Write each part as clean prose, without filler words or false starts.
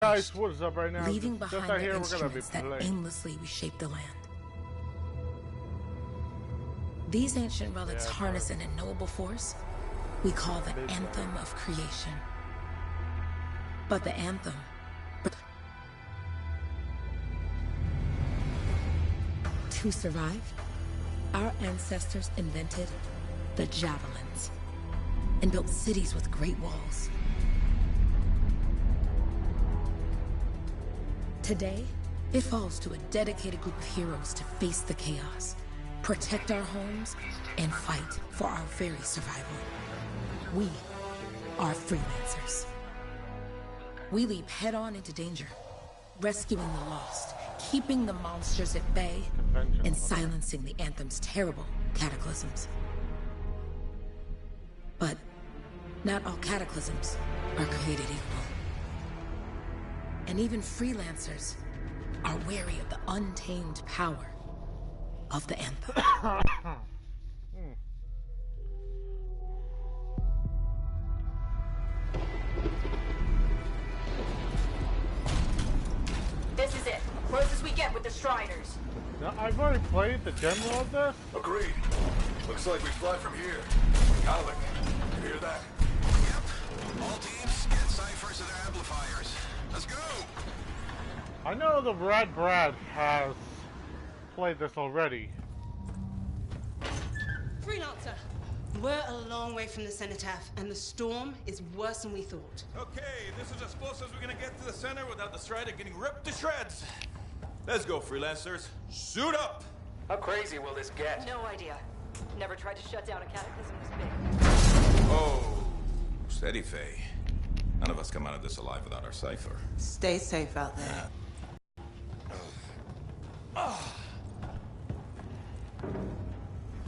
Guys, what's up right now? Leaving behind the here, instruments that aimlessly reshape the land. These ancient relics harness an unknowable force we call the Anthem of creation. But the Anthem... To survive, our ancestors invented the javelins and built cities with great walls. Today, it falls to a dedicated group of heroes to face the chaos, protect our homes, and fight for our very survival. We are freelancers. We leap head-on into danger, rescuing the lost, keeping the monsters at bay, and silencing the Anthem's terrible cataclysms. But not all cataclysms are created equal. And even freelancers are wary of the untamed power of the Anthem. This is it. Closest we get with the Striders. Now, I've already played the demo of this. Agreed. Looks like we fly from here. Alec, you hear that? Yep. All teams, get ciphers to their amplifiers. Let's go! I know the Red Brad has played this already. Freelancer, we're a long way from the cenotaph, and the storm is worse than we thought. Okay, this is as close as we're gonna get to the center without the Strider getting ripped to shreds. Let's go, freelancers. Suit up! How crazy will this get? No idea. Never tried to shut down a cataclysm this big. Oh, steady, Faye. None of us come out of this alive without our cipher. Stay safe out there.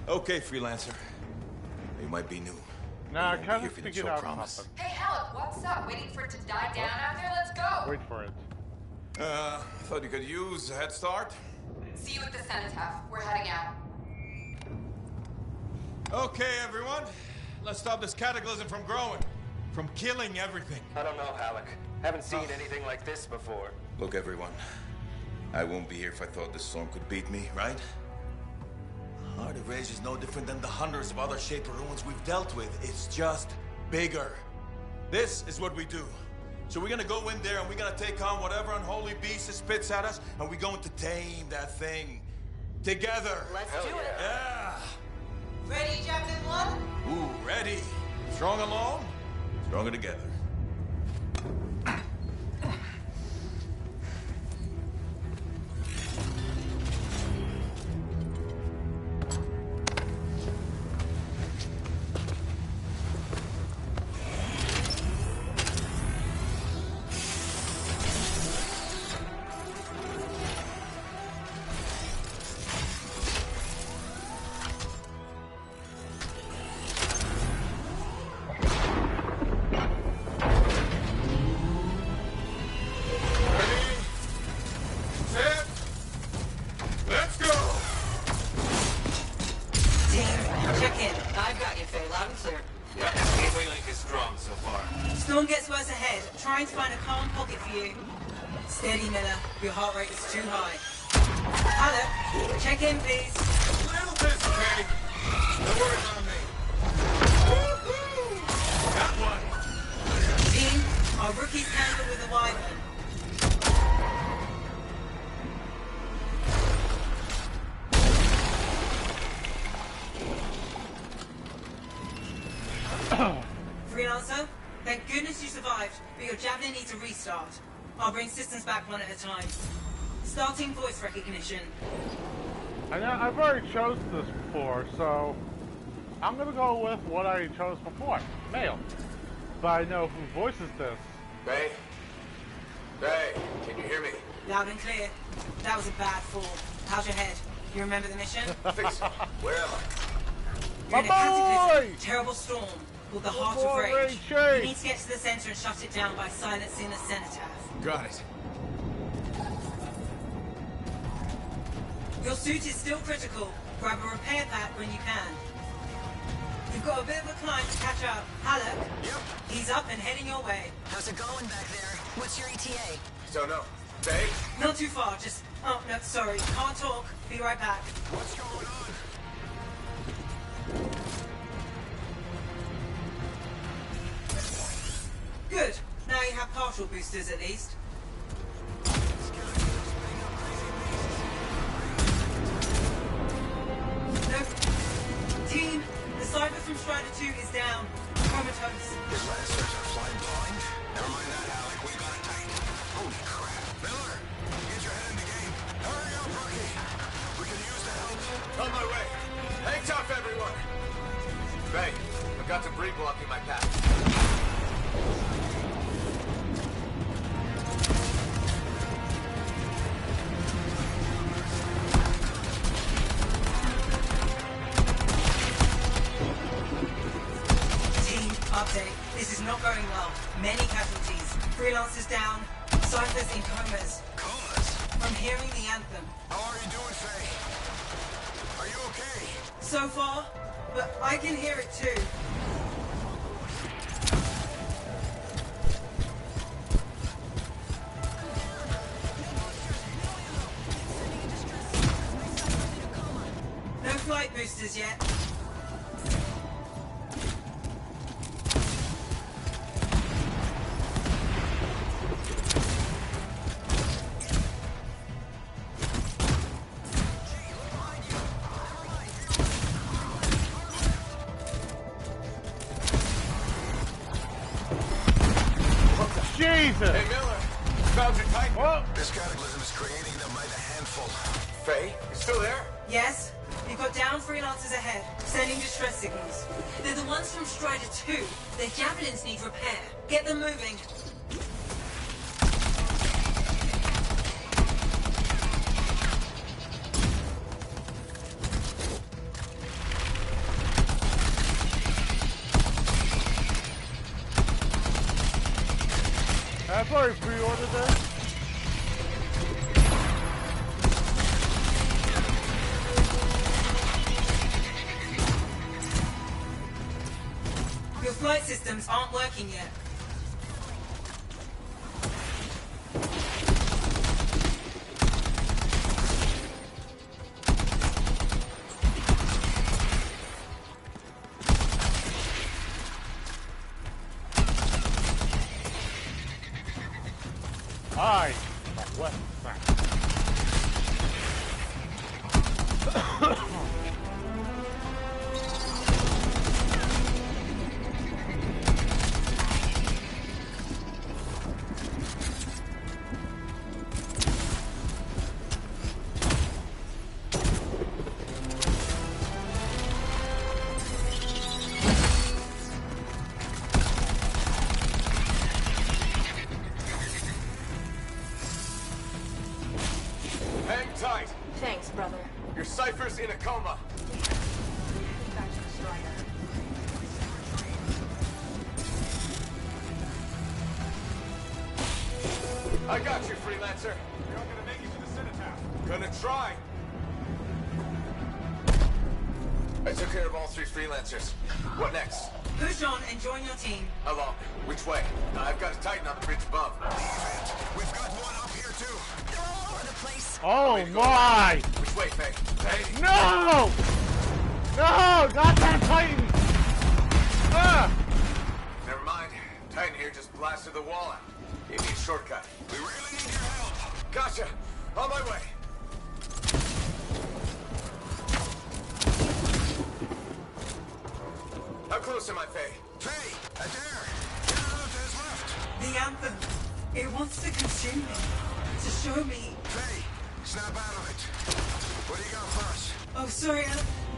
Okay, freelancer. You might be new. Nah, I Here kind of for the figured show out promise. something. Hey, Alec, what's up? Waiting for it to die down out there? Let's go! Wait for it. Thought you could use a head start. See you at the cenotaph. We're heading out. Okay, everyone. Let's stop this cataclysm from growing. From killing everything. I don't know, Alec. Haven't seen anything like this before. Look, everyone. I won't be here if I thought this storm could beat me, right? Heart of Rage is no different than the hundreds of other Shaper ruins we've dealt with. It's just bigger. This is what we do. So we're gonna go in there and we're gonna take on whatever unholy beast it spits at us, and we're going to tame that thing. Together. Let's do it. Yeah. Ready, Javelin 1? Ooh, ready. Strong alone, stronger together. Storm gets worse ahead. Trying to find a calm pocket for you. Steady, Miller. Your heart rate is too high. Hello. Check in, please. Little busy, Kay. No worries on me. Got one. Team, our rookies handle with a wyvern. Freelancer, thank goodness you survived, but your Javelin needs a restart. I'll bring systems back one at a time. Starting voice recognition. I know I've already chose this before, so I'm gonna go with what I chose before, male. But I know who voices this. Ray? Ray, can you hear me? Loud and clear. That was a bad fall. How's your head? You remember the mission? Fix it. Where am I? You're in a cataclysm. Terrible storm. Called the Heart of Rage. You need to get to the center and shut it down by silencing the cenotaph. Got it. Your suit is still critical. Grab a repair pack when you can. You've got a bit of a climb to catch up. Halleck? Yep. He's up and heading your way. How's it going back there? What's your ETA? Don't know. Faye? Not too far, just... Oh, no, sorry. Can't talk. Be right back. What's going on? Good. Now you have partial boosters at least. No. Team, the Cypher from Strider 2 is down. Comatose. His lancers are flying blind. Never mind that, Alec. We got it tight. Holy crap. Miller, get your head in the game. Hurry up, rookie. We can use the help. On my way. Hang tough, everyone. Faye, I've got debris blocking my path. Update. This is not going well. Many casualties. Freelancers down. Cyphers in comas. Comas? From hearing the anthem. How are you doing, Faye? Are you okay? So far, but I can hear it too. No flight boosters yet. Jesus! Hey, Miller. Found your Titan. Whoa! This cataclysm is creating them by the handful. Faye, you still there? Yes? You've got down freelancers ahead, sending distress signals. They're the ones from Strider 2. Their javelins need repair. Get them moving. I've already pre-ordered this. Your flight systems aren't working yet. Alright. What? Hang tight. Thanks, brother. Your Cypher's in a coma. Back to the Strider. I got you, freelancer. You're not gonna make it to the cenotaph. Gonna try. I took care of all 3 freelancers. What next? Push on and join your team. How long? Which way? I've got a Titan on the bridge above. We've got one up here, too. They're all over the place. Oh Wait, go my! Which way, Faye? Faye? No! No! Goddamn Titan! Ah! Never mind. Titan here just blasted the wall out. Gave me a shortcut. We really need your help. Gotcha. On my way. How close am I, Faye? Faye, a dare. Get out to his left. The anthem. It wants to consume me. To show me. Faye, snap out of it. What do you got for us? Oh, sorry.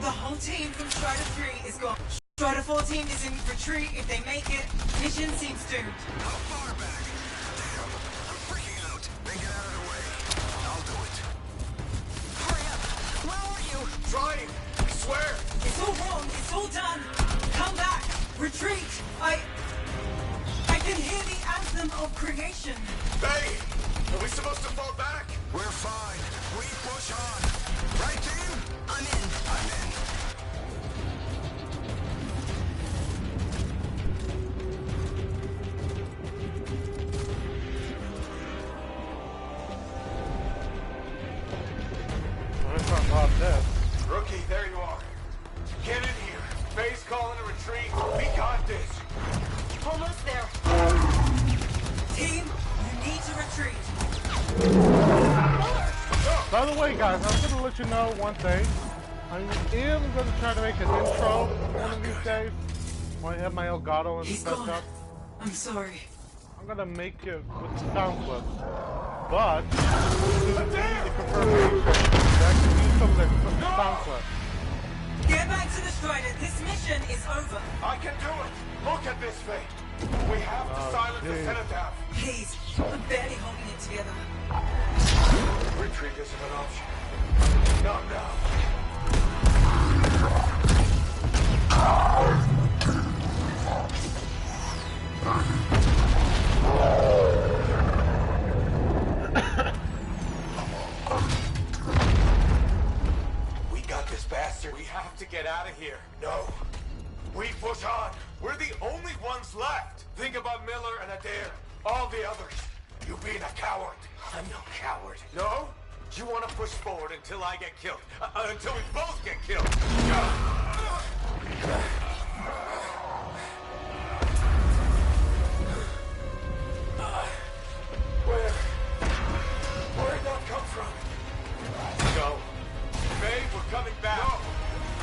The whole team from Strider 3 is gone. Strider 14 is in retreat. If they make it, mission seems doomed. How far back? Damn, I'm freaking out. Then get out of the way. I'll do it. Hurry up. Where are you? Trying. I swear. It's all wrong. It's all done. Come back. Retreat. I can hear the anthem of creation. Faye, are we supposed to fall back? We're fine. We push on. Right, team? I'm in. I'm in. By the way, guys, I'm gonna let you know one thing. I am gonna try to make an intro one of these days when I have my Elgato and stuff up. I'm sorry. I'm gonna make it with the sound clips. But the confirmation that I can use some of the sound clips. Get back to the Strider. This mission is over. I can do it. Look at this thing. We have to silence the Cenotaph. Please, I'm barely holding it together. Retreat isn't an option. Not now. We got this bastard. We have to get out of here. No. We push on. We're the only ones left. Think about Miller and Adair. All the others. You being a coward. I'm no coward. No? You want to push forward until I get killed. Until we both get killed. Where'd that come from? Go. Faye, we're coming back. No.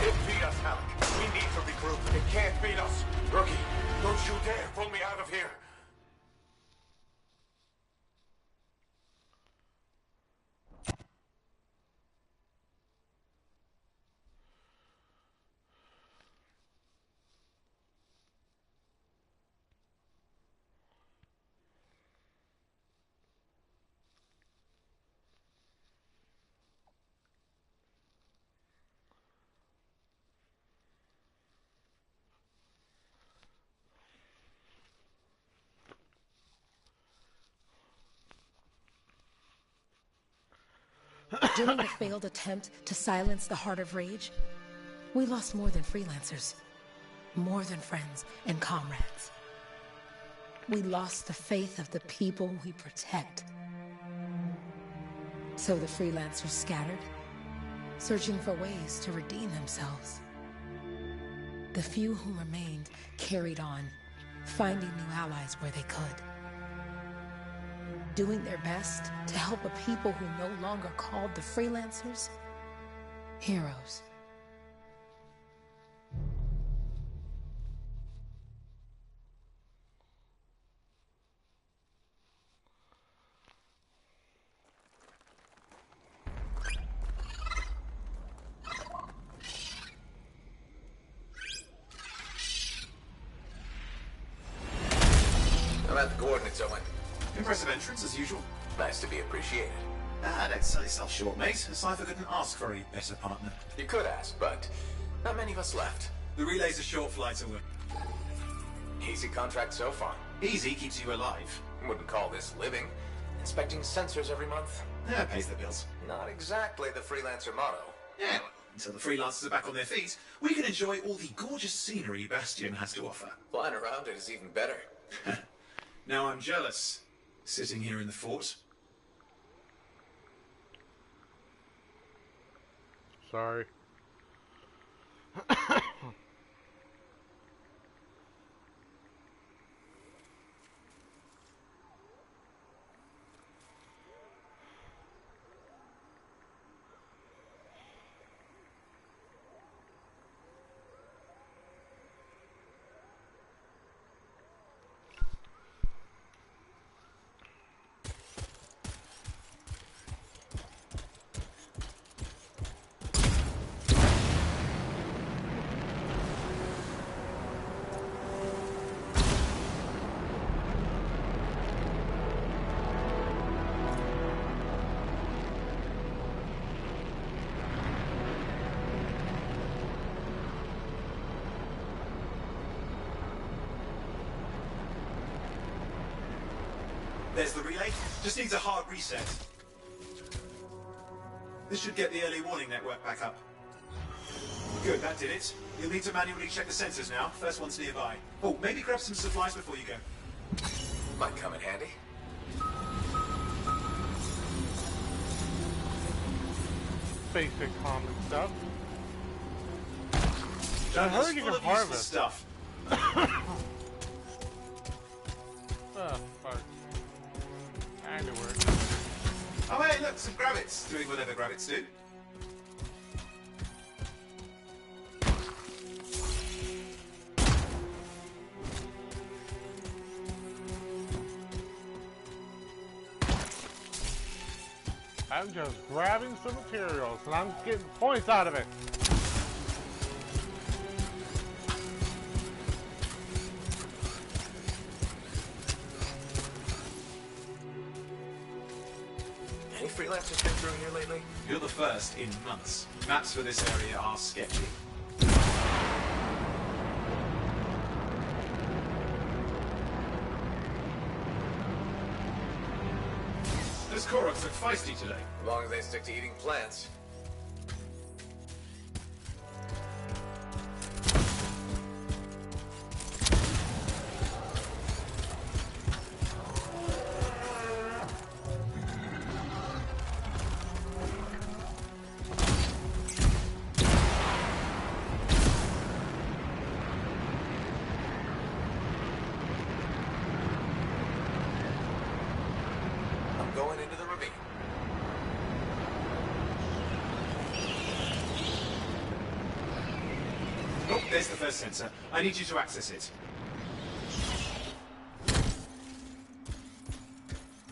It beat us, Alec. We need to regroup. It can't beat us. Rookie, don't you dare pull me out of here. During the failed attempt to silence the Heart of Rage, we lost more than freelancers, more than friends and comrades. We lost the faith of the people we protect. So the freelancers scattered, searching for ways to redeem themselves. The few who remained carried on, finding new allies where they could. Doing their best to help a people who no longer called the freelancers heroes. I'm at the coordinates, Owen. Impressive entrance, as usual. Nice to be appreciated. Don't sell yourself short, mate. Cypher couldn't ask for a better partner. You could ask, but not many of us left. The relay's a short flight away. Easy contract so far. Easy keeps you alive. Wouldn't call this living. Inspecting sensors every month. Yeah, pays the bills. Not exactly the freelancer motto. Yeah, well, until the freelancers are back on their feet, we can enjoy all the gorgeous scenery Bastion has to offer. Flying around it is even better. Now I'm jealous, sitting here in the fort. Sorry. There's the relay. Just needs a hard reset. This should get the early warning network back up. Good, that did it. You'll need to manually check the sensors now. First one's nearby. Oh, maybe grab some supplies before you go. Might come in handy. Basic common stuff. I Jungle's heard you full can of useful harvest stuff. Oh, fuck. Kinda works. Oh, hey, look, some grabbits. Doing whatever grabbits do. I'm just grabbing some materials and I'm getting points out of it. Any freelancers been through here lately? You're the first in months. Maps for this area are sketchy. Those Koroks look feisty today. As long as they stick to eating plants. Going into the ravine. Oh, there's the first sensor. I need you to access it.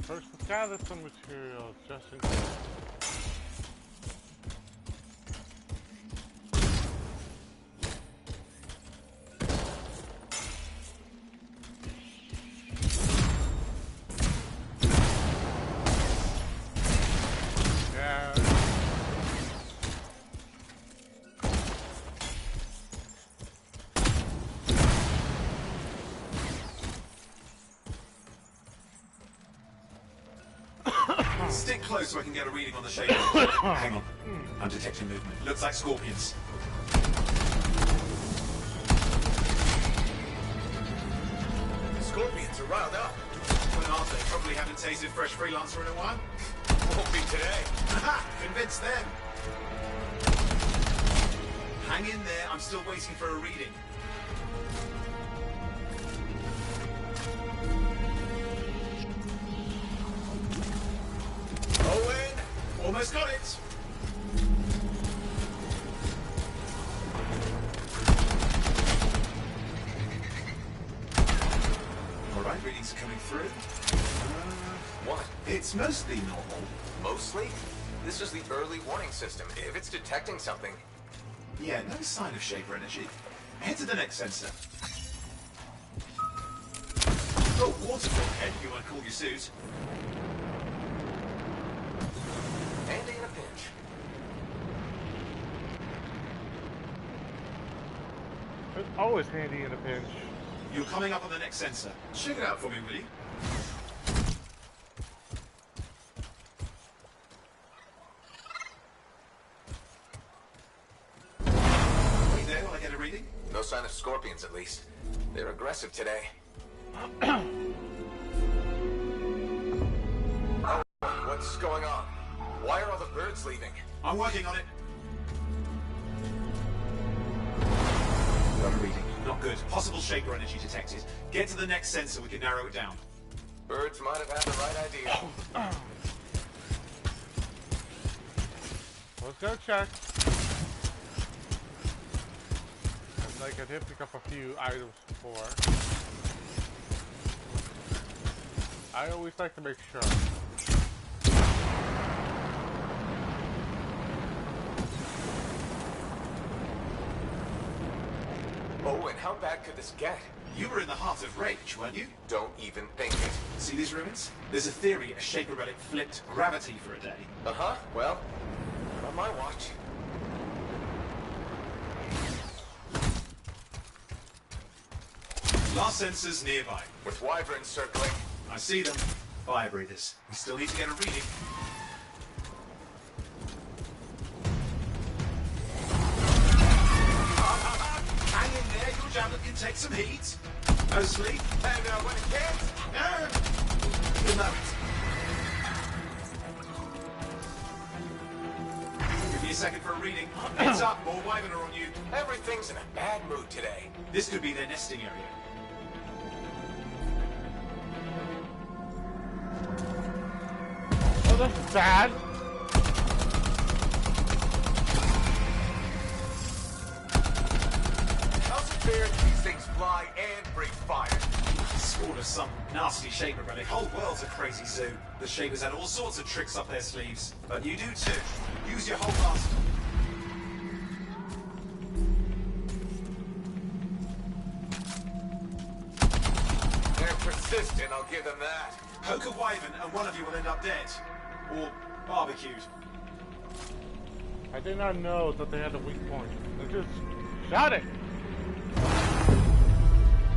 First, let's gather some materials just in case. Stick close so I can get a reading on the shape. Hang on. I'm detecting movement. Looks like scorpions. The scorpions are riled up. Well, aren't they? Probably haven't tasted fresh freelancer in a while. Won't be today. Aha! Convince them. Hang in there. I'm still waiting for a reading. Owen! Almost got it! Alright, readings are coming through. What? It's mostly normal. Mostly? This is the early warning system. If it's detecting something... Yeah, no sign of Shaper energy. Head to the next sensor. Oh, waterfall head, if you want to call your suit. Handy in a pinch. It's always handy in a pinch. You're coming up on the next sensor. Check it out for me, will you? Wait there while I get a reading. No sign of scorpions, at least. They're aggressive today. Oh, what's going on? Why are all the birds leaving? I'm working on it. Got a reading. Not good. Possible Shaper energy detected. Get to the next sensor, we can narrow it down. Birds might have had the right idea. Let's go check. Like I did pick up a few items before. I always like to make sure. Oh, and how bad could this get? You were in the heart of rage, weren't you? Don't even think it. See these ruins? There's a theory a Shaper relic flipped gravity for a day. Uh-huh. Well, on my watch. Last sensors nearby. With wyverns circling. I see them. Fire breathers. We still need to get a reading. Hang in there, your javelin can take some heat. No sleep. And when it can't... Good luck. Give me a second for a reading. Heads up, more wyvern are on you. Everything's in a bad mood today. This could be their nesting area. this is bad. How's it fair that these things fly and breathe fire? Spawned of some nasty Shaper relic. Whole world's a crazy zoo. The Shapers had all sorts of tricks up their sleeves. But you do too. Use your whole blast. They're persistent, I'll give them that. Poke a wyvern and one of you will end up dead. Or barbecued. I did not know that they had a weak point. They just shot it.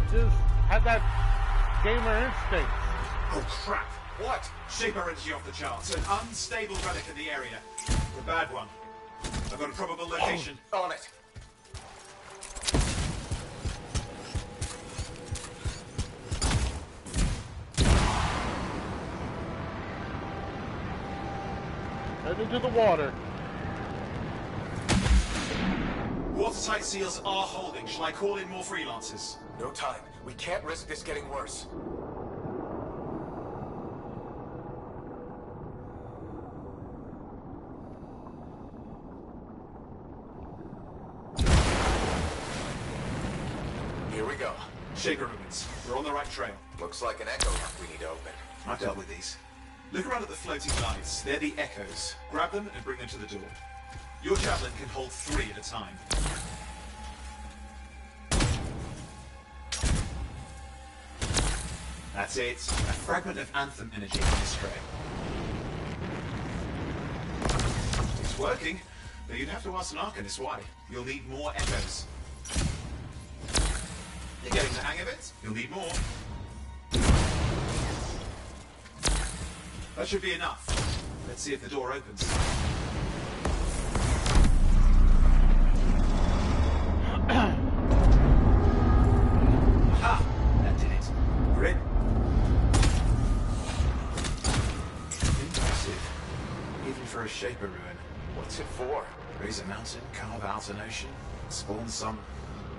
Just had that gamer instinct. Oh crap! What? Shaper energy off the charts. An unstable relic in the area. The bad one. I've got a probable location. On it. Head into the water. Watertight seals are holding. Shall I call in more freelancers? No time. We can't risk this getting worse. Here we go. Shaper ruins. We're on the right trail. Looks like an echo lock we need to open. I've dealt with these. Look around at the floating lights. They're the echoes. Grab them and bring them to the door. Your javelin can hold 3 at a time. That's it. A fragment of Anthem energy in this tray. It's working, but you'd have to ask an Arcanist why. You'll need more echoes. You're getting the hang of it? You'll need more. That should be enough. Let's see if the door opens. Aha! That did it. We're in. Impressive. Even for a Shaper ruin. What's it for? Raise a mountain, carve out an ocean, spawn some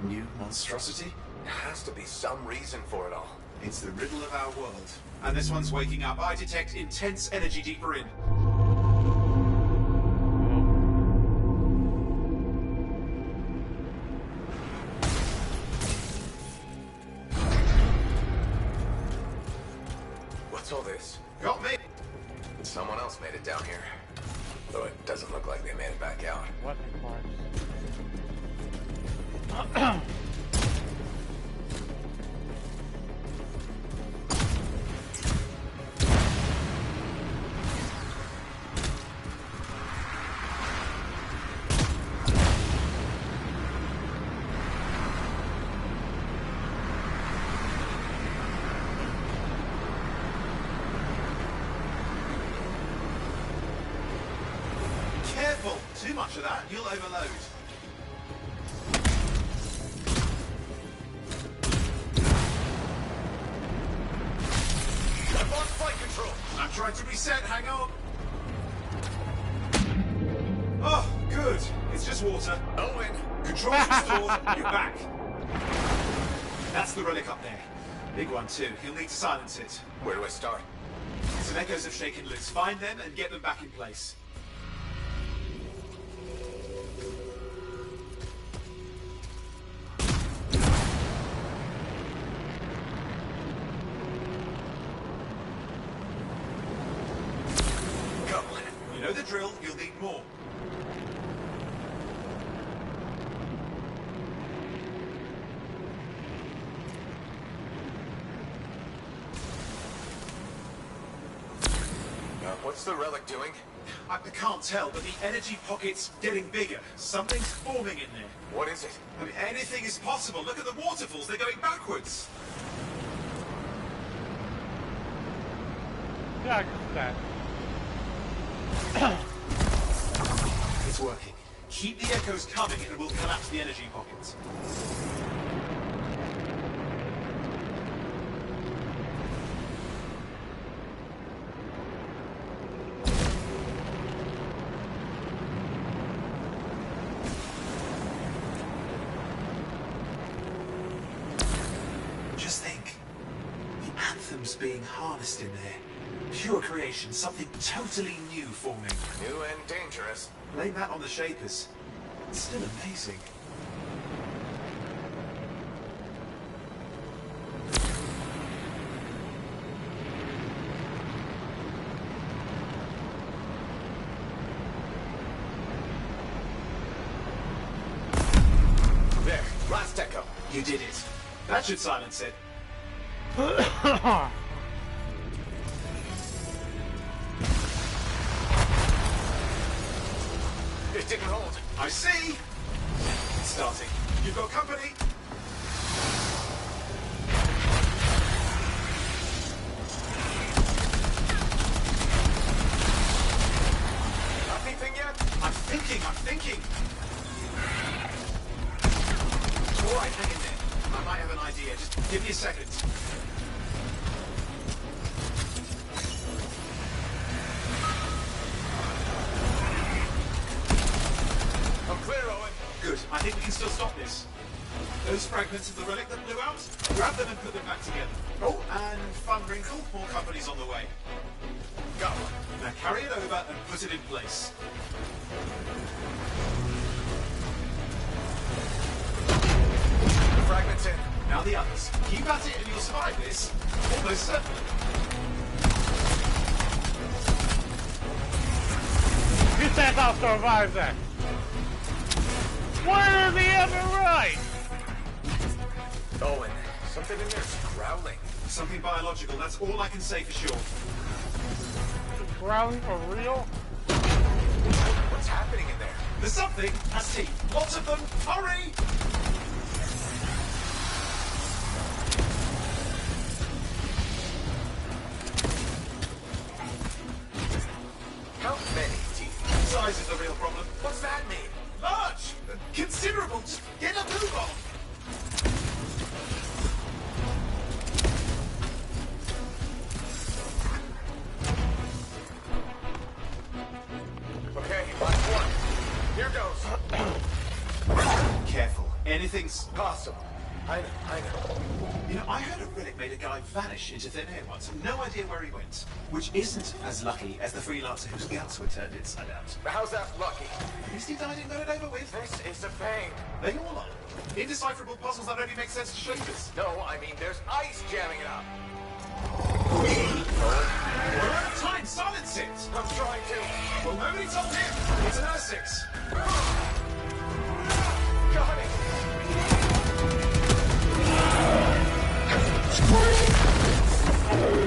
new monstrosity? There has to be some reason for it all. It's the riddle of our world. And this one's waking up. I detect intense energy deeper in. What's all this? Got me! Someone else made it down here. Though it doesn't look like they made it back out. Weapon parts. Careful! Too much of that, you'll overload. I'm on flight control! I'm trying to reset, hang on. Oh, good. It's just water. Owen! Controls restored, you're back. That's the relic up there. Big one too. He'll need to silence it. Where do I start? Some echoes have shaken loose. Find them and get them back in place. Go! You know the drill. You'll need more. What's the relic doing? I can't tell, but the energy pocket's getting bigger. Something's forming in there. What is it? I mean, anything is possible. Look at the waterfalls. They're going backwards. Yeah, I can see that. It's working. Keep the echoes coming and we'll collapse the energy pockets. Just think. The Anthem's being harnessed in there. Pure creation, something totally new forming. New and dangerous. Blame that on the Shapers. It's still amazing. There, last echo. You did it. That should silence it. It didn't hold. I see! It's starting. You've got company! Anything yet? I'm thinking! Alright, hang in there. I might have an idea. Just give me a second. I'm clear, Owen. Good. I think we can still stop this. Those fragments of the relic that blew out, grab them and put them back together. Oh, and fun wrinkle, more company's on the way. Go. Now carry it over and put it in place. The fragment's in. Now the others. Keep at it and you'll survive this. Almost certainly. You think I'll survive that? Where is the other right? Owen, something in there's growling. Something biological, that's all I can say for sure. Growling for real? What's happening in there? There's something has teeth. Lots of them. Hurry! How many teeth? Size is the real problem. What's that mean? Large! Considerable! Just get a move on! Okay, last one. Here goes. Careful. Anything's Possible. I know. You know, I heard a relic made a guy vanish into thin air once. No idea where he went. Which isn't as lucky as the freelancer whose guts were turned inside out. How's that lucky? At least he died and got it over with. This is a pain. They all are. Indecipherable puzzles that only make sense to Shapers. No, I mean there's ice jamming it up. We're out of time. Silence it. I'm trying to. Well, nobody told him. It's an R6. Got it.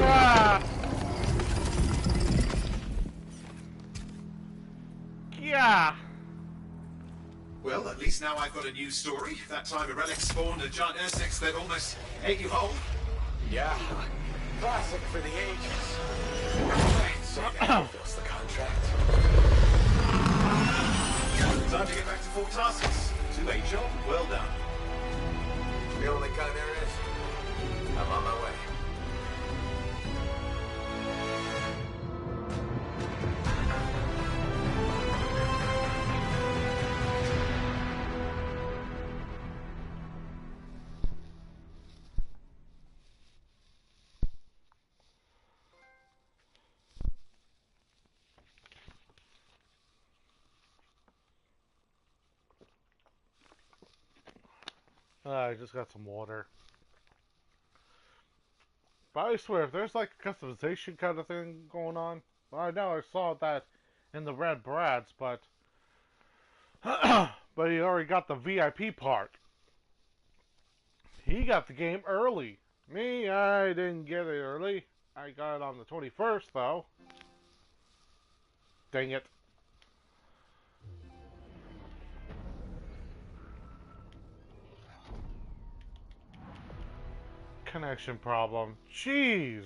Ah. Yeah. Well, at least now I've got a new story. That time a relic spawned a giant R6 that almost ate you whole. Yeah. Classic for the ages. Right, so that fulfills the contract. Time to get back to Fort Tarsus. 2-8 job, well done. The only kind there is. I'm on my way. I just got some water. But I swear, if there's like a customization kind of thing going on, well, I know I saw that in the Red Brads, but but he already got the VIP part. He got the game early. Me, I didn't get it early. I got it on the 21st, though. Dang it. Connection problem. Jeez.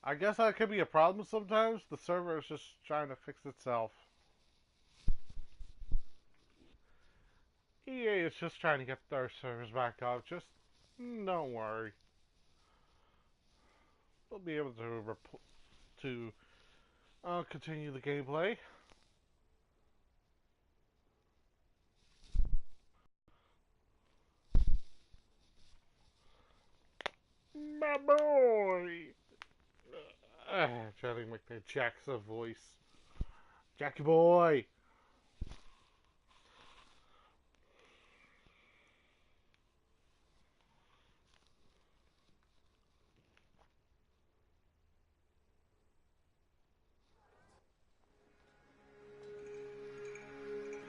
I guess that could be a problem sometimes. The server is just trying to fix itself. EA is just trying to get their servers back up. Just don't worry. we'll be able to continue the gameplay. My boy! Trying to make that Jackson voice. Jackie boy!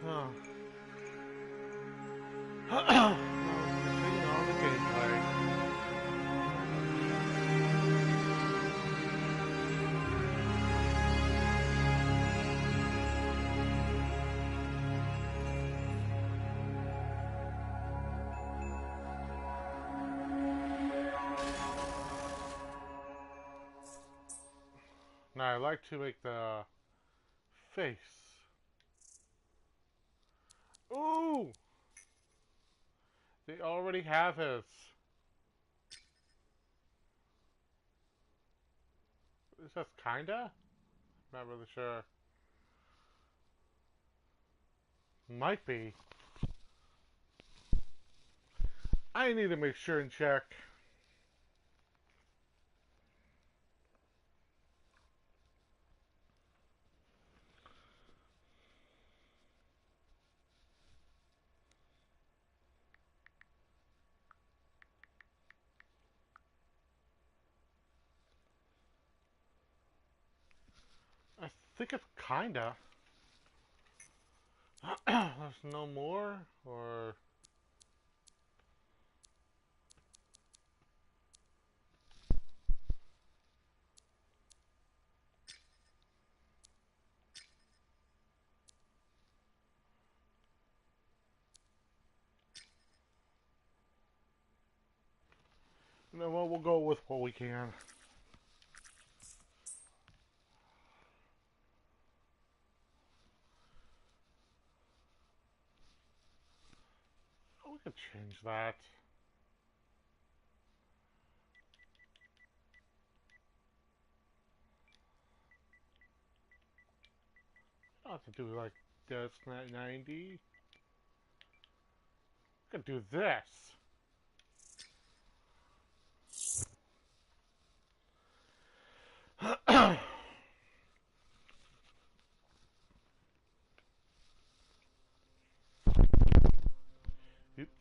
Huh. Now, continuing on the gameplay. Now I like to make the face. Ooh! They already have his. Is that kinda? Not really sure. Might be. I need to make sure and check. I think it's kinda. There's no more, or... You know what, we'll go with what we can. Oh, we could change that. I don't have to do like this, 90. We could do this. Oops.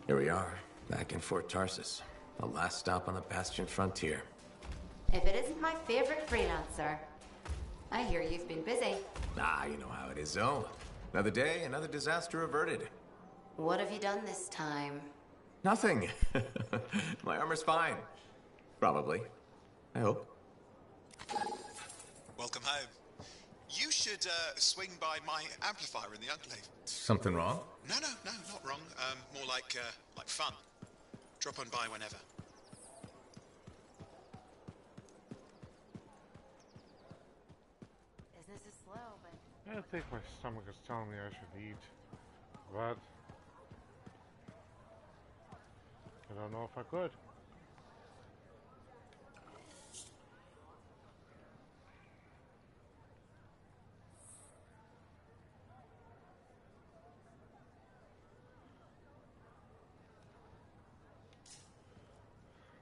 Here we are, back in Fort Tarsus. The last stop on the Bastion frontier. If it isn't my favorite freelancer. I hear you've been busy. Ah, you know how it is, Zoe. Another day, another disaster averted. What have you done this time? Nothing. My armor's fine. Probably. I hope. Welcome home. You should swing by my amplifier in the Enclave. Something wrong? No, not wrong. More like fun. Drop on by whenever. Business is slow, but... I think my stomach is telling me I should eat. But... I don't know if I could.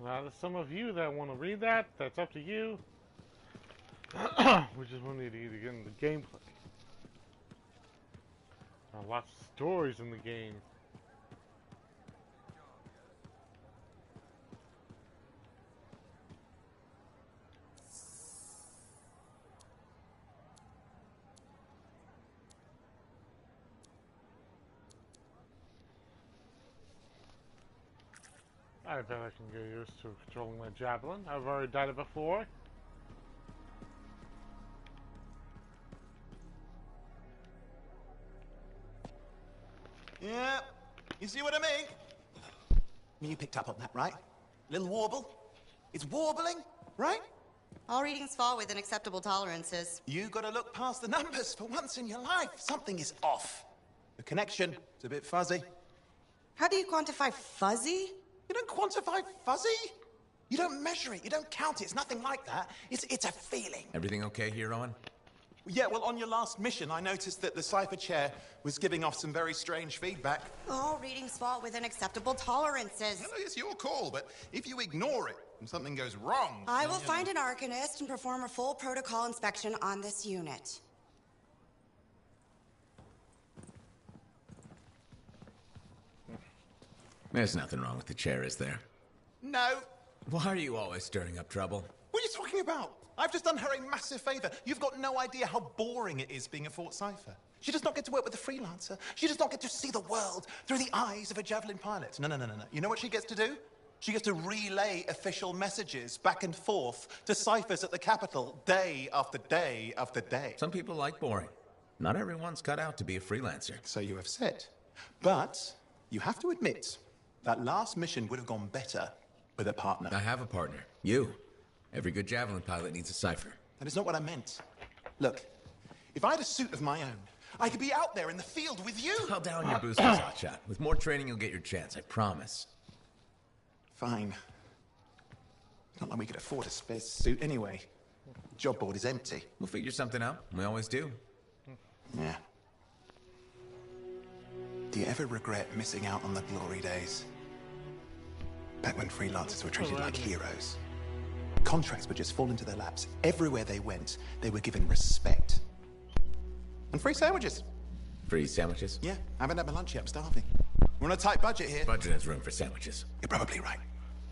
Now, there's some of you that want to read that. That's up to you. We just need to get into the gameplay. Lots of stories in the game. I bet I can get used to controlling my javelin. I've already done it before. Yeah, you see what I mean? You picked up on that, right? Little warble. It's warbling, right? All readings fall within acceptable tolerances. You gotta look past the numbers for once in your life. Something is off. The connection is a bit fuzzy. How do you quantify fuzzy? You don't quantify fuzzy? You don't measure it, you don't count it, it's nothing like that. It's a feeling. Everything okay here, Owen? Yeah, well, on your last mission, I noticed that the cipher chair was giving off some very strange feedback. All readings fall within acceptable tolerances. Well, it's your call, but if you ignore it and something goes wrong... I will find an Arcanist and perform a full protocol inspection on this unit. There's nothing wrong with the chair, is there? No. Why are you always stirring up trouble? What are you talking about? I've just done her a massive favor. You've got no idea how boring it is being a Fort Cipher. She does not get to work with a freelancer. She does not get to see the world through the eyes of a javelin pilot. No. You know what she gets to do? She gets to relay official messages back and forth to ciphers at the Capitol day after day after day. Some people like boring. Not everyone's cut out to be a freelancer. So you have said. But you have to admit, that last mission would have gone better with a partner. I have a partner. You. Every good javelin pilot needs a cipher. That is not what I meant. Look, if I had a suit of my own, I could be out there in the field with you. Call down your boosters, hotshot. With more training, you'll get your chance, I promise. Fine. Not like we could afford a spare suit anyway. Job board is empty. We'll figure something out. We always do. Yeah. Do you ever regret missing out on the glory days? Back when freelancers were treated like heroes. Contracts would just fall into their laps. Everywhere they went, they were given respect. And free sandwiches. Free sandwiches? Yeah, I haven't had my lunch yet, I'm starving. We're on a tight budget here. Budget has room for sandwiches. You're probably right.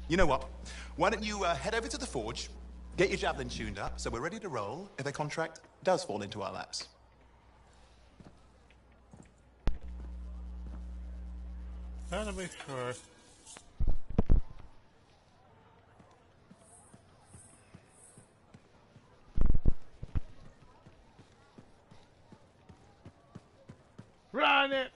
You know what? Why don't you head over to the forge, get your javelin tuned up, so we're ready to roll if a contract does fall into our laps. Gotta be sure. Run it!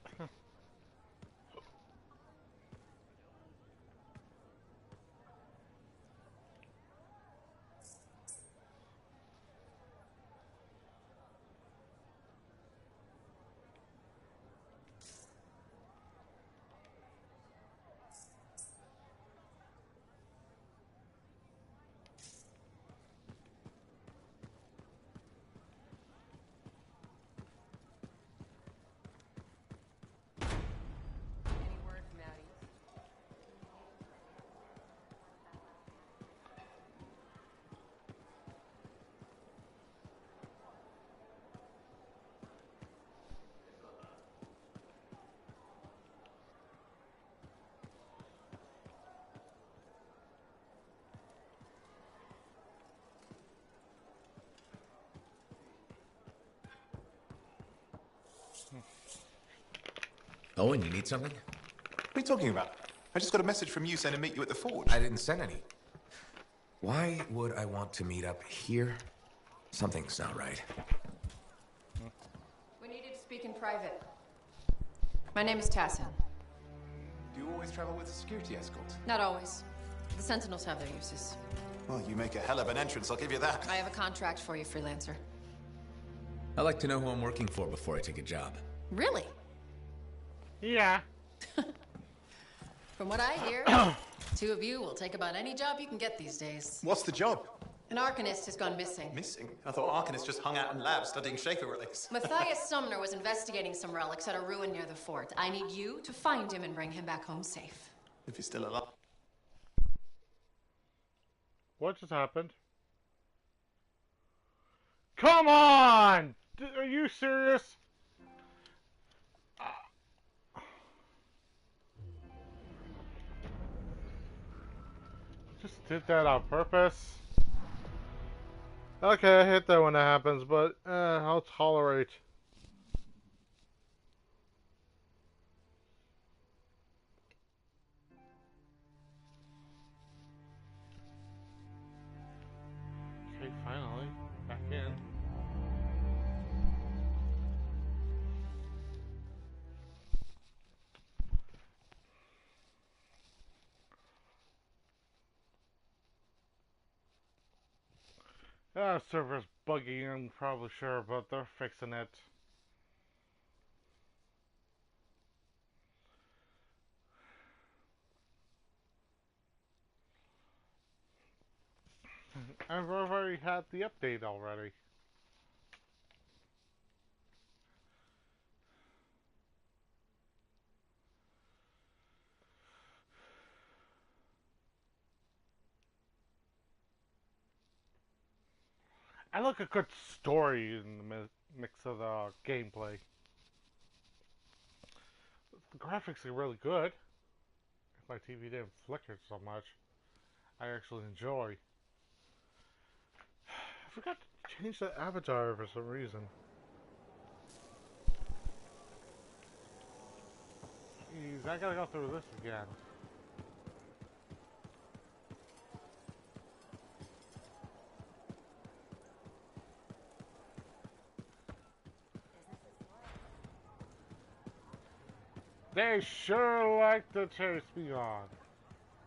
Owen, you need something? What are you talking about? I just got a message from you saying to meet you at the forge. I didn't send any. Why would I want to meet up here? Something's not right. We needed to speak in private. My name is Tassin. Do you always travel with a security escort? Not always. The Sentinels have their uses. Well, you make a hell of an entrance, I'll give you that. I have a contract for you, freelancer. I like to know who I'm working for before I take a job. Really? Yeah. From what I hear, two of you will take about any job you can get these days. What's the job? An Arcanist has gone missing. Missing? I thought Arcanists just hung out in labs studying Schaefer relics. Matthias Sumner was investigating some relics at a ruin near the fort. I need you to find him and bring him back home safe. If he's still alive. What just happened? Come on! Are you serious? Just did that on purpose. Okay, I hate that when it happens, but I'll tolerate. Okay, finally, back in. Server's buggy, I'm probably sure, but they're fixing it. I've already had the update already. I like a good story in the mix of the gameplay. The graphics are really good. If my TV didn't flicker so much, I actually enjoy. I forgot to change the avatar for some reason. Jeez, I gotta go through this again. They sure like to chase me on.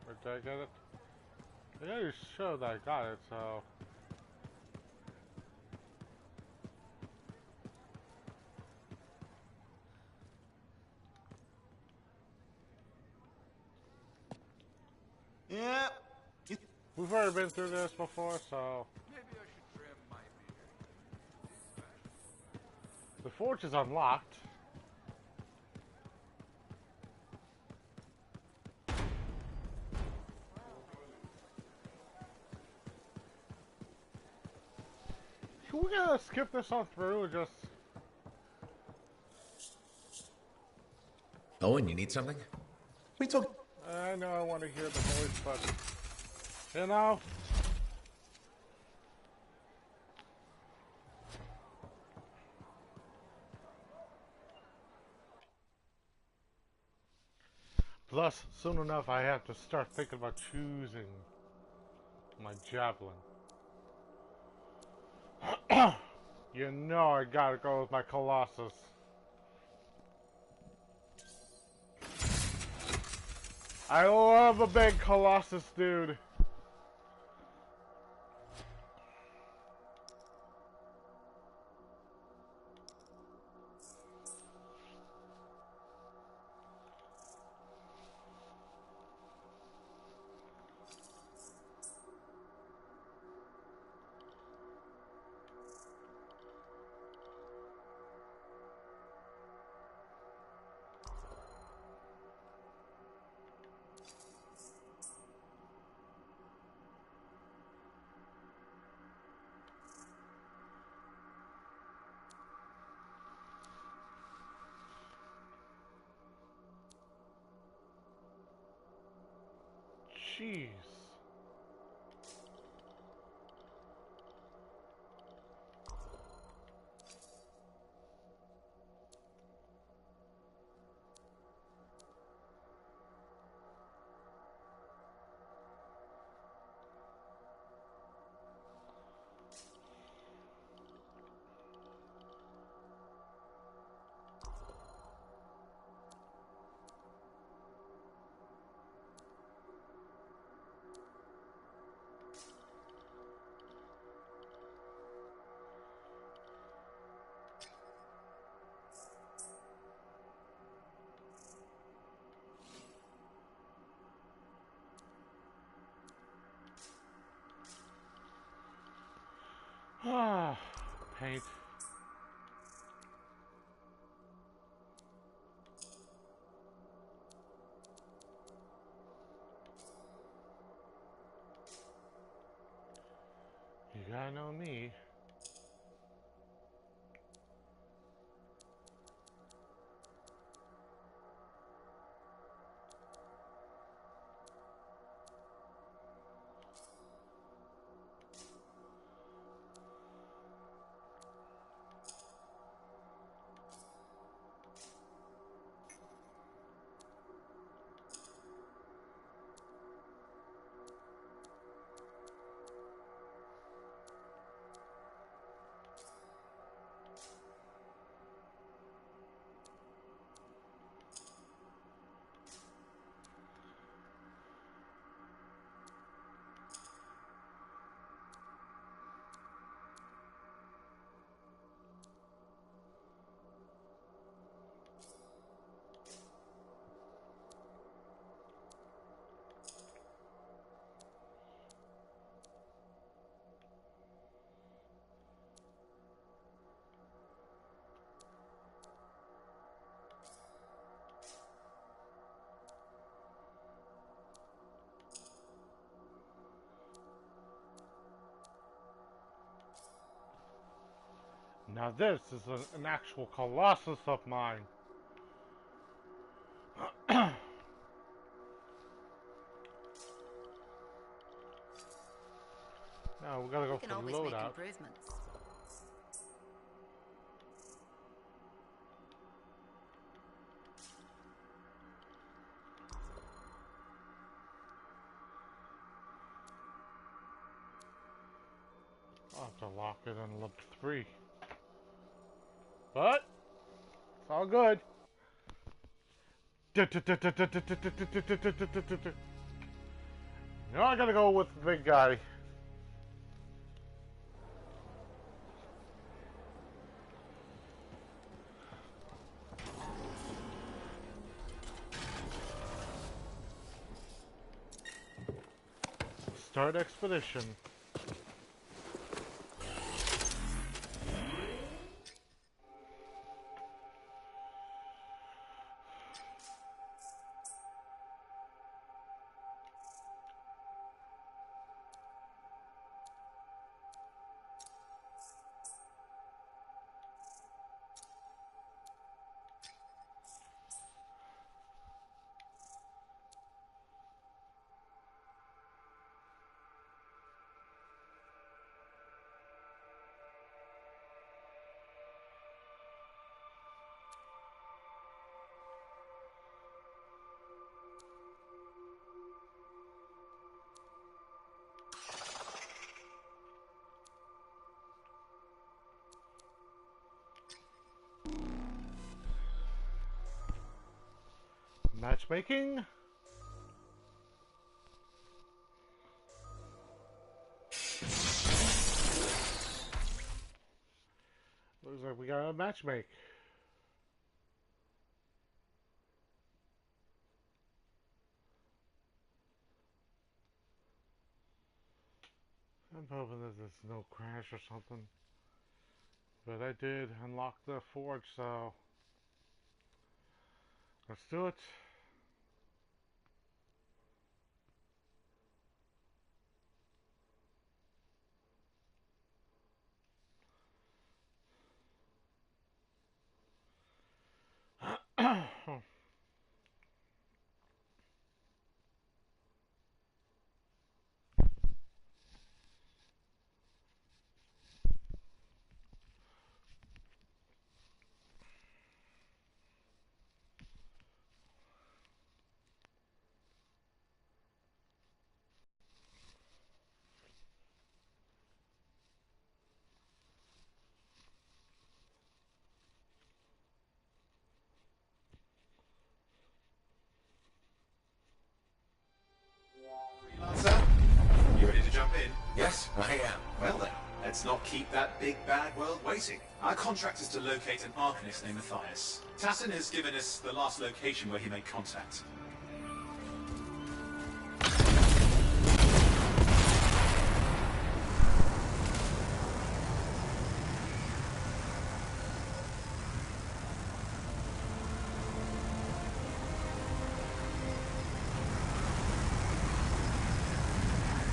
Or did I get it? They sure that I got it, so... Yeah. We've already been through this before, so... Maybe I should trim my beard. The forge is unlocked. We're gonna skip this on through and just... Owen, you need something? We talk. I know I want to hear the voice, but... You know... Plus, soon enough, I have to start thinking about choosing my javelin. You know I gotta go with my Colossus. I love a big Colossus, dude. Jeez. Ah, paint. You gotta know me. Now this is an actual colossus of mine. Now we gotta go for the loadout. Improvements. I'll have to lock it in look 3. But it's all good. Now I gotta go with the big guy. Start expedition. Matchmaking. Looks like we got a matchmake. I'm hoping that there's no crash or something. But I did unlock the forge, so let's do it. You ready to jump in? Yes, I am. Well then, let's not keep that big bad world waiting. Our contract is to locate an Arcanist named Matthias. Tassin has given us the last location where he made contact.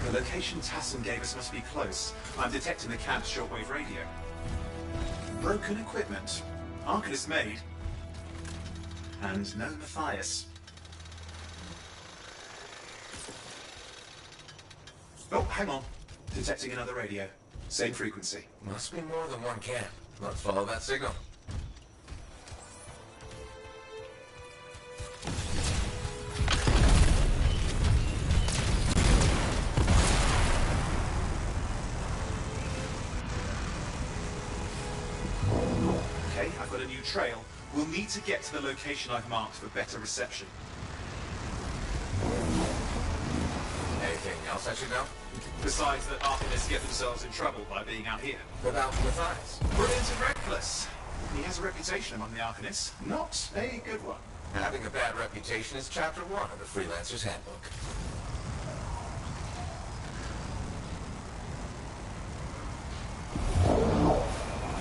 The location Tassin gave us must be close. I'm detecting the camp's shortwave radio. Broken equipment. Arcanist made. And no Matthias. Oh, hang on. Detecting another radio. Same frequency. Must be more than one camp. Let's follow that signal. I've got a new trail. We'll need to get to the location I've marked for better reception. Anything else I should know? Besides that Arcanists get themselves in trouble by being out here. Without Matthias. Brilliant and reckless. He has a reputation among the Arcanists. Not a good one. Having a bad reputation is chapter 1 of the Freelancer's Handbook.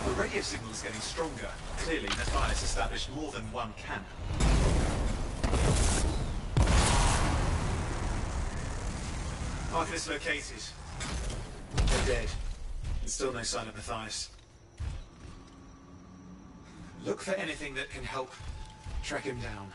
The radio signal is getting stronger. Clearly, Matthias established more than one camp. Arcanist located. They're dead. There's still no sign of Matthias. Look for anything that can help track him down.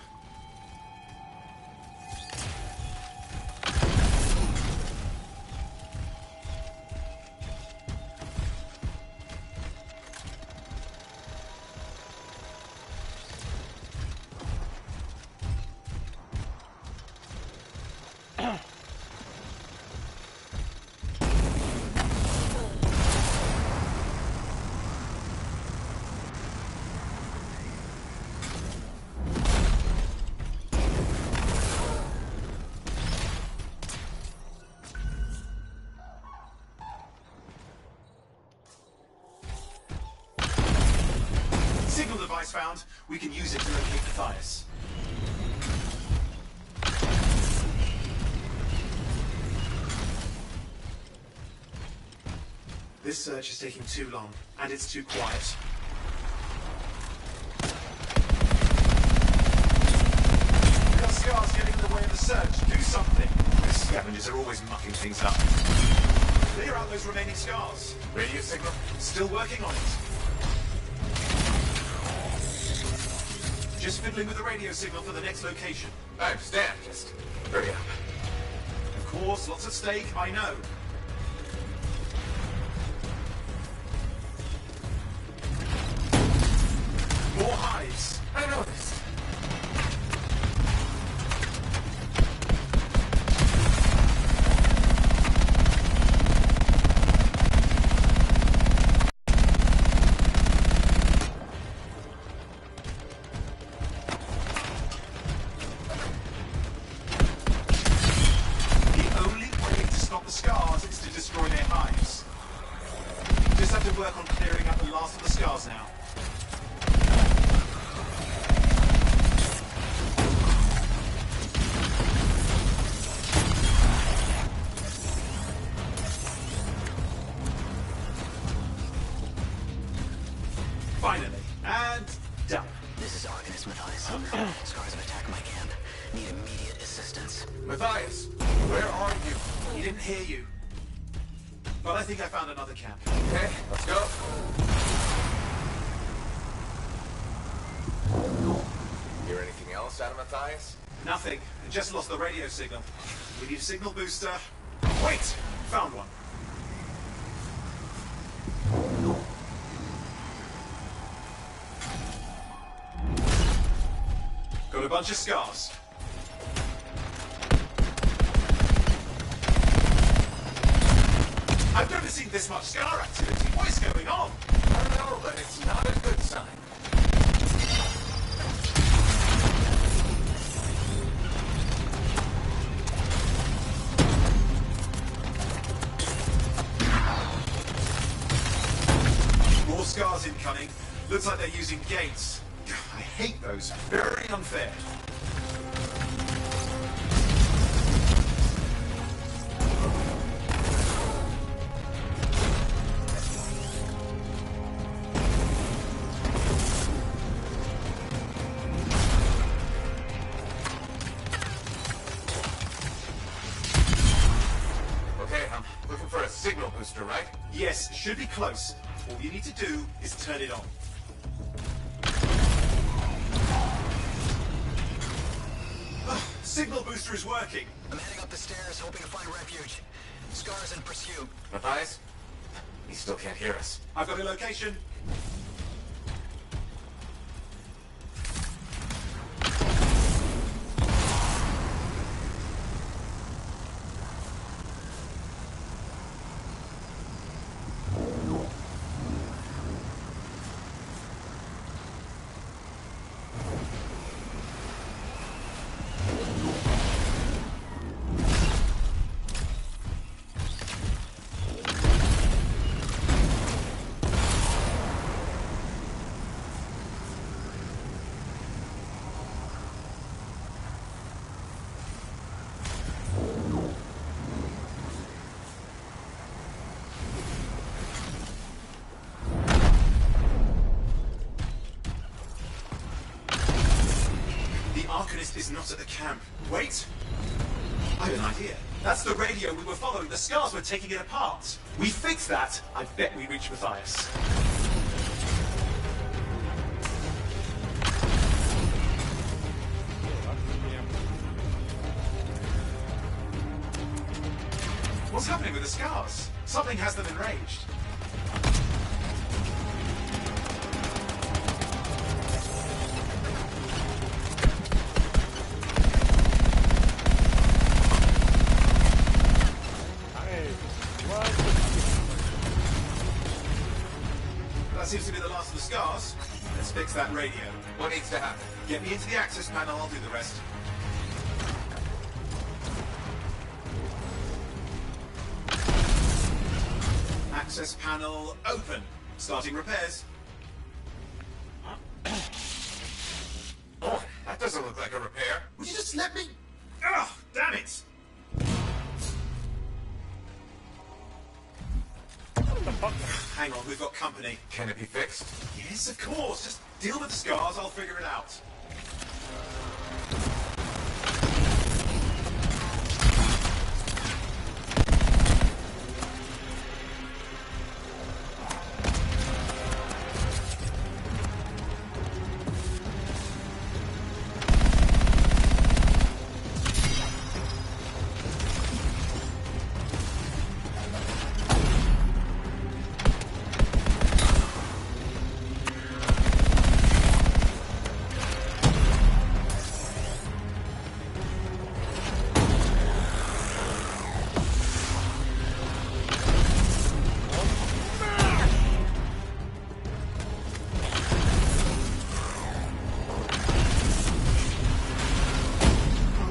Signal device found. We can use it to locate Matthias. This search is taking too long, and it's too quiet. We've got scars getting in the way of the search. Do something. Those scavengers are always mucking things up. Clear out those remaining scars. Radio signal? Still working on it. Just fiddling with the radio signal for the next location. I understand. Just hurry up. Of course, lots at stake, I know. More hives. I noticed. Finally. And done. This is Arcanist Matthias. Scars have attacked my camp. Need immediate assistance. Matthias, where are you? He didn't hear you. But I think I found another camp. Okay, let's go. Hear anything else out of Matthias? Nothing. I just lost the radio signal. We need a signal booster. Wait! Found one. Got a bunch of scars. I've never seen this much scar activity. What is going on? I don't know, but it's not a good sign. More scars incoming. Looks like they're using gates. I hate those. Very unfair. Okay, I'm looking for a signal booster, right? Yes, should be close. All you need to do is turn it on. Signal booster is working. I'm heading up the stairs, hoping to find refuge. Scars in pursuit. Matthias? He still can't hear us. I've got a location. Arcanist is not at the camp. Wait! I have an idea. That's the radio we were following. The scars were taking it apart. We fix that, I bet we reach Matthias. What's happening with the scars? Something has them enraged. That seems to be the last of the scars. Let's fix that radio. What needs to happen? Get me into the access panel, I'll do the rest. Access panel open. Starting repairs. Oh, that doesn't look like a repair. Would you just let me... Ugh, damn it! Hang on, we've got company. Can it be fixed? Yes, of course. Just deal with the scars, I'll figure it out.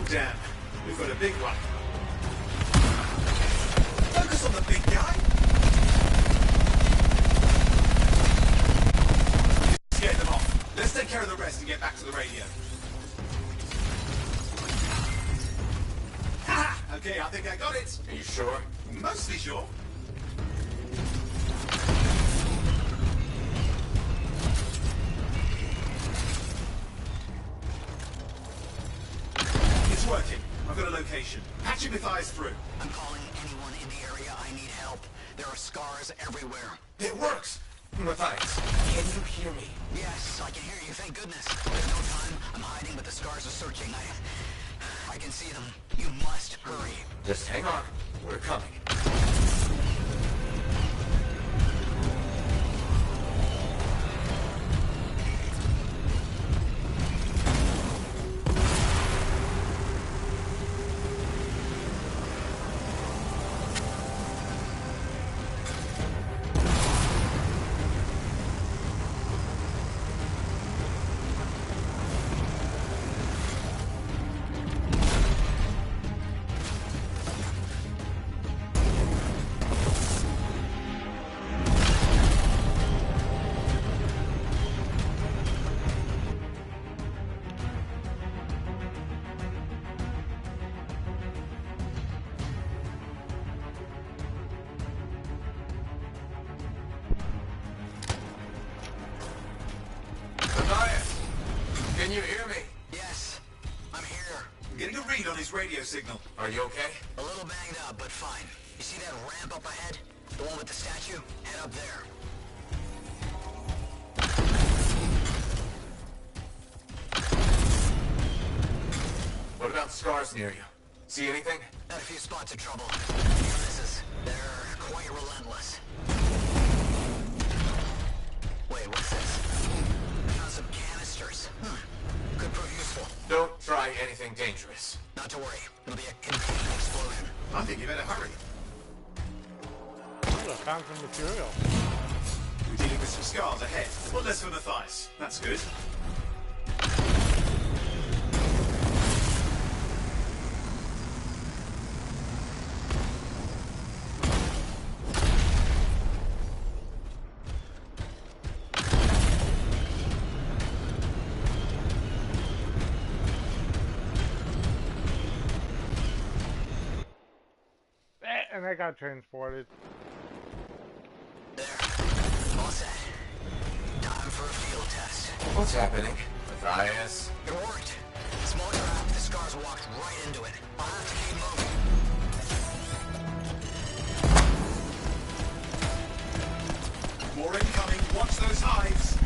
Damn, we've got a big one. Focus on the big guy. Scared them off. Let's take care of the rest and get back to the radio. Ha! Okay, I think I got it. Are you sure? Mostly sure. It's working. I've got a location. Patching with eyes through. I'm calling anyone in the area. I need help. There are scars everywhere. It works! Matthias, can you hear me? Yes, I can hear you, thank goodness. There's no time. I'm hiding, but the scars are searching. I can see them. You must hurry. Just hang on. We're coming. Matthias, can you hear me? Yes, I'm here. I'm getting a read on his radio signal. Are you okay? A little banged up, but fine. You see that ramp up ahead? The one with the statue? Head up there. What about scars near you? See anything? Had a few spots of trouble. Near misses. They're quite relentless. Wait, what's this? Found some canisters. Could prove useful. Don't try anything dangerous. Not to worry. It'll be a contained explosion. I think you better hurry. Ooh, I found some material. We're dealing with some scars ahead. One less for Matthias. That's good. And I got transported. There. All set. Time for a field test. What's happening? Matthias? It worked. Small trap. The scars walked right into it. I'll have to keep moving. More incoming. Watch those hives.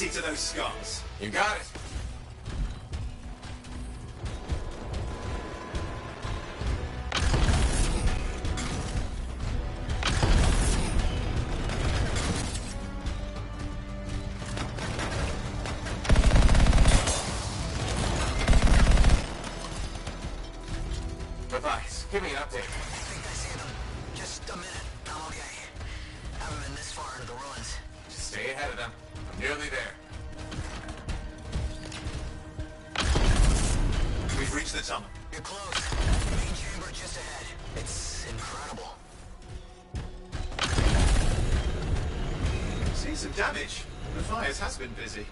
See to those scars. You got it. Matthias, give me an update. I think I see them. Just a minute. I'm okay. Haven't been this far into the ruins. Just stay ahead of them. I'm nearly there. We've reached the tunnel. You're close. Main chamber just ahead. It's incredible. See some damage. Matthias has been busy.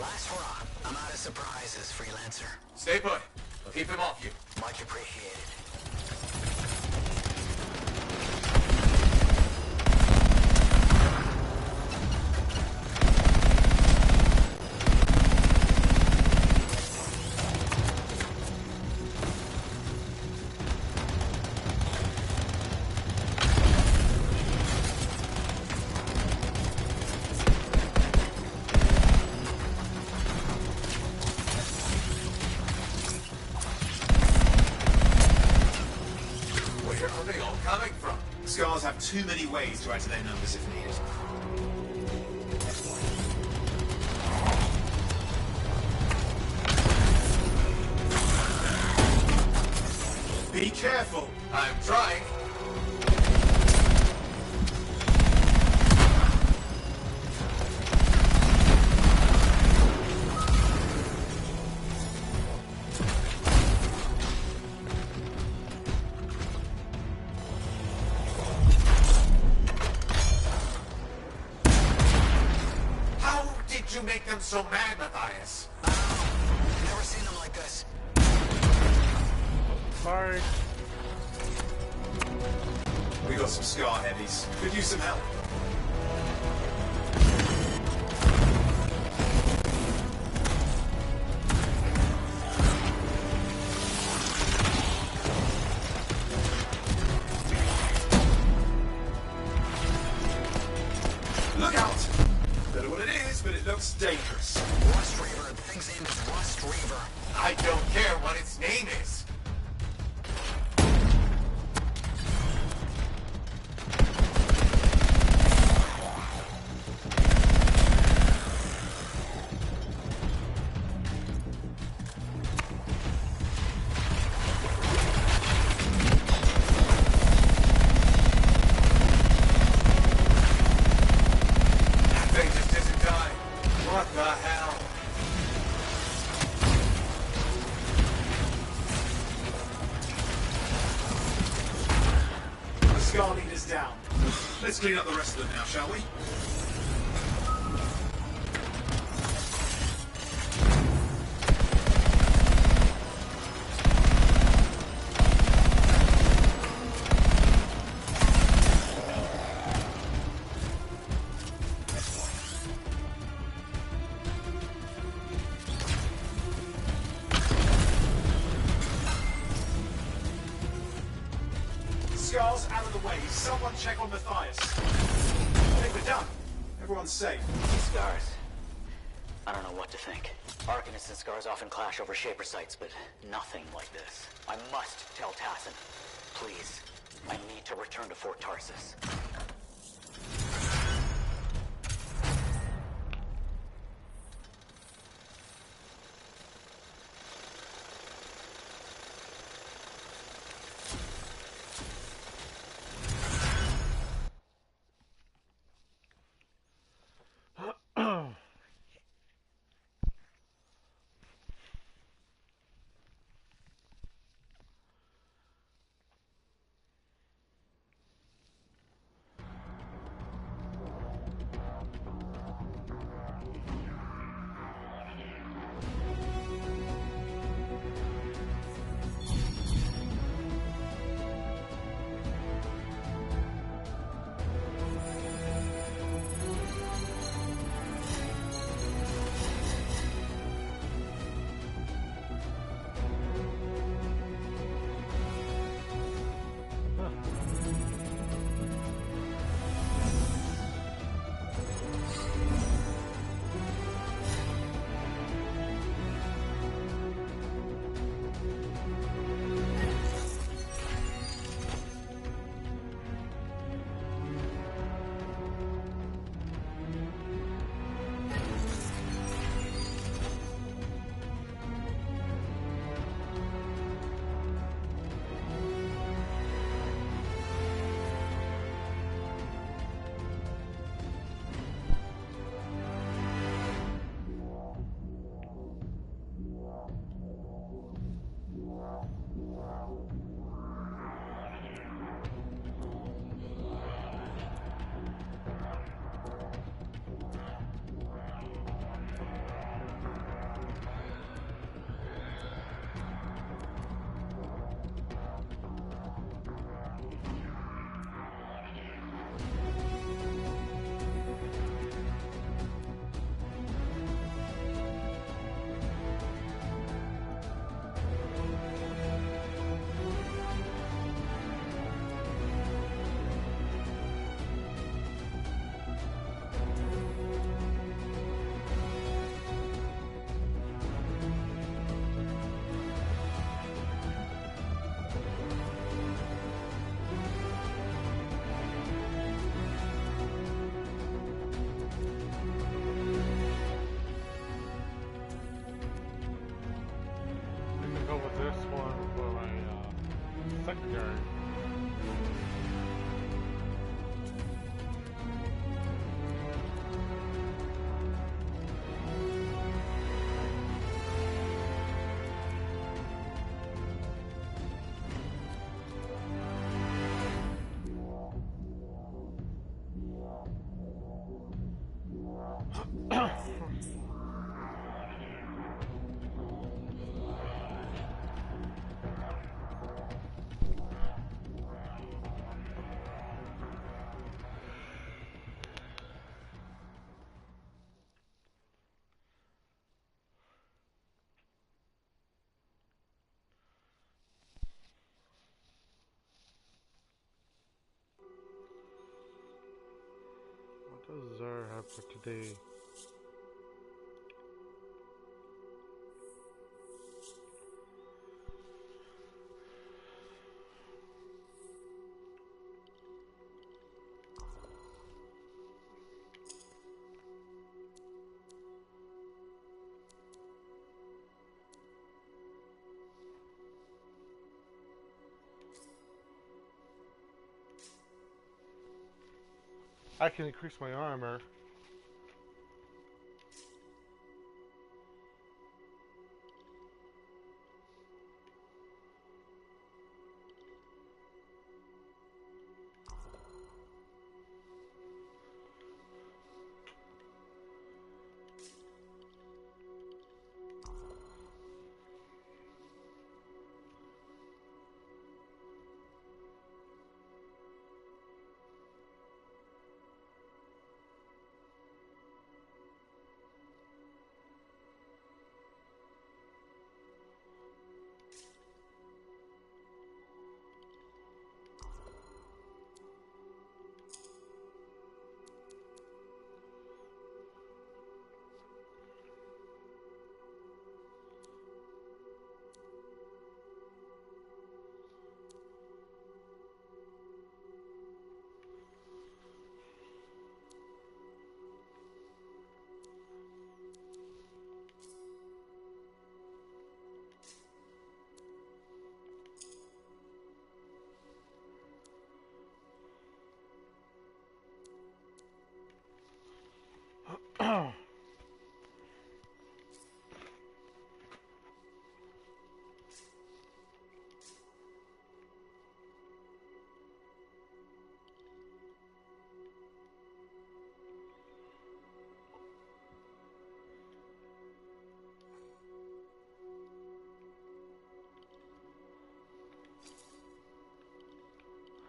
Last hurrah. I'm out of surprises, freelancer. Stay put. I'll keep them off you. Much appreciated. Where are they all coming from? Scars have too many ways to add to their numbers if needed. Be careful! I'm trying. How did you make them so mad, Matthias? Never seen them like this. Sorry. We got some scar heavies. Could use some help. Look out! Don't know what it is, but it looks dangerous. Rust Reaver. The thing's name is Rust Reaver. I don't care what its name is. That thing just isn't dying. What the hell? The scar leader's down. Let's clean up the rest of them now, shall we? Scars out of the way. Someone check on Matthias. I think we're done. Everyone's safe. Scars. I don't know what to think. Arcanists and Scars often clash over Shaper sites, but nothing like this. I must tell Tassin. Please. I need to return to Fort Tarsus. What does Zara have for today? I can increase my armor.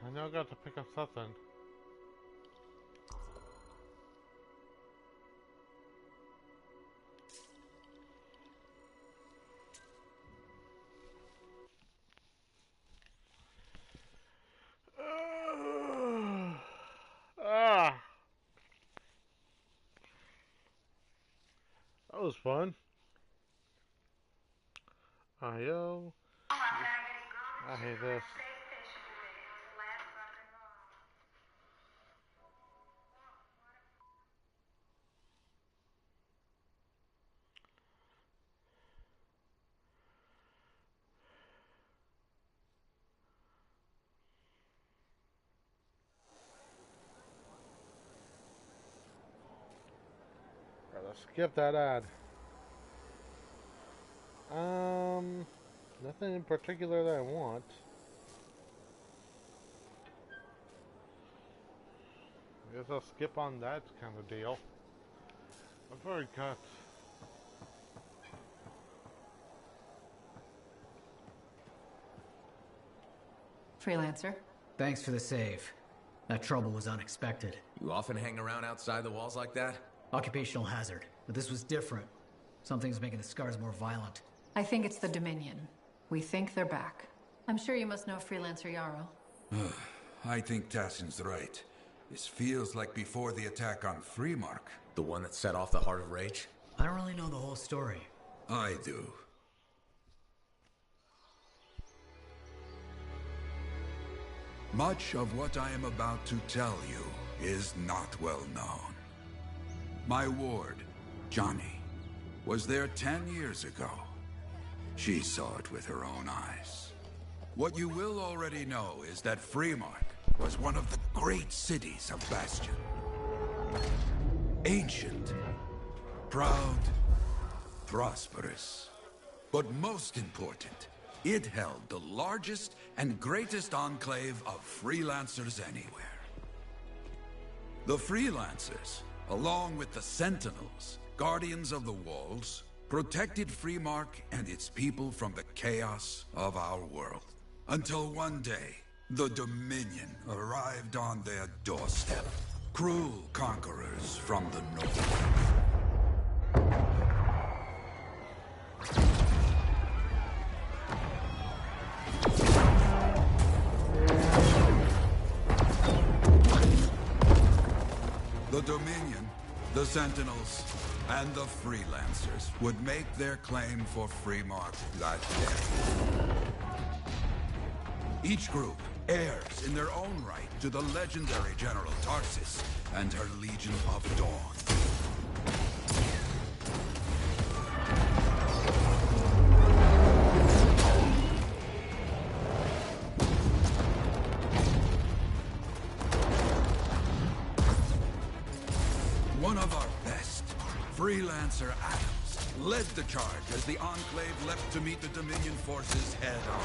I know I got to pick up something. That was fun. Yo. I hate this. Let's skip that ad. Nothing in particular that I want. I guess I'll skip on that kind of deal. I've already got... Freelancer. Thanks for the save. That trouble was unexpected. You often hang around outside the walls like that? Occupational hazard, but this was different. Something's making the scars more violent. I think it's the Dominion. We think they're back. I'm sure you must know Freelancer Yarrow. I think Tassin's right. This feels like before the attack on Freemark. The one that set off the Heart of Rage? I don't really know the whole story. I do. Much of what I am about to tell you is not well known. My ward, Johnny, was there 10 years ago. She saw it with her own eyes. What you will already know is that Freemark was one of the great cities of Bastion. Ancient, proud, prosperous. But most important, it held the largest and greatest enclave of freelancers anywhere. The freelancers, along with the Sentinels, guardians of the walls, protected Freemark and its people from the chaos of our world. Until one day, the Dominion arrived on their doorstep. Cruel conquerors from the north. The Dominion, the Sentinels, and the Freelancers would make their claim for Freemark that day. Each group heirs in their own right to the legendary General Tarsis and her Legion of Dawn. One of our best, Freelancer Adams, led the charge as the Enclave leapt to meet the Dominion forces head-on.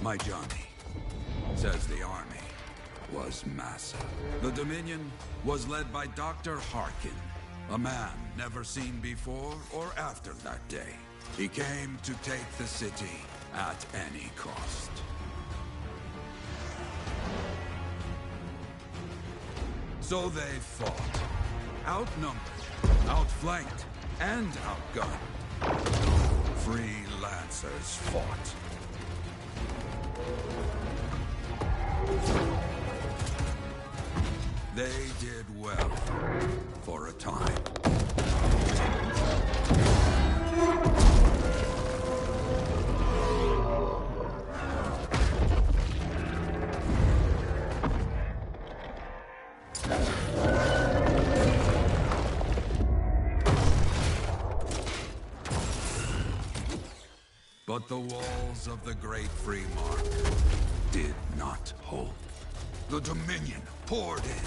My Johnny says the army was massive. The Dominion was led by Dr. Harkin, a man never seen before or after that day. He came to take the city at any cost. So they fought. Outnumbered, outflanked, and outgunned. Freelancers fought. They did well for a time. But the walls of the Great Freemark did not hold. The Dominion poured in.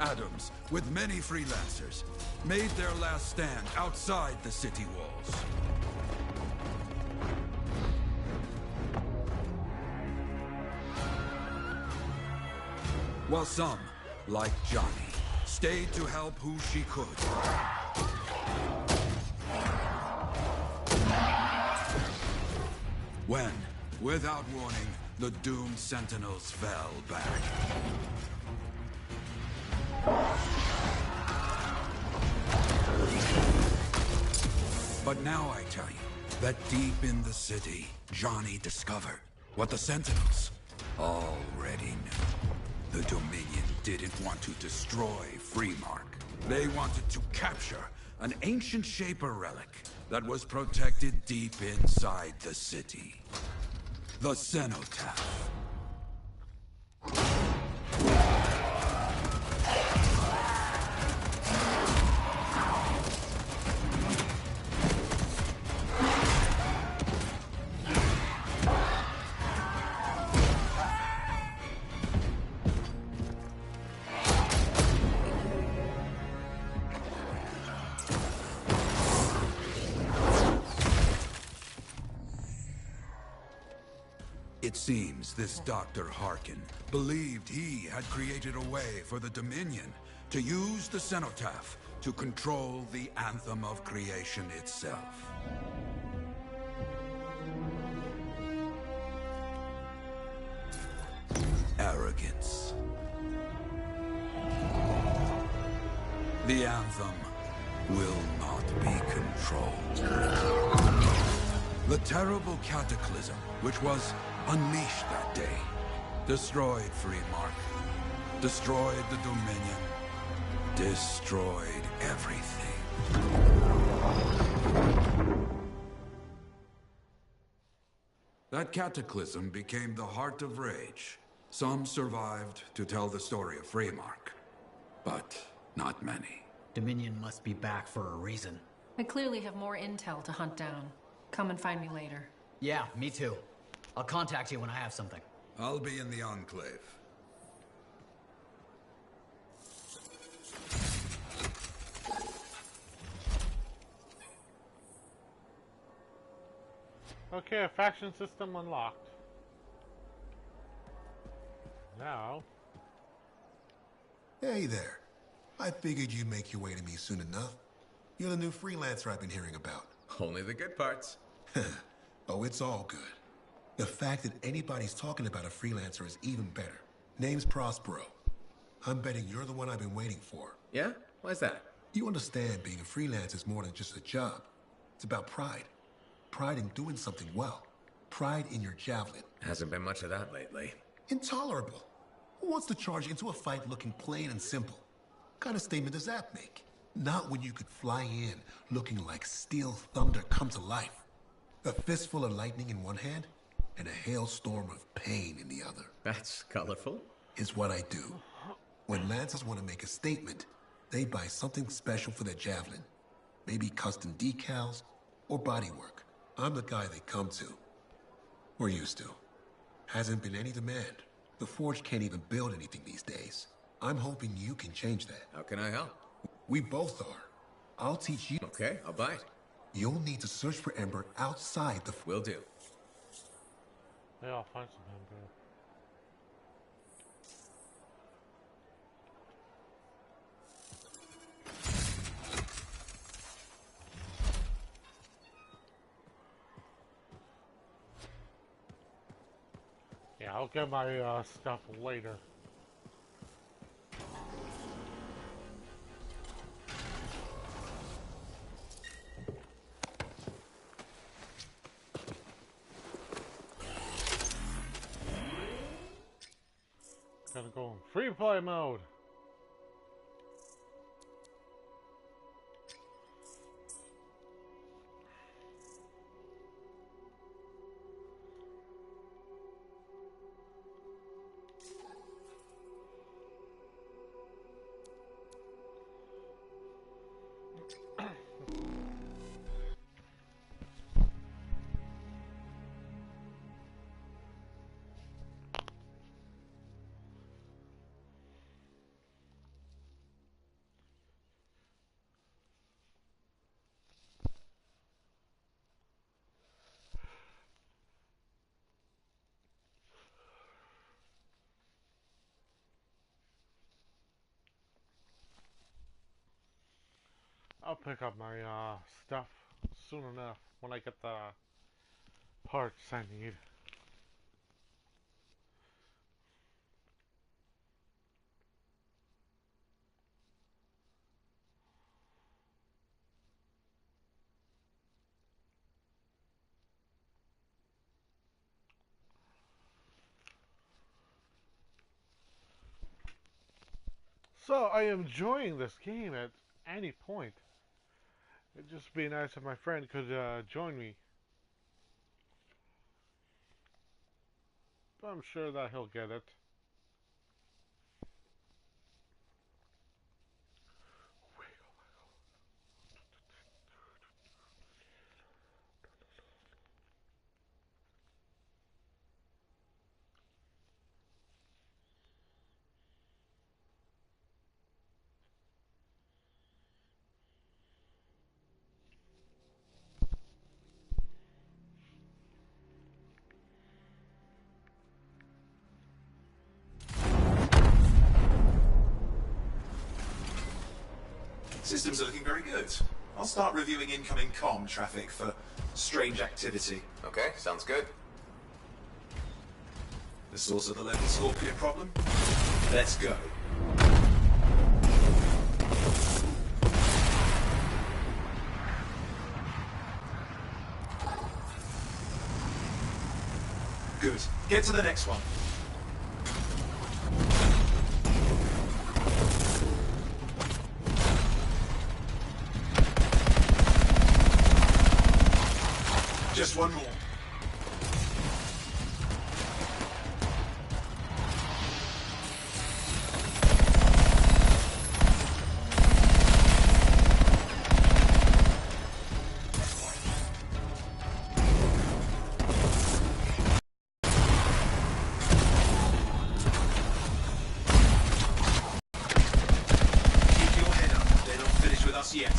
Adams, with many Freelancers, made their last stand outside the city walls. While some, like Johnny, stayed to help who she could. When, without warning, the doomed Sentinels fell back. But now I tell you that deep in the city, Johnny discovered what the Sentinels already knew. The Dominion didn't want to destroy Freemark. They wanted to capture an ancient Shaper relic that was protected deep inside the city. The Cenotaph. It seems this Dr. Harkin believed he had created a way for the Dominion to use the Cenotaph to control the Anthem of creation itself. Arrogance. The Anthem will not be controlled. The terrible cataclysm, which was unleashed that day, destroyed Freemark, destroyed the Dominion, destroyed everything. That cataclysm became the Heart of Rage. Some survived to tell the story of Freemark, but not many. Dominion must be back for a reason. I clearly have more intel to hunt down. Come and find me later. Yeah, me too. I'll contact you when I have something. I'll be in the Enclave. Okay, a faction system unlocked. Now... Hey there. I figured you'd make your way to me soon enough. You're the new freelancer I've been hearing about. Only the good parts. Oh, it's all good. The fact that anybody's talking about a freelancer is even better. Name's Prospero. I'm betting you're the one I've been waiting for. Yeah? Why's that? You understand being a freelancer is more than just a job. It's about pride. Pride in doing something well. pride in your javelin. Hasn't been much of that lately. Intolerable. Who wants to charge into a fight looking plain and simple? What kind of statement does that make? Not when you could fly in looking like steel thunder come to life. A fistful of lightning in one hand and a hailstorm of pain in the other. That's colorful. Is what I do. When Lancers want to make a statement, they buy something special for their javelin. Maybe custom decals or bodywork. I'm the guy they come to. We're used to. Hasn't been any demand. The Forge can't even build anything these days. I'm hoping you can change that. How can I help? We both are. I'll teach you. Okay, I'll bite. You'll need to search for Ember outside the... Will do. Yeah, I'll find some Ember. Yeah, I'll get my stuff later. Gotta go in free play mode. I'll pick up my stuff soon enough when I get the parts I need. So I am enjoying this game at any point. It'd just be nice if my friend could join me. But I'm sure that he'll get it. Systems are looking very good. I'll start reviewing incoming comm traffic for strange activity. Okay, sounds good. The source of the local Scorpion problem? Let's go. Good. Get to the next one. Just one more. Keep your head up. They're not finished with us yet.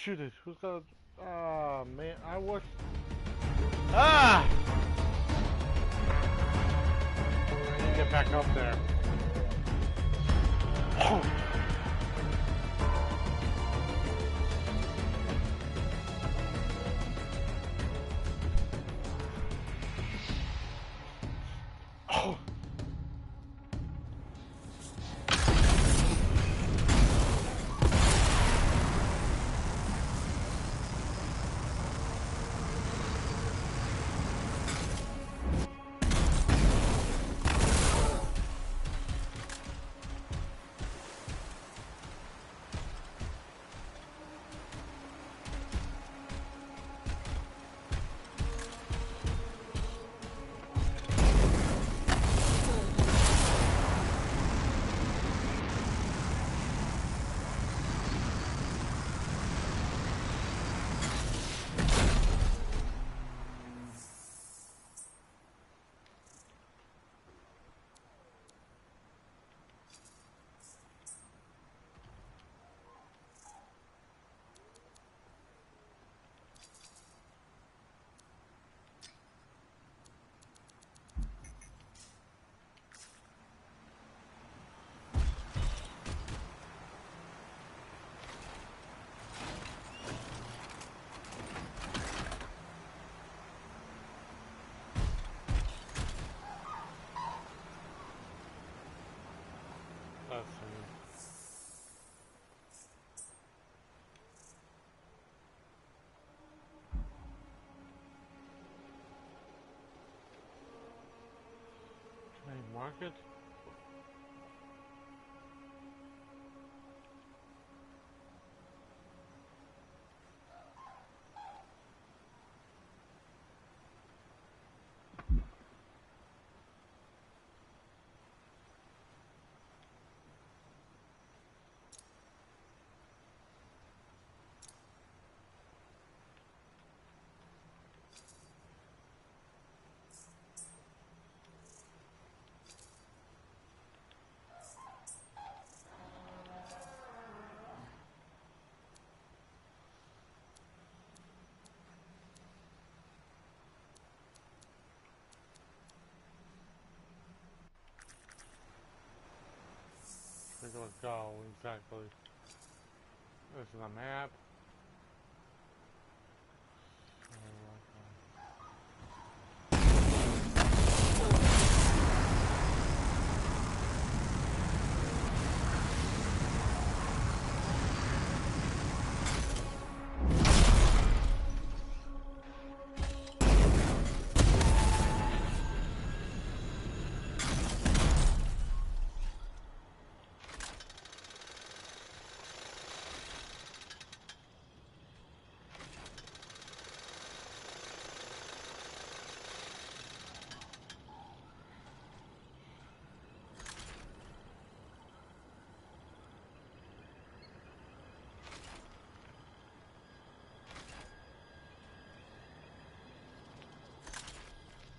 shoot it. Who's gonna... Oh, man. I wish... Ah! I need to get back up there. Oh. Oh. Let's see. Can I mark it? Where do I go exactly? This is a map.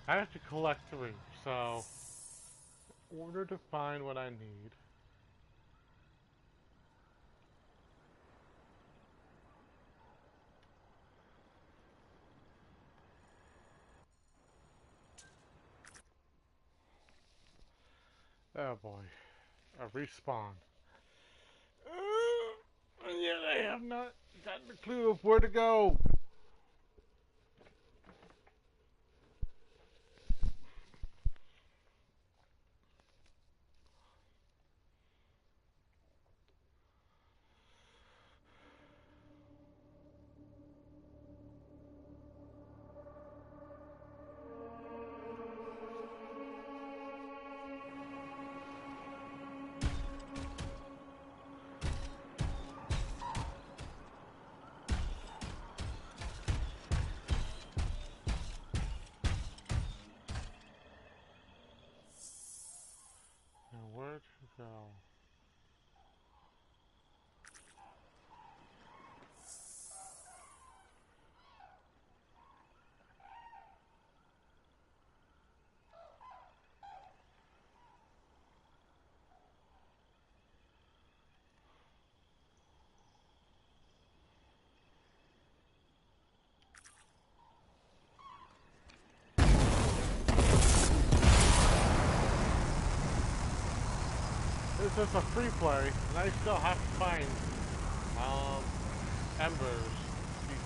I have to collect 3, so in order to find what I need, oh boy, a respawn. And yet I have not gotten a clue of where to go. this is a free play, and I still have to find embers pieces.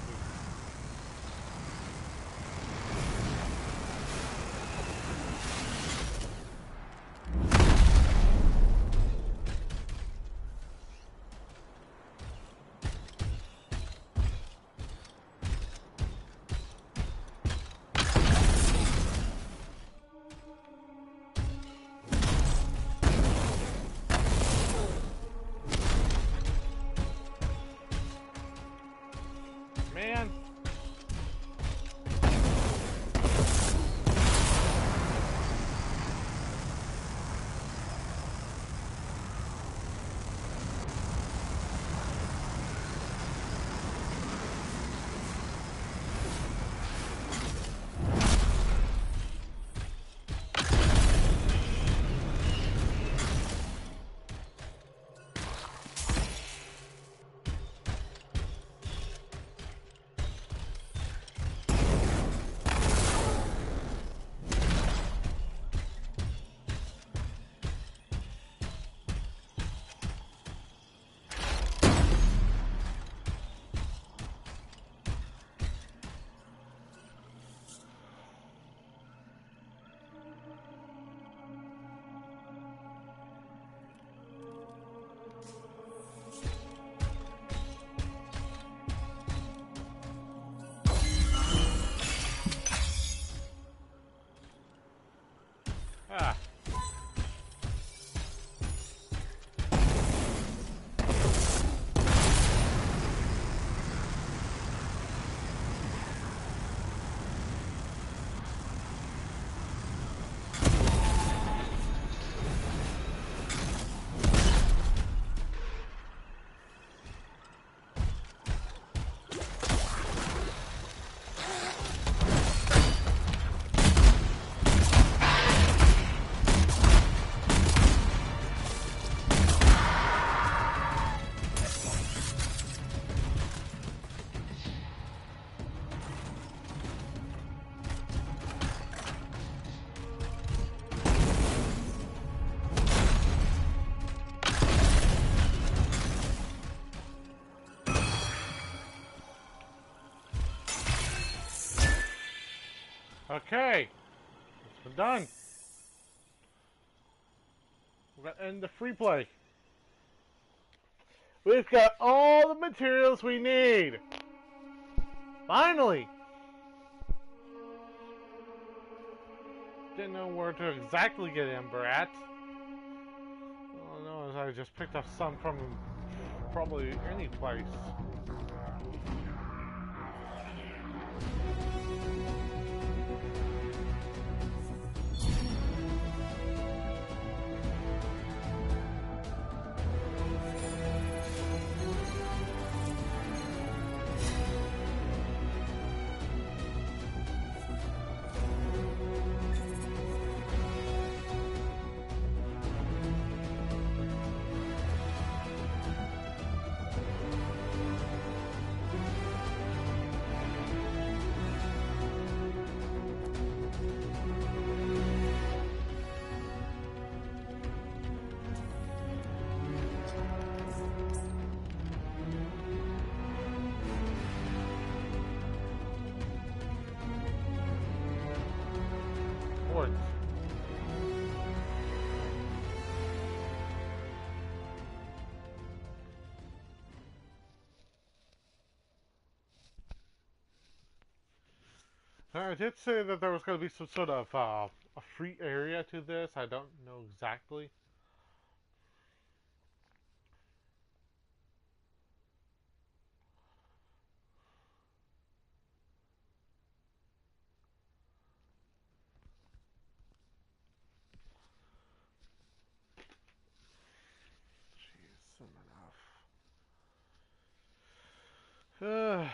Man. Ah. Okay, it's been done. We're gonna end the free play. We've got all the materials we need. Finally! Didn't know where to exactly get Ember at. All I know is I just picked up some from probably any place. I did say that there was going to be some sort of a free area to this. I don't know exactly. Jeez, soon enough.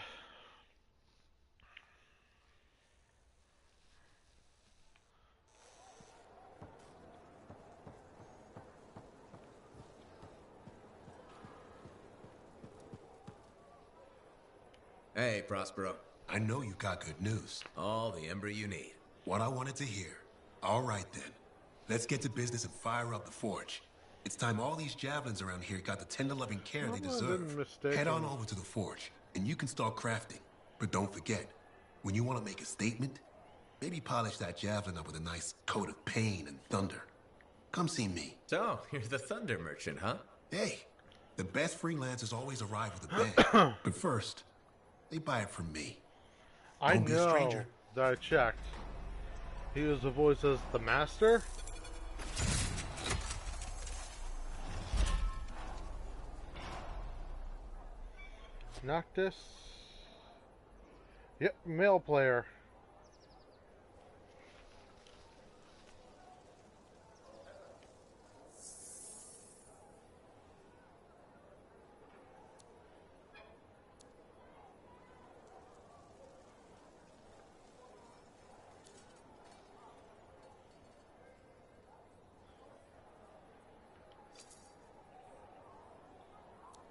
Hey, Prospero. I know you got good news. All the Ember you need. What I wanted to hear. All right, then. Let's get to business and fire up the forge. It's time all these javelins around here got the tender loving care they deserve. mistaken. Head on over to the forge, and you can start crafting. But don't forget, when you want to make a statement, maybe polish that javelin up with a nice coat of pain and thunder. Come see me. So, you're the thunder merchant, huh? Hey, the best freelancers always arrive with a bang. But first, they buy it from me. I Don't be a know stranger. that I checked. He was the voice as the master. Noctis. Yep, male player.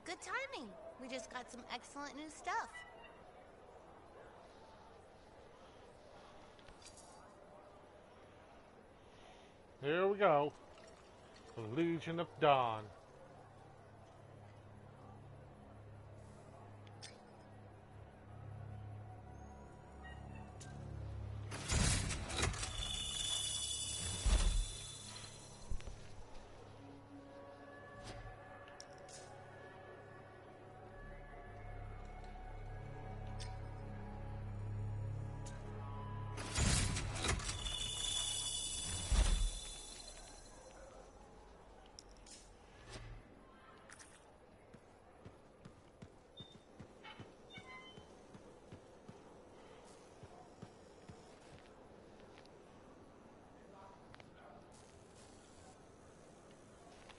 Good timing. We just got some excellent new stuff. Here we go. The Legion of Dawn.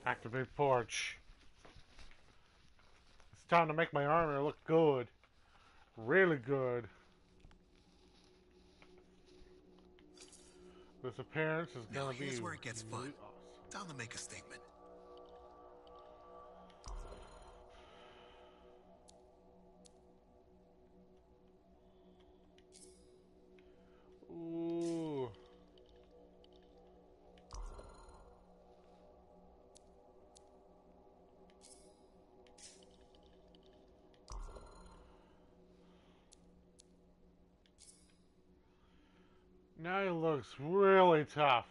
Activate Forge. It's time to make my armor look good. Really good. This appearance is Now gonna be... here's where it gets fun. Time to make a statement. Ooh. Now he looks really tough.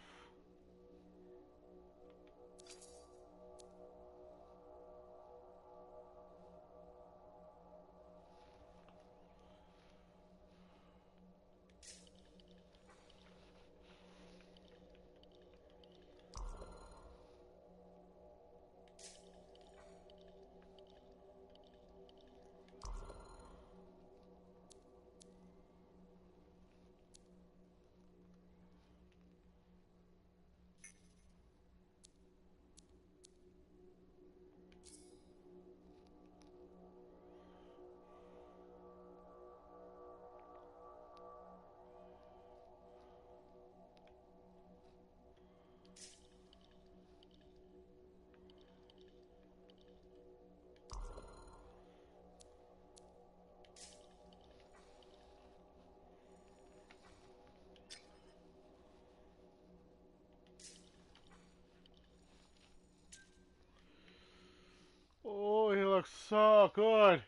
Oh, he looks so good.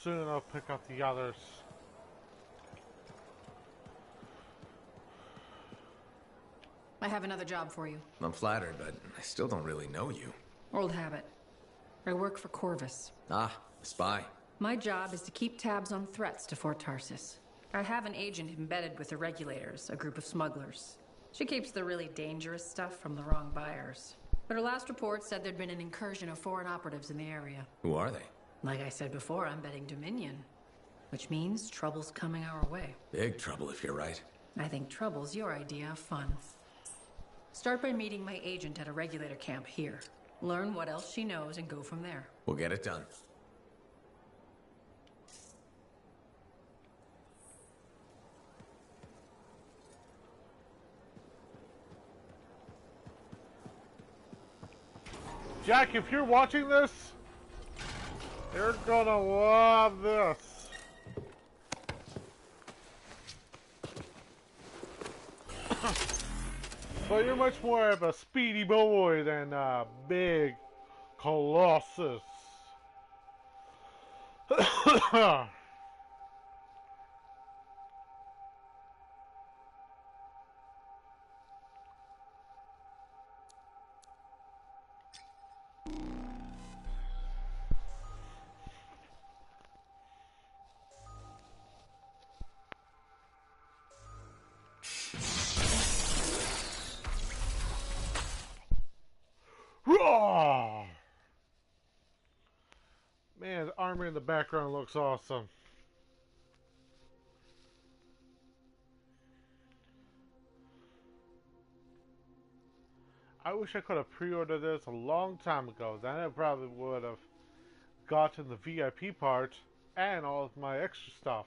Soon I'll pick up the others. I have another job for you. I'm flattered, but I still don't really know you. Old habit. I work for Corvus. Ah, a spy. My job is to keep tabs on threats to Fort Tarsis. I have an agent embedded with the Regulators, a group of smugglers. She keeps the really dangerous stuff from the wrong buyers. But her last report said there'd been an incursion of foreign operatives in the area. Who are they? Like I said before, I'm betting Dominion. Which means trouble's coming our way. Big trouble if you're right. I think trouble's your idea of fun. Start by meeting my agent at a Regulator camp here. Learn what else she knows and go from there. We'll get it done. Jack, if you're watching this, you're gonna love this. So you're much more of a speedy boy than a big Colossus. Roar! Man, the armor in the background looks awesome. I wish I could have pre-ordered this a long time ago. Then I probably would have gotten the VIP part and all of my extra stuff.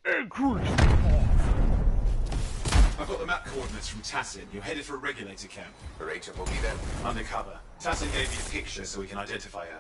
Increase! I've got the map coordinates from Tassin. You're headed for a regulator camp. Rachel will be there? Undercover. Tassin gave me a picture so we can identify her.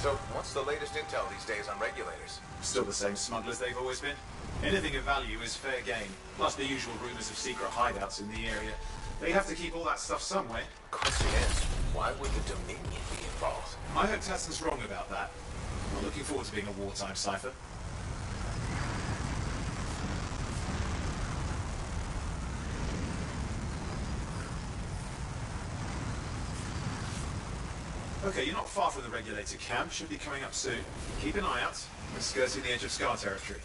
So, what's the latest intel these days on regulators? Still the same smugglers they've always been. Anything of value is fair game, plus the usual rumors of secret hideouts in the area. They have to keep all that stuff somewhere. Question is, why would the Dominion be involved? I hope Tassin's wrong about that. I'm looking forward to being a wartime cipher. Okay, you're not far from the regulator camp. Should be coming up soon. Keep an eye out. We're skirting the edge of Scar territory.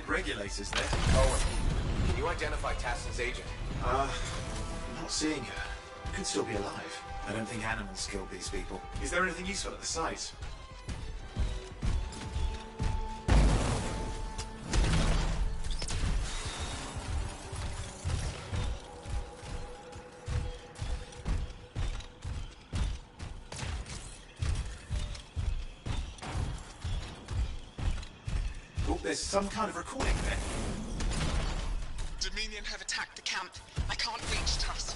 Regulators there. Owen, can you identify Tassin's agent? I'm not seeing her. Could still be alive. I don't think animals killed these people. Is there anything useful at the site? There's some kind of recording there. Dominion have attacked the camp. I can't reach Tuss.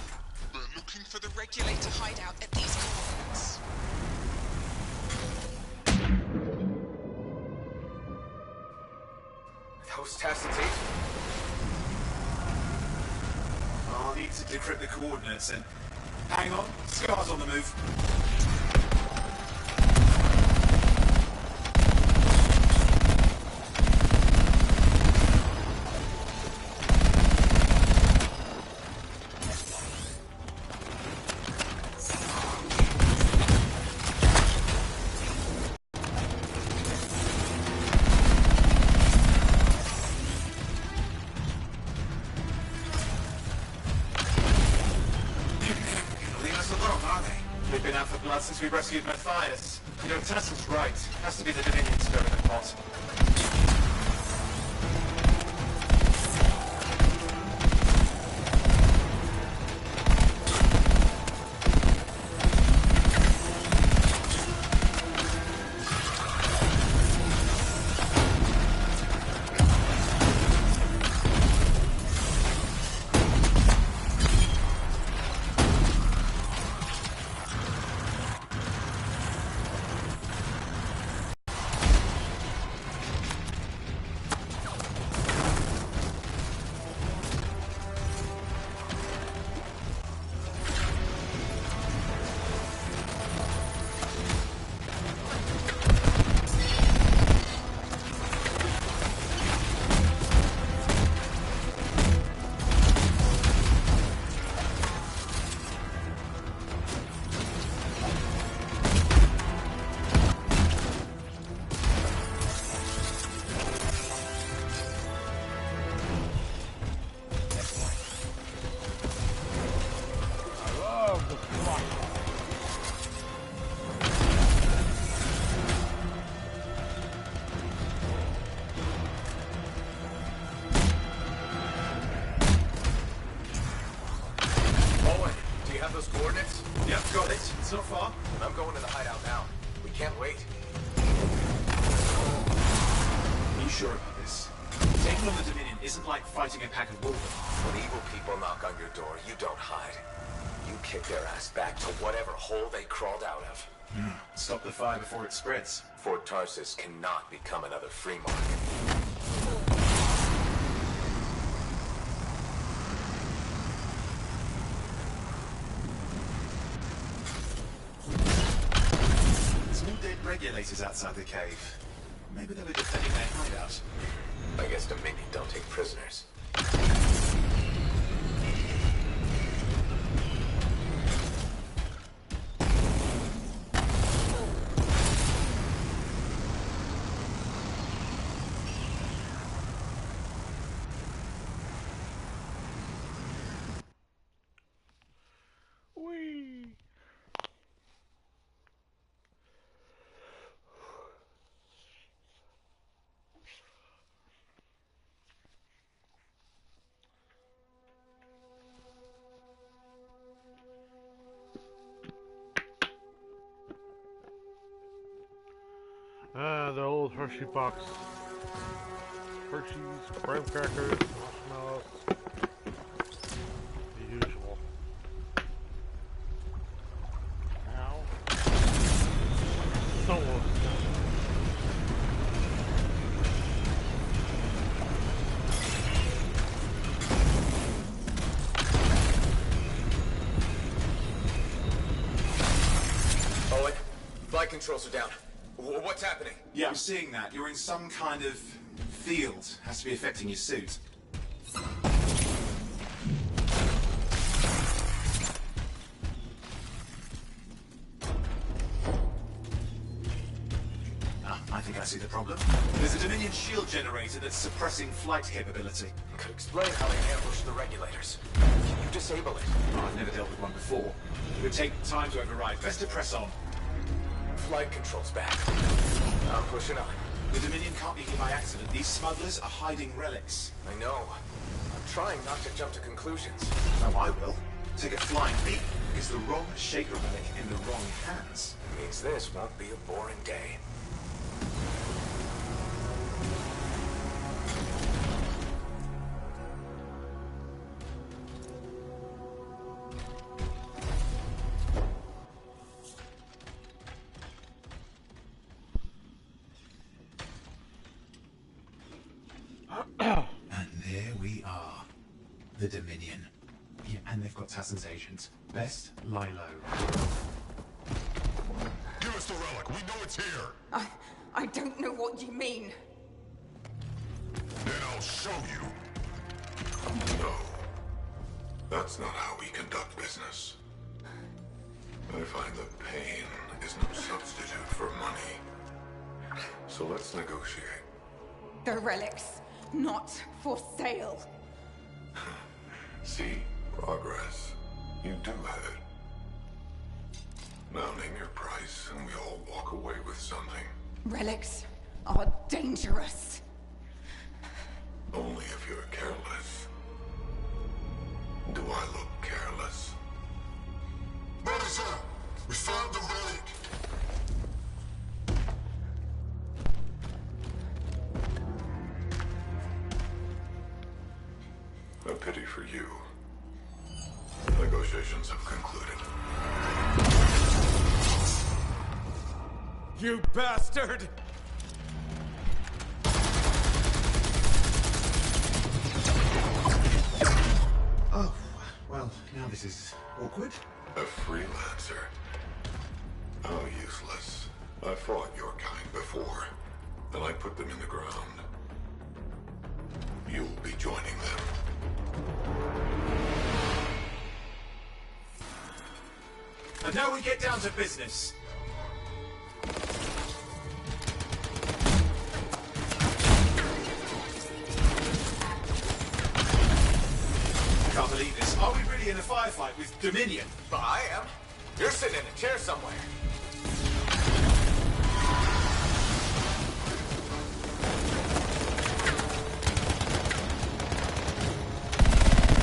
We're looking for the regulator hideout at these coordinates. That was Tassin's agent. I'll need to decrypt the coordinates and... Hang on, Scar's on the move. They've been out for blood since we rescued Matthias. You know, Tassin's right. Has to be the Dominion stirring the pot. So far? I'm going to the hideout now. We can't wait. Are you sure about this? Taking on the Dominion isn't like fighting a pack of wolves. When evil people knock on your door, you don't hide. You kick their ass back to whatever hole they crawled out of. Stop the fire before it spreads. Fort Tarsus cannot become another free market. Regulators outside the cave. Maybe they were defending their hideout. I guess Dominion don't take prisoners. The old Hershey box. Hershey's, graham crackers, marshmallows. The usual. Ow. So close. Owen, flight controls are down. What's happening? Yeah, I'm seeing that. You're in some kind of field. Has to be affecting your suit. I think I see the problem. There's a Dominion shield generator that's suppressing flight capability. Could explain how they ambushed the regulators. Can you disable it? Oh, I've never dealt with one before. It would take time to override. Best to press on. Flight control's back. I'm pushing on. The Dominion can't be here by accident. These smugglers are hiding relics. I know. I'm trying not to jump to conclusions. No, I will. Take a flying leap. It's the wrong shaker relic in the wrong hands. Means this won't be a boring day. And there we are. The Dominion. Yeah, and they've got Tassin's agents. Best lie low. Give us the relic. We know it's here. I don't know what you mean. Then I'll show you. No. That's not how we conduct business. I find that pain is no substitute for money. So let's negotiate. The relics, not for sale. See, progress. You do have it. Now name your price, and we all walk away with something. Relics are dangerous. Only if you're careless. Do I look careless? Monitor, we found the relic. A pity for you. Negotiations have concluded. You bastard! Oh, well, now this is awkward. A freelancer? How useless. I fought your kind before, and I put them in the ground. You'll be joining them. And now we get down to business. I can't believe this. Are we really in a firefight with Dominion? Well, I am. You're sitting in a chair somewhere.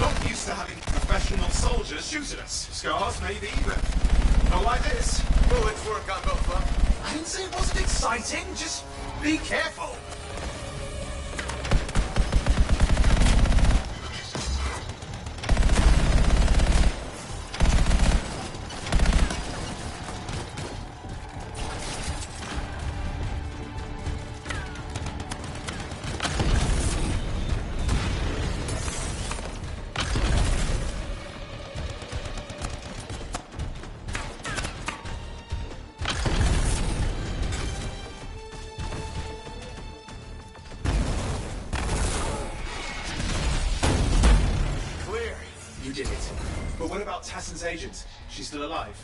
Not used to having professional soldiers shoot at us. Scars, maybe, but not like this. Bullets work on both of them. I didn't say it wasn't exciting. Just be careful. Tassin's agent. She's still alive.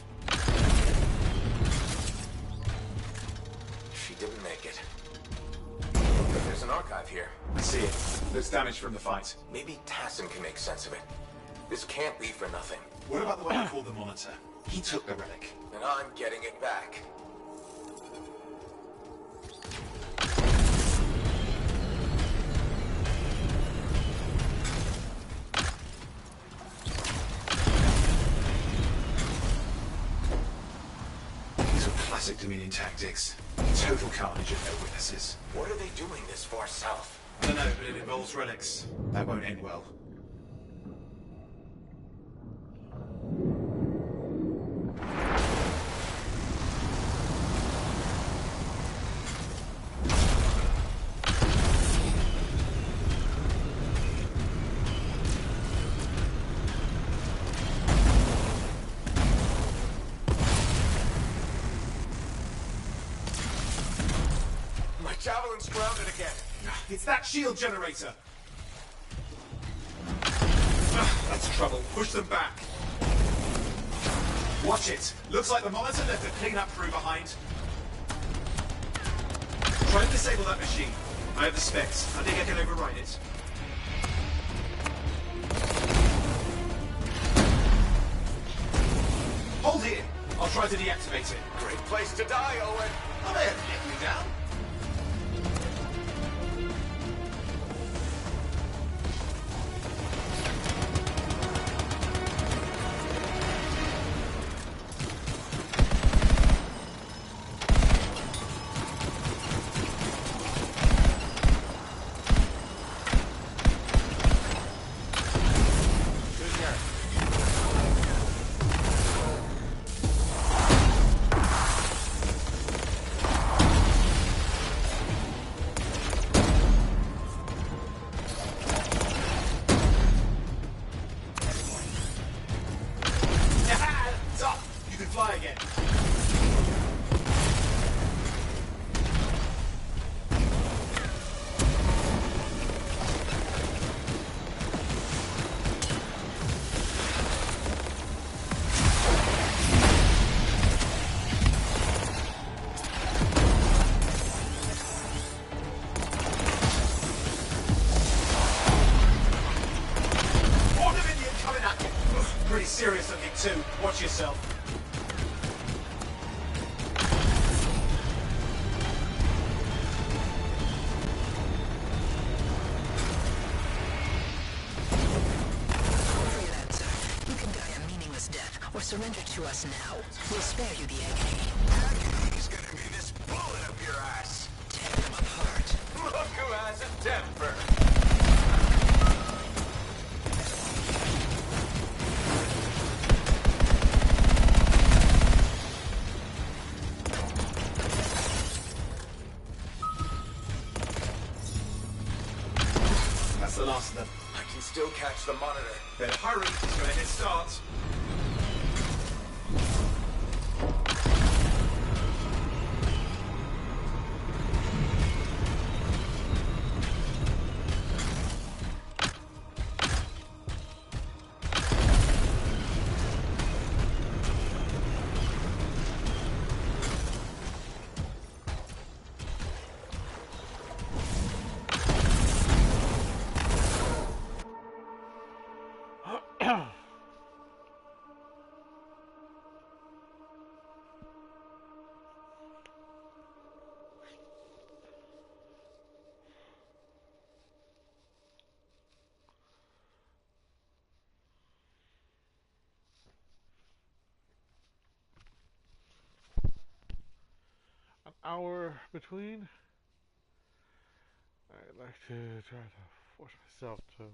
She didn't make it. But there's an archive here. I see it. There's damage from the fight. Maybe Tassin can make sense of it. This can't be for nothing. What about the one you call the Monitor? He took the relic. And I'm getting it back. Classic Dominion tactics. Total carnage and no witnesses. What are they doing this far south? I don't know, but it involves relics. That won't end well. Javelin's grounded again. It's that shield generator. That's trouble. Push them back. Watch it. Looks like the Monitor left a cleanup crew behind. Try and disable that machine. I have the specs. I think I can override it. Hold here. I'll try to deactivate it. Great place to die, Owen. Oh, they haven't let me down. Serious looking too. Watch yourself. or surrender to us now. We'll spare you the agony. He's gonna be this bullet up your ass. Tear them apart. Look who has a temper. That's the last of them. I can still catch the monitor. Better hurry, he's gonna hit start. An hour between. I'd like to try to force myself to.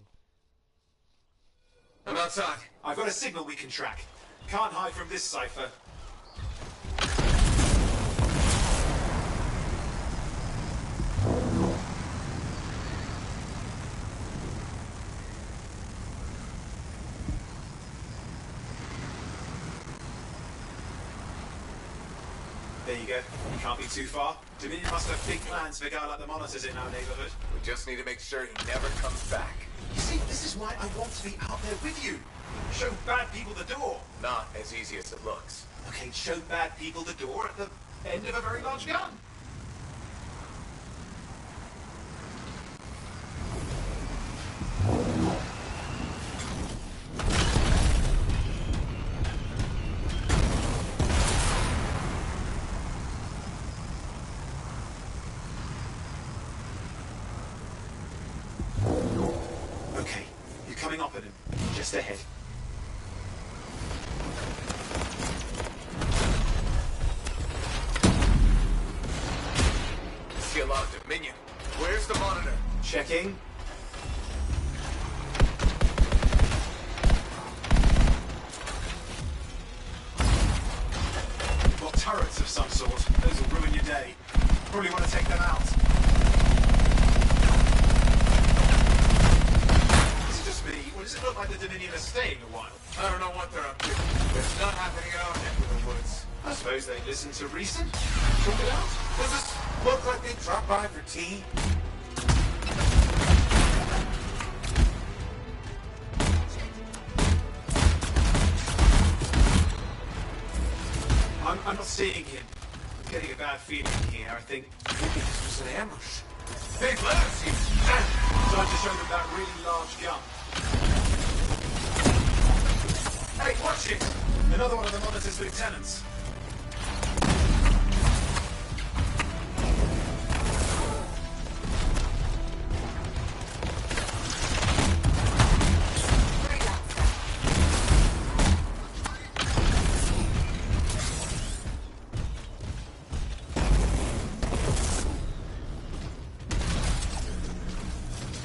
I'm outside. I've got a signal we can track. Can't hide from this cipher. There you go. You can't be too far. Dominion must have big plans for a guy like the monitors in our neighborhood. We just need to make sure he never comes back. You see, this is why I want to be out there with you. Show bad people the door. Not as easy as it looks. Okay, show bad people the door at the end of a very large gun. Okay, you're coming up at him. Just ahead. I see a lot of Dominion. Where's the monitor? Checking. Well, turrets of some sort. Those will ruin your day. Probably want to take them out. Is it just me, or does it look like the Dominion are staying a while? I don't know what they're up to. It's not happening in our neck of the woods. I suppose they listen to reason. Talk it out. Does this look like they dropped by for tea? I'm not seeing him. I'm getting a bad feeling here, I think. Maybe this was an ambush. They've let us in. Time to show them that really large gun. Hey, watch it! Another one of the monitor's lieutenants.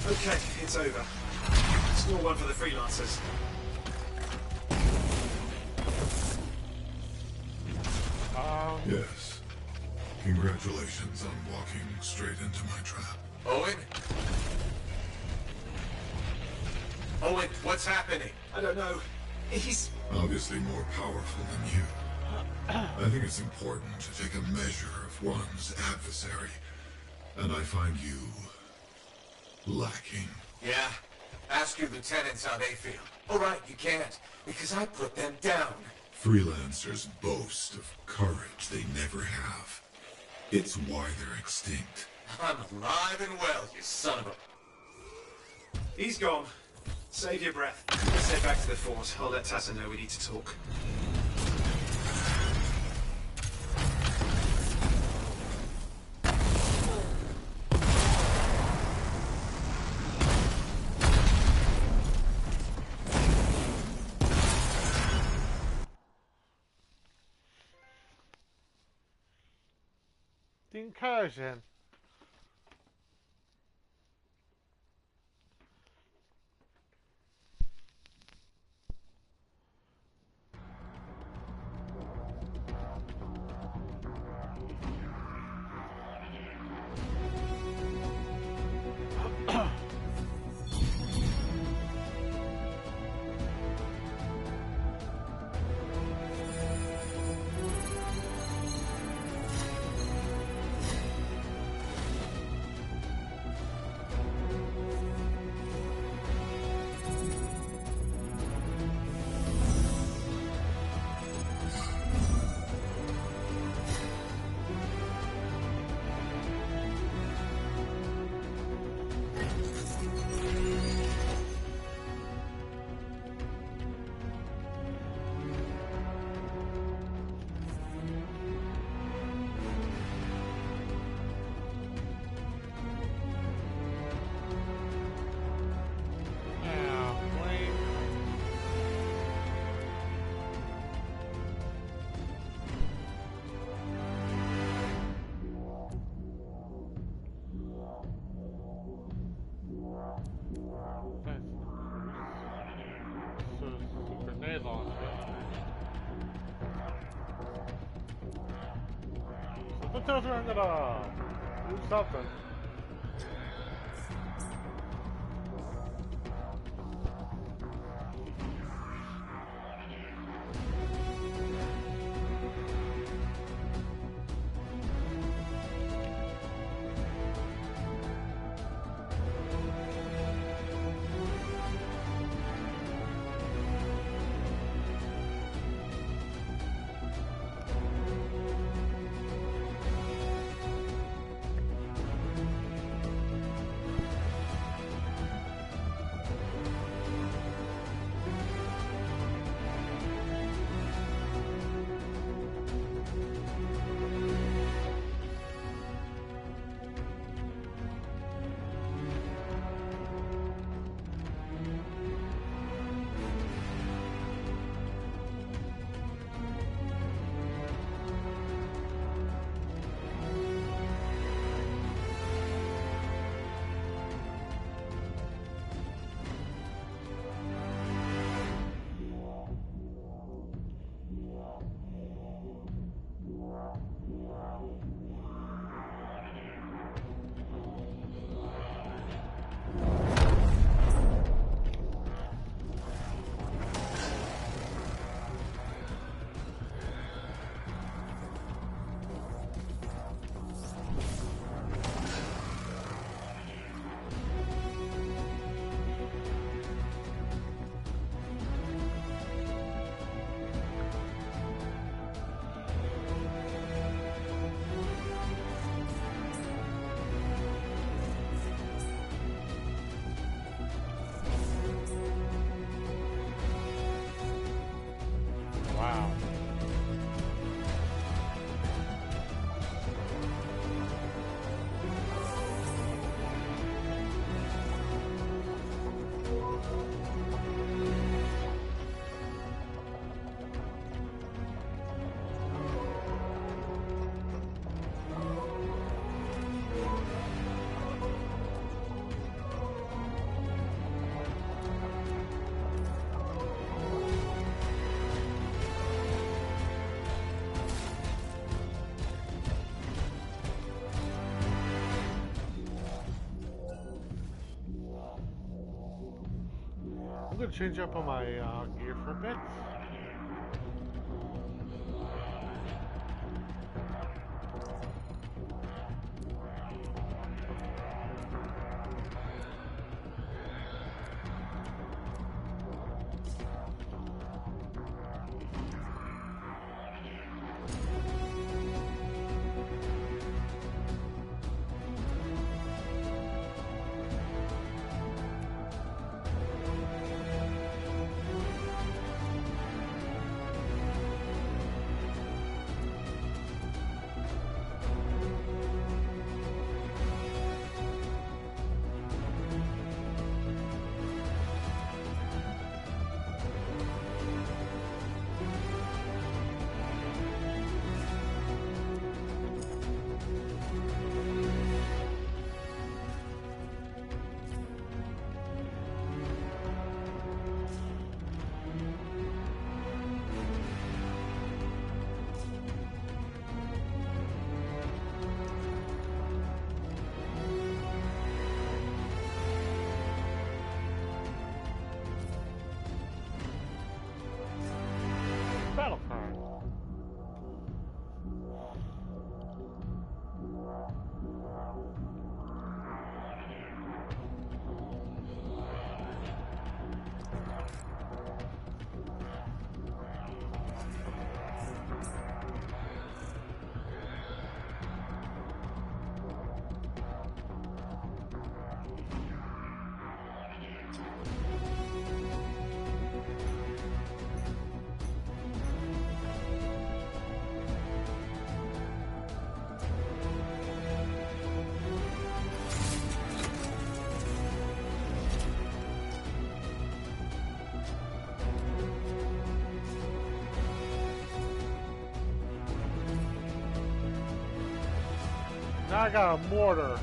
Okay, it's over. Small one for the freelancers. Yes. Congratulations on walking straight into my trap. Owen? Owen, what's happening? I don't know. He's Obviously more powerful than you. I think it's important to take a measure of one's adversary. And I find you lacking. Yeah? Ask your lieutenants how they feel. All right, you can't, because I put them down. Freelancers boast of courage they never have. It's why they're extinct. I'm alive and well, you son of a... He's gone. Save your breath. Let's head back to the fort. I'll let Tassa know we need to talk. the incursion. Grenade launcher. Something tells me I'm gonna do something. Wow. I'm gonna change up on my gear for a bit. Now I got a mortar.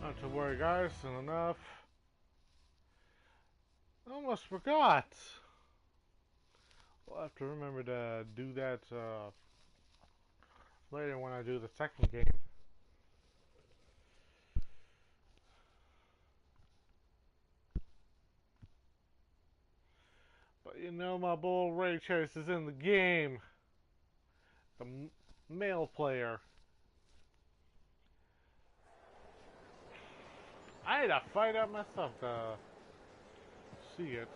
Not to worry, guys, soon enough. I almost forgot. We'll have to remember to do that later when I do the second game. But you know my bull Ray Chase is in the game. The male player. I had to fight out myself to see it.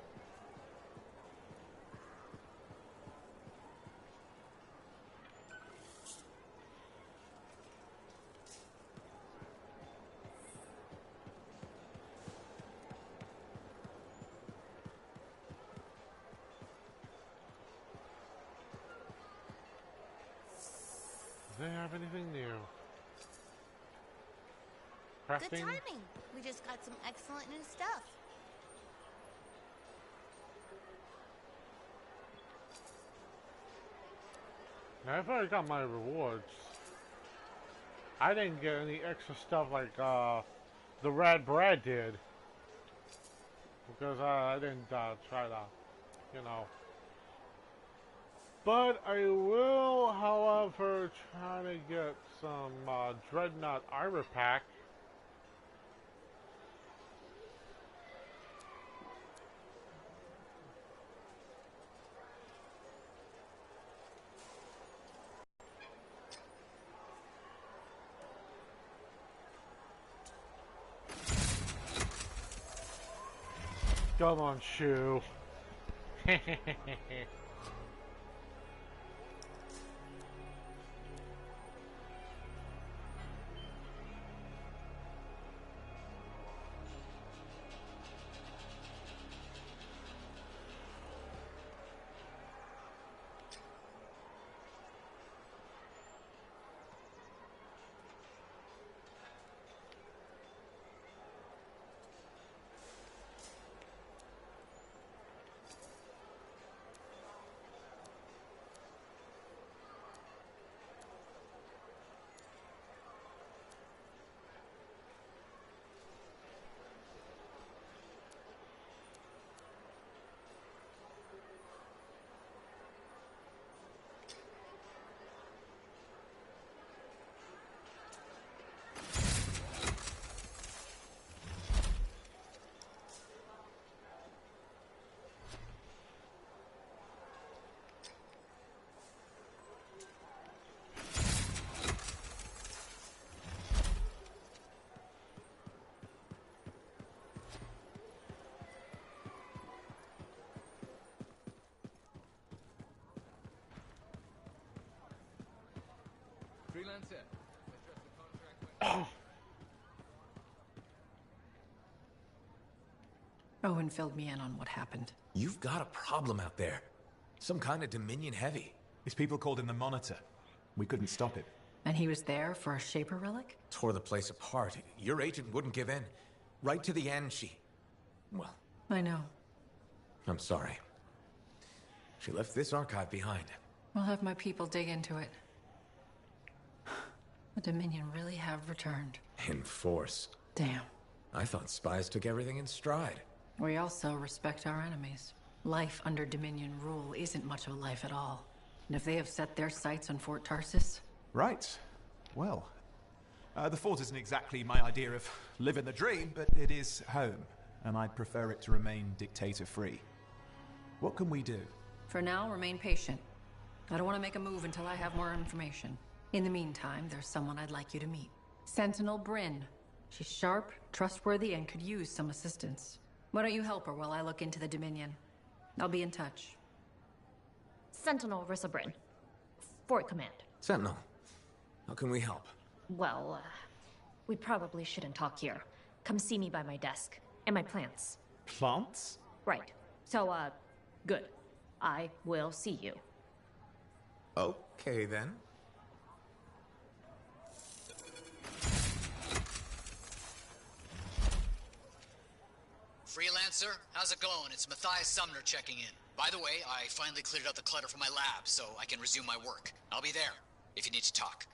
Do they have anything new? Crafting? Good timing. We just got some excellent new stuff. Now, I've already got my rewards. I didn't get any extra stuff like the Rad Brad did. Because I didn't try to, you know. But I will, however, try to get some Dreadnought Ira Pack. Come on, Shoe. Freelancer. Owen filled me in on what happened. You've got a problem out there. Some kind of Dominion heavy. His people called him the Monitor. We couldn't stop it. And he was there for a Shaper relic? Tore the place apart. Your agent wouldn't give in. Right to the end, she... Well... I know. I'm sorry. She left this archive behind. I'll have my people dig into it. The Dominion really have returned. In force. Damn. I thought spies took everything in stride. We also respect our enemies. Life under Dominion rule isn't much of a life at all. And if they have set their sights on Fort Tarsis... Right. Well, the fort isn't exactly my idea of living the dream, but it is home, and I'd prefer it to remain dictator-free. What can we do? For now, remain patient. I don't want to make a move until I have more information. In the meantime, there's someone I'd like you to meet. Sentinel Bryn. She's sharp, trustworthy, and could use some assistance. Why don't you help her while I look into the Dominion? I'll be in touch. Sentinel Rissa Bryn. Fort Command. Sentinel, how can we help? Well, we probably shouldn't talk here. Come see me by my desk. And my plants. Plants? Right. So, good. I will see you. Okay, then. Freelancer, how's it going? It's Matthias Sumner checking in. By the way, I finally cleared out the clutter from my lab, so I can resume my work. I'll be there, if you need to talk.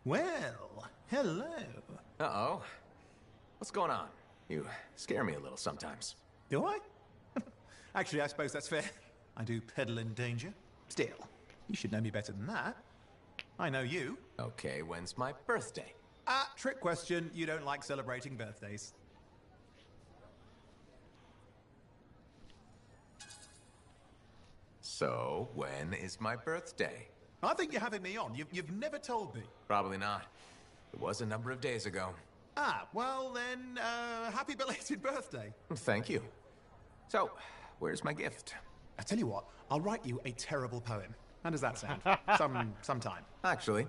Well, hello. Uh-oh. What's going on? You scare me a little sometimes. Do I? Actually, I suppose that's fair. I do peddle in danger. Still, you should know me better than that. I know you. Okay, when's my birthday? Trick question. You don't like celebrating birthdays. So, when is my birthday? I think you're having me on. You've never told me. Probably not. It was a number of days ago. Well then, happy belated birthday. Thank you. So, where's my gift? I tell you what, I'll write you a terrible poem. How does that sound? Sometime. Actually,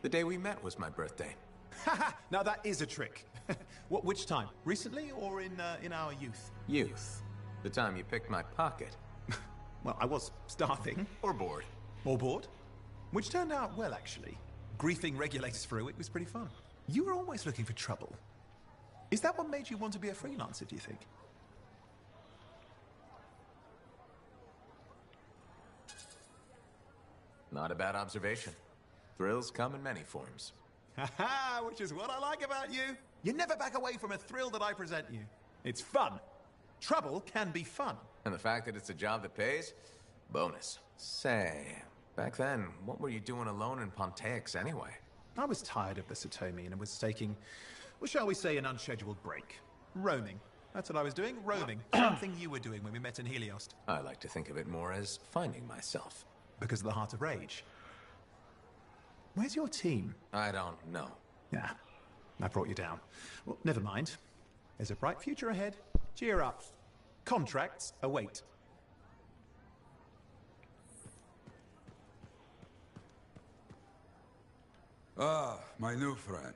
the day we met was my birthday. Now that is a trick. Which time? Recently or in our youth? Youth. The time you picked my pocket. Well, I was starving. Or bored. Or bored. Which turned out well, actually. Griefing regulators for a week was pretty fun. You were always looking for trouble. Is that what made you want to be a freelancer, do you think? Not a bad observation. Thrills come in many forms. Haha, which is what I like about you. You never back away from a thrill that I present you. It's fun. Trouble can be fun. And the fact that it's a job that pays? Bonus. Say, back then, what were you doing alone in Pontaix anyway? I was tired of the Satomi and was taking, well, shall we say, an unscheduled break. Roaming. That's what I was doing, roaming. Something you were doing when we met in Heliost. I like to think of it more as finding myself. Because of the Heart of Rage. Where's your team? I don't know. Yeah, I brought you down. Well, never mind. There's a bright future ahead. Cheer up. Contracts await. Ah, my new friend.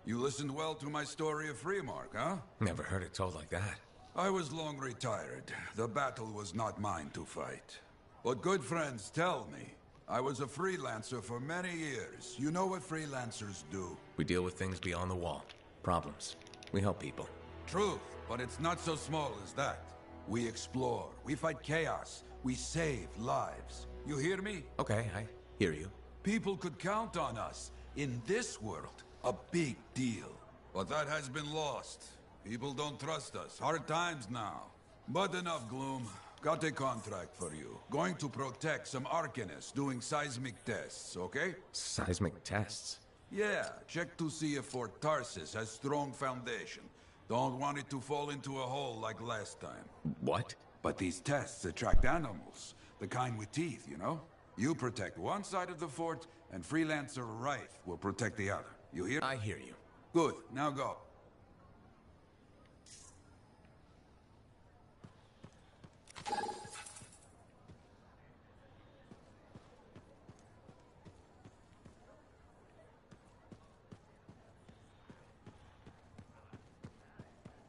You listened well to my story of Freemark, huh? Never heard it told like that. I was long retired. The battle was not mine to fight. But good friends tell me, I was a freelancer for many years. You know what freelancers do? We deal with things beyond the wall. Problems. We help people. Truth, but it's not so small as that. We explore, we fight chaos, we save lives. You hear me? Okay, I hear you. People could count on us. In this world, a big deal. But that has been lost. People don't trust us. Hard times now. But enough gloom. Got a contract for you. Going to protect some Arcanists doing seismic tests, okay? Seismic tests? Yeah, check to see if Fort Tarsis has strong foundation. Don't want it to fall into a hole like last time. What? But these tests attract animals. The kind with teeth, you know? You protect one side of the fort, and Freelancer Wraith will protect the other. You hear? I hear you. Good, now go.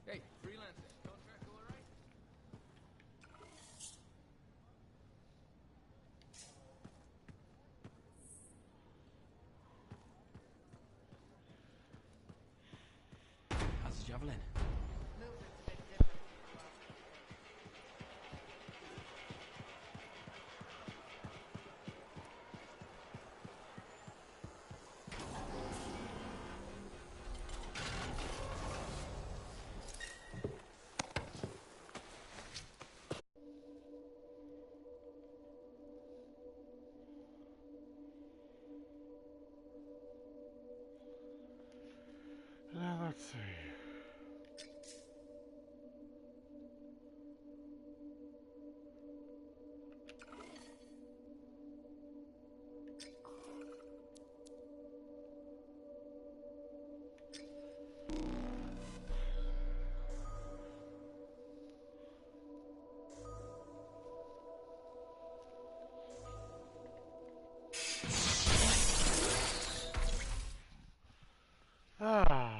Hey, freelancer, contract all right? Javelin. Now let's see. Ah.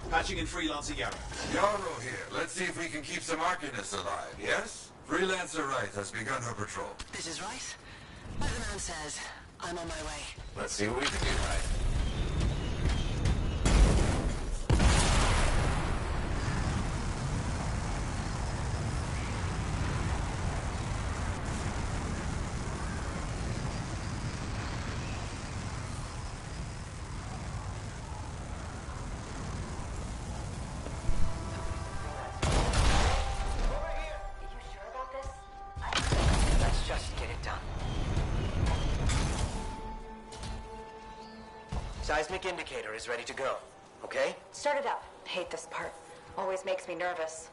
Patching in Freelancer Yarrow. Yarrow here. Let's see if we can keep some Arcanists alive, yes? Freelancer Wright has begun her patrol. This is right. Like the man says, I'm on my way. Let's see what we can do, right? Let's just get it done. Seismic indicator is ready to go, okay? Start it up. Hate this part. Always makes me nervous.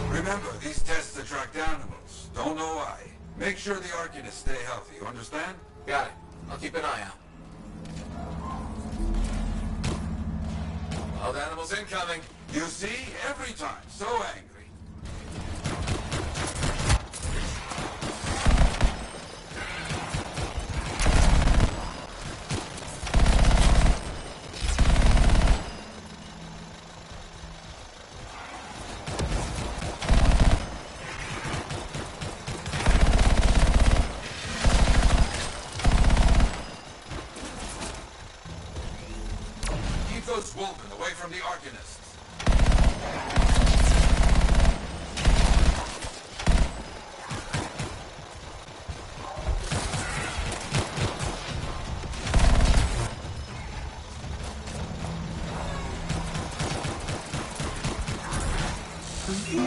Remember, these tests attract animals. Don't know why. Make sure the Arcanists stay healthy, you understand? Got it. I'll keep an eye out. Wild animals incoming. You see? Every time. So angry. Keep those wolven away from the Arcanists. Maybe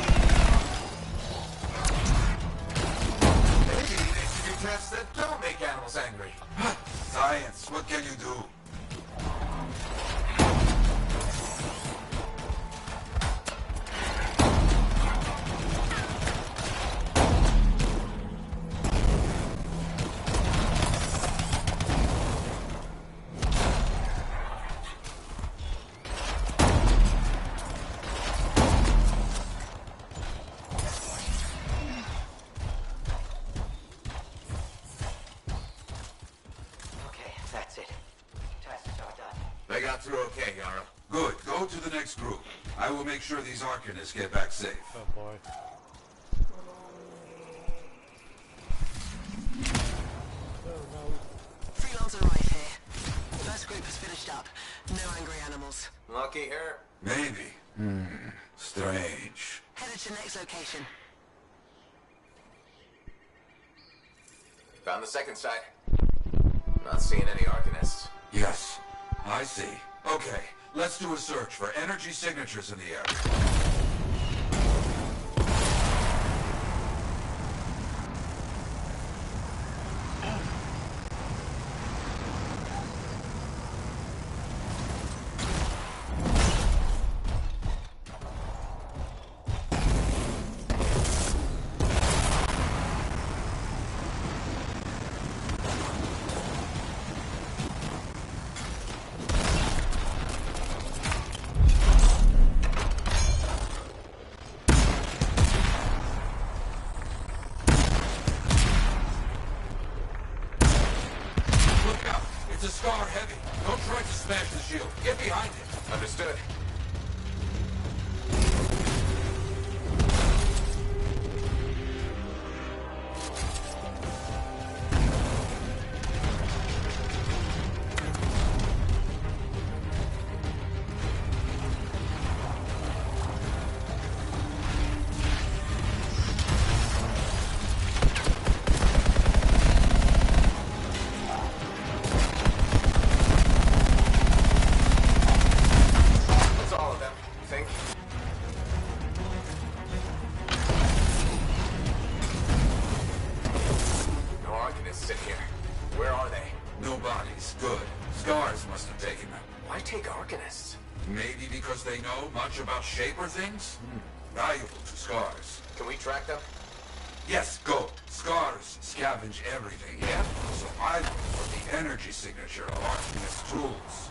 they should do tests that don't make animals angry. Science, what can you do? Okay, that's it. Tests are done. They got through okay, Yarrow. Good. Go to the next group. I will make sure these Arcanists get back safe. Oh boy. Freelancer right here. First group has finished up. No angry animals. Lucky her. Maybe. next location. Found the second site. Not seeing any Arcanists. Yes, I see. Okay, let's do a search for energy signatures in the area. Understood. About Shaper things? Valuable to Scars. Can we track them? Yes, go. Scars scavenge everything, yeah? So I look for the energy signature of Artemis tools.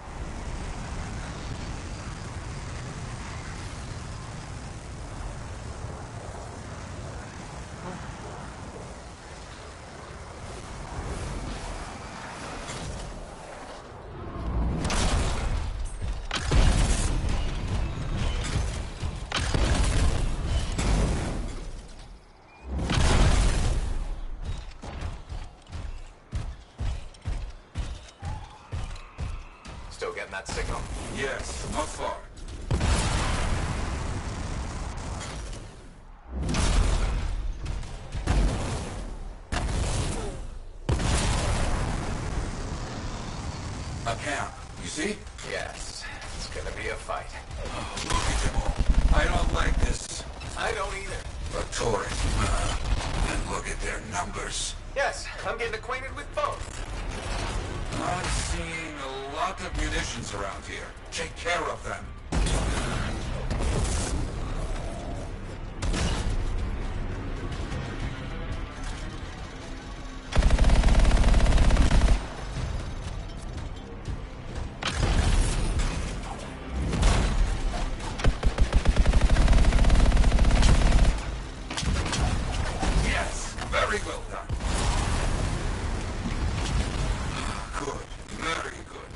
Still getting that signal? Yes, not far. A camp, you see? Yes, it's gonna be a fight. Oh, look at them all. I don't like this. I don't either. A torrent. And look at their numbers. Yes, I'm getting acquainted with both. I'm seeing a lot of munitions around here. Take care of them. Yes, very well done. Very good.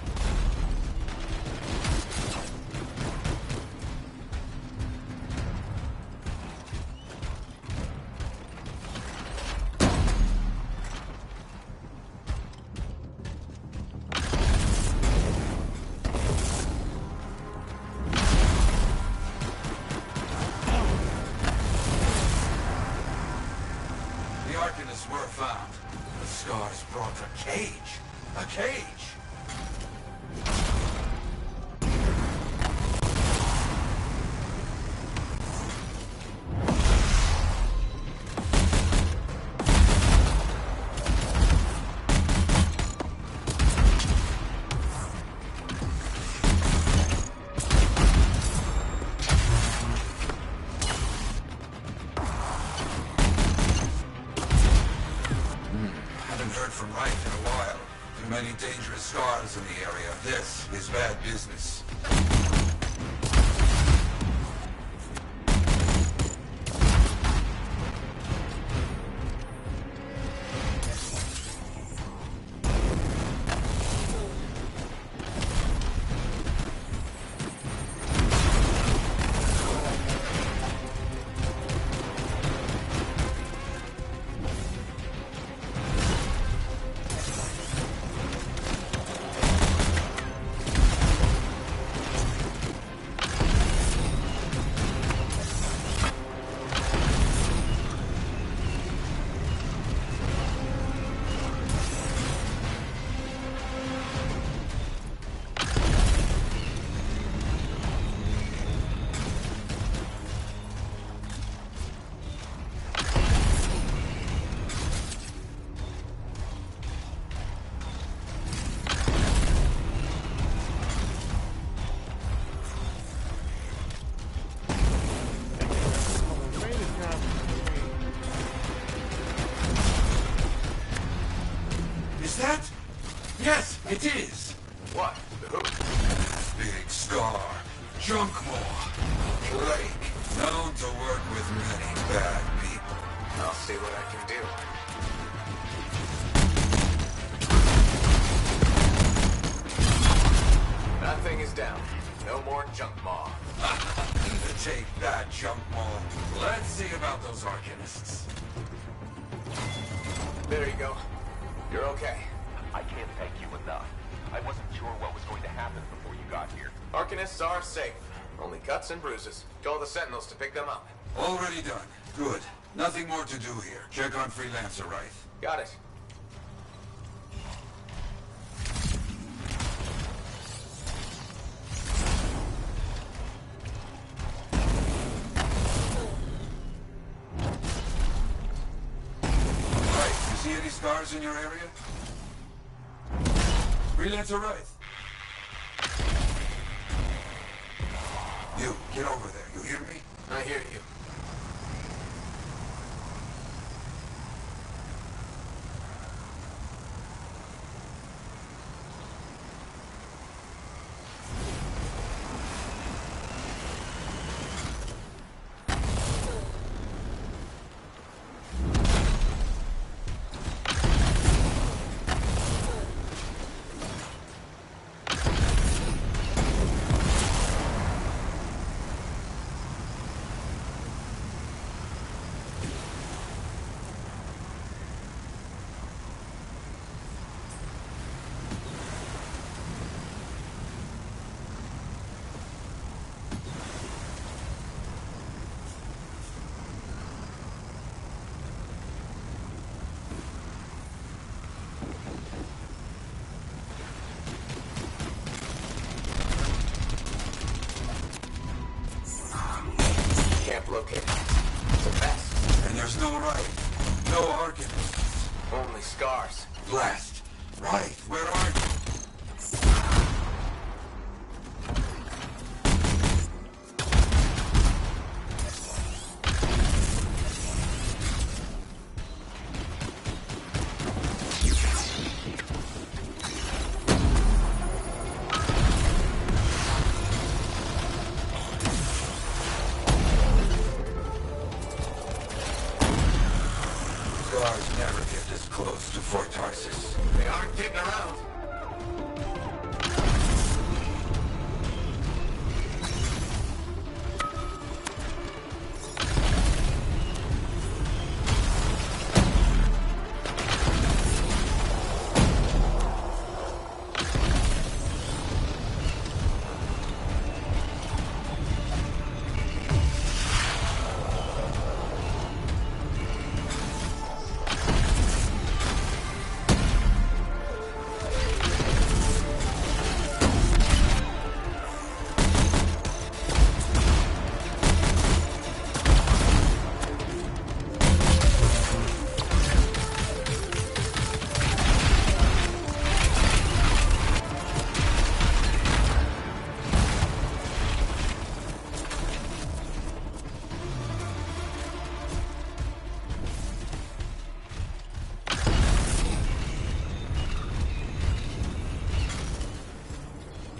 The Arcanists were found. The Scars brought a cage. A cage! Haven't heard from Wright in a while. Too many dangerous Scars in the area. This is bad business. It is! What? Who? Big Scar. Junk Maw. Blake. Known to work with many bad people. I'll see what I can do. That thing is down. No more Junk Maw. Take that, Junk Maw. Let's see about those Arcanists. There you go. You're okay. I can't thank you enough. I wasn't sure what was going to happen before you got here. Arcanists are safe. Only cuts and bruises. Call the Sentinels to pick them up. Already done. Good. Nothing more to do here. Check on Freelancer Wraith. Got it. Wraith, you see any scars in your area? Freelancer Wraith. You, get over there. You hear me? I hear you. Located. It's a mess. And there's no Wraith. No Arcanists. Only scars. Blast. Wraith, where are you? Never get this close to Fort Tarsis. They aren't getting around.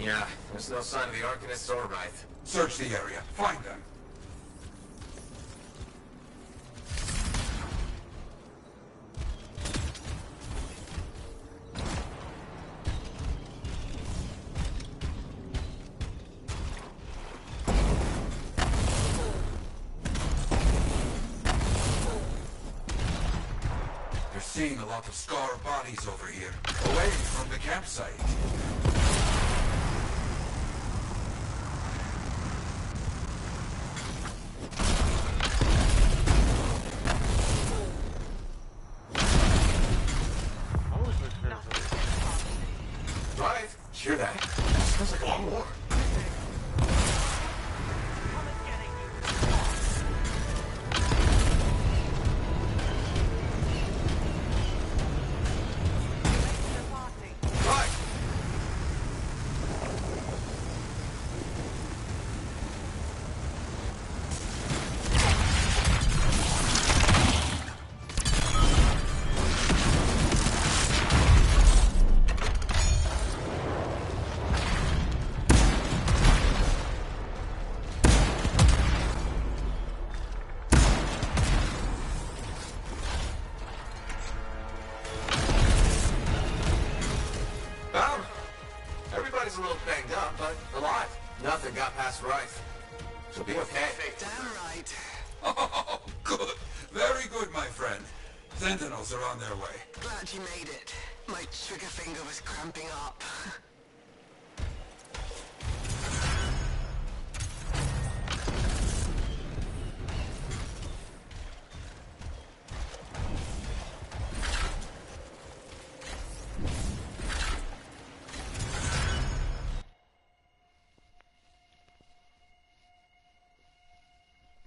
Yeah, there's no sign of the Arcanists or Wraith. Search the area. Find them. They're seeing a lot of Scar bodies over here, away from the campsite. Right? Hear that? Smells like a lot more. Nothing got past Rife. She'll be okay. Damn right. Oh, good. Very good, my friend. Sentinels are on their way. Glad you made it. My trigger finger was cramping up.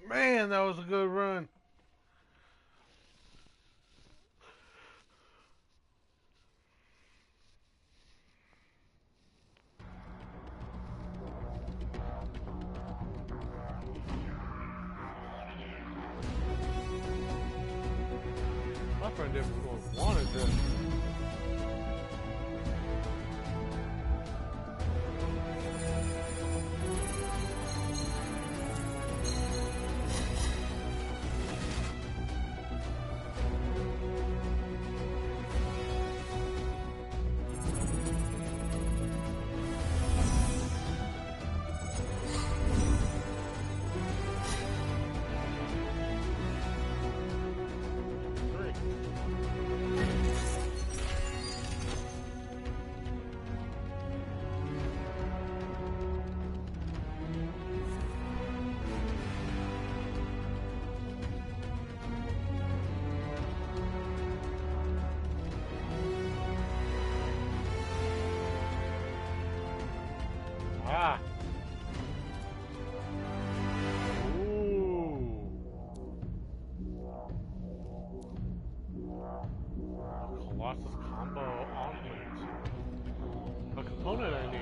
Man, that was a good run. My friend didn't wanted this. Ah. Ooh. Colossus combo augment. A component I need.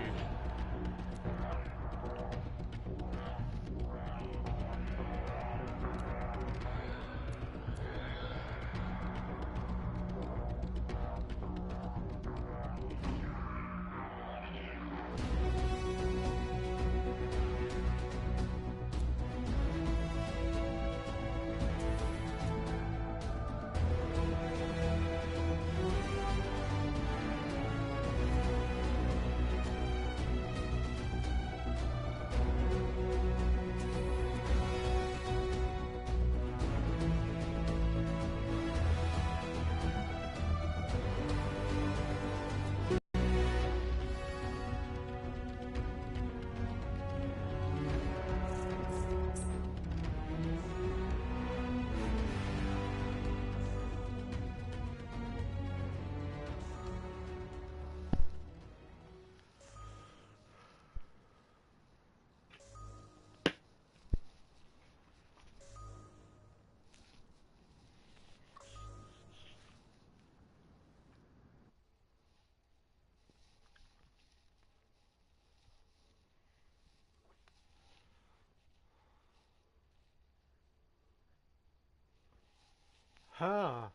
Huh.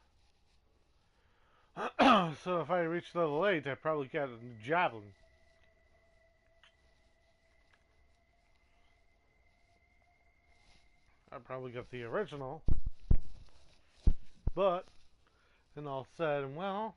So if I reach level 8, I probably get a javelin. I probably get the original. But, and all said and well,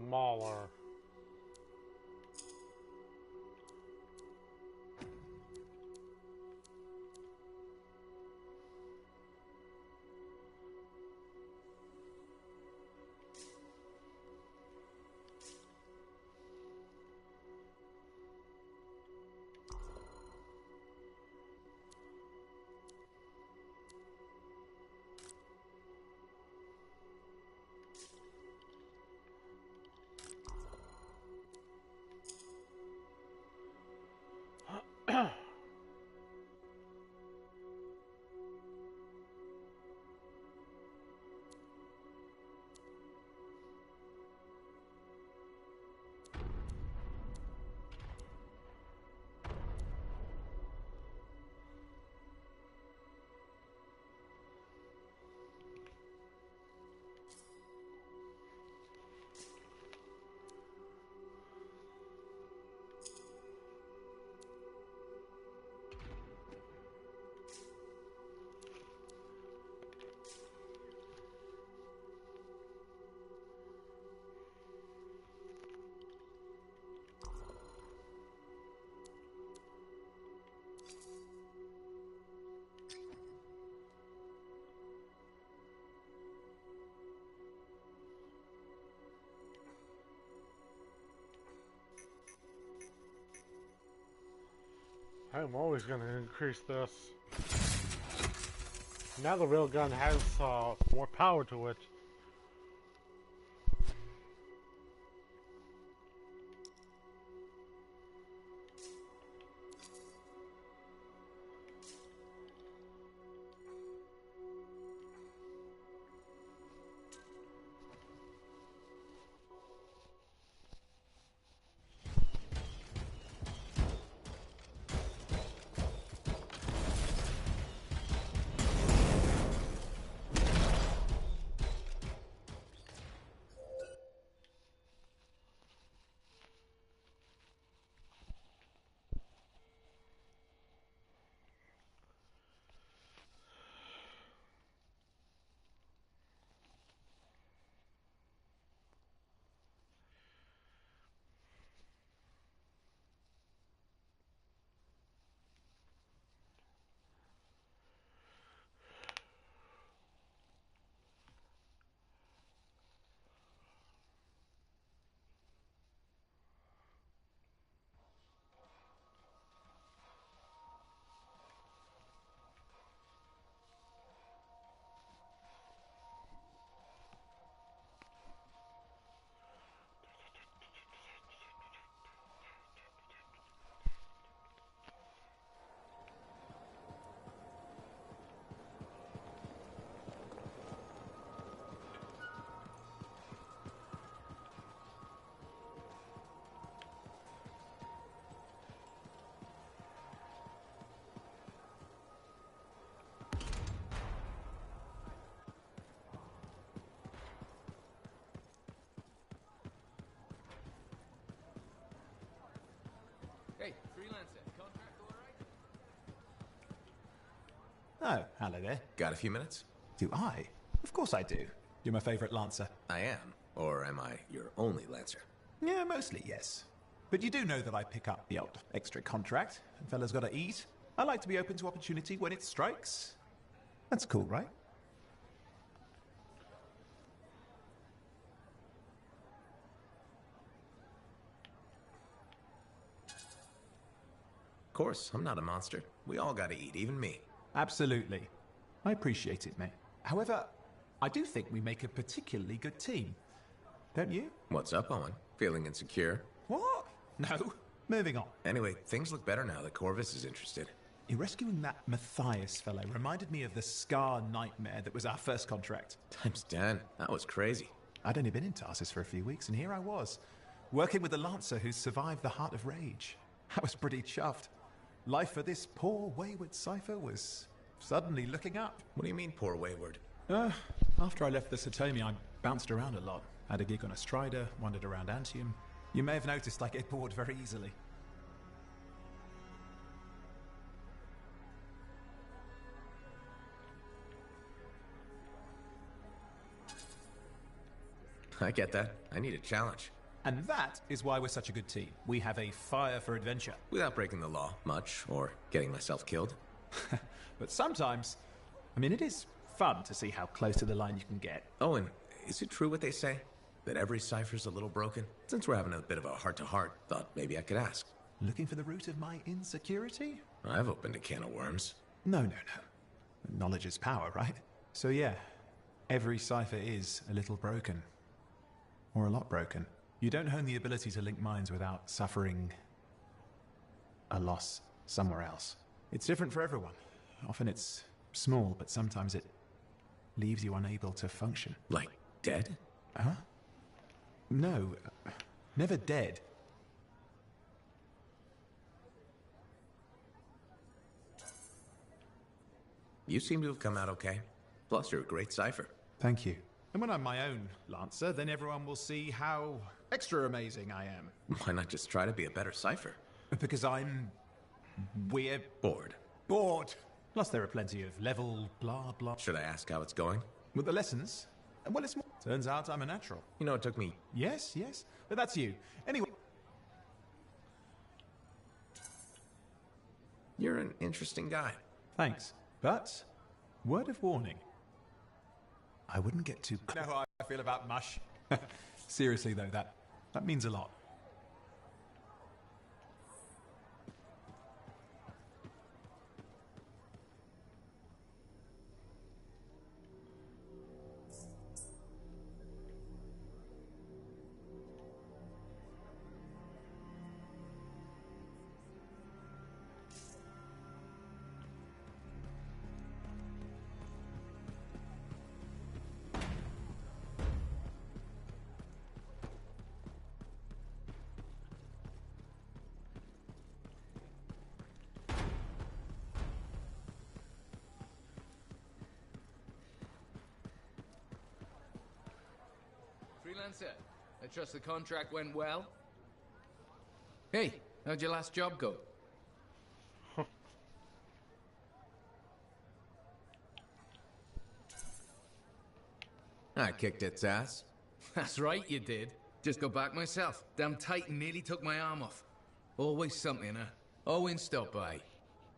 Mauler. I'm always going to increase this. Now the railgun has more power to it. Hey, freelancer, contract all right? Oh, hello there. Got a few minutes? Do I? Of course I do. You're my favorite Lancer. I am. Or am I your only Lancer? Yeah, mostly, yes. But you do know that I pick up the odd extra contract. And fellas gotta eat. I like to be open to opportunity when it strikes. That's cool, right? Of course, I'm not a monster. We all gotta eat, even me. Absolutely. I appreciate it, mate. However, I do think we make a particularly good team. Don't you? What's up, Owen? Feeling insecure? What? No. Moving on. Anyway, things look better now that Corvus is interested. You rescuing that Matthias fellow reminded me of the Scar nightmare that was our first contract. Times 10. That was crazy. I'd only been in Tarsus for a few weeks, and here I was, working with the Lancer who survived the Heart of Rage. I was pretty chuffed. Life for this poor, wayward cipher was suddenly looking up. What do you mean, poor wayward? After I left the Satomi, I bounced around a lot. Had a gig on a Strider, wandered around Anthem. You may have noticed I get bored very easily. I get that. I need a challenge. And that is why we're such a good team. We have a fire for adventure. Without breaking the law much, or getting myself killed. But sometimes, I mean, it is fun to see how close to the line you can get. Oh, and is it true what they say? That every cipher's a little broken? Since we're having a bit of a heart-to-heart, thought maybe I could ask. Looking for the root of my insecurity? I've opened a can of worms. No. Knowledge is power, right? So yeah, every cipher is a little broken. Or a lot broken. You don't hone the ability to link minds without suffering a loss somewhere else. It's different for everyone. Often it's small, but sometimes it leaves you unable to function. Like dead? Huh? No, never dead. You seem to have come out okay. Plus, you're a great cipher. Thank you. And when I'm my own Lancer, then everyone will see how extra amazing I am. Why not just try to be a better cipher? Because we're bored. Bored. Plus there are plenty of level blah blah. Should I ask how it's going? With the lessons? Well, it's more. Turns out I'm a natural. You know, it took me... Yes. But that's you. Anyway. You're an interesting guy. Thanks. But, word of warning. I wouldn't get too... You know how I feel about mush? Seriously, though, that means a lot. Freelancer, I trust the contract went well? Hey, how'd your last job go? I kicked its ass. That's right, you did. Just got back myself. Damn Titan nearly took my arm off. Always something, huh? Owen stopped by.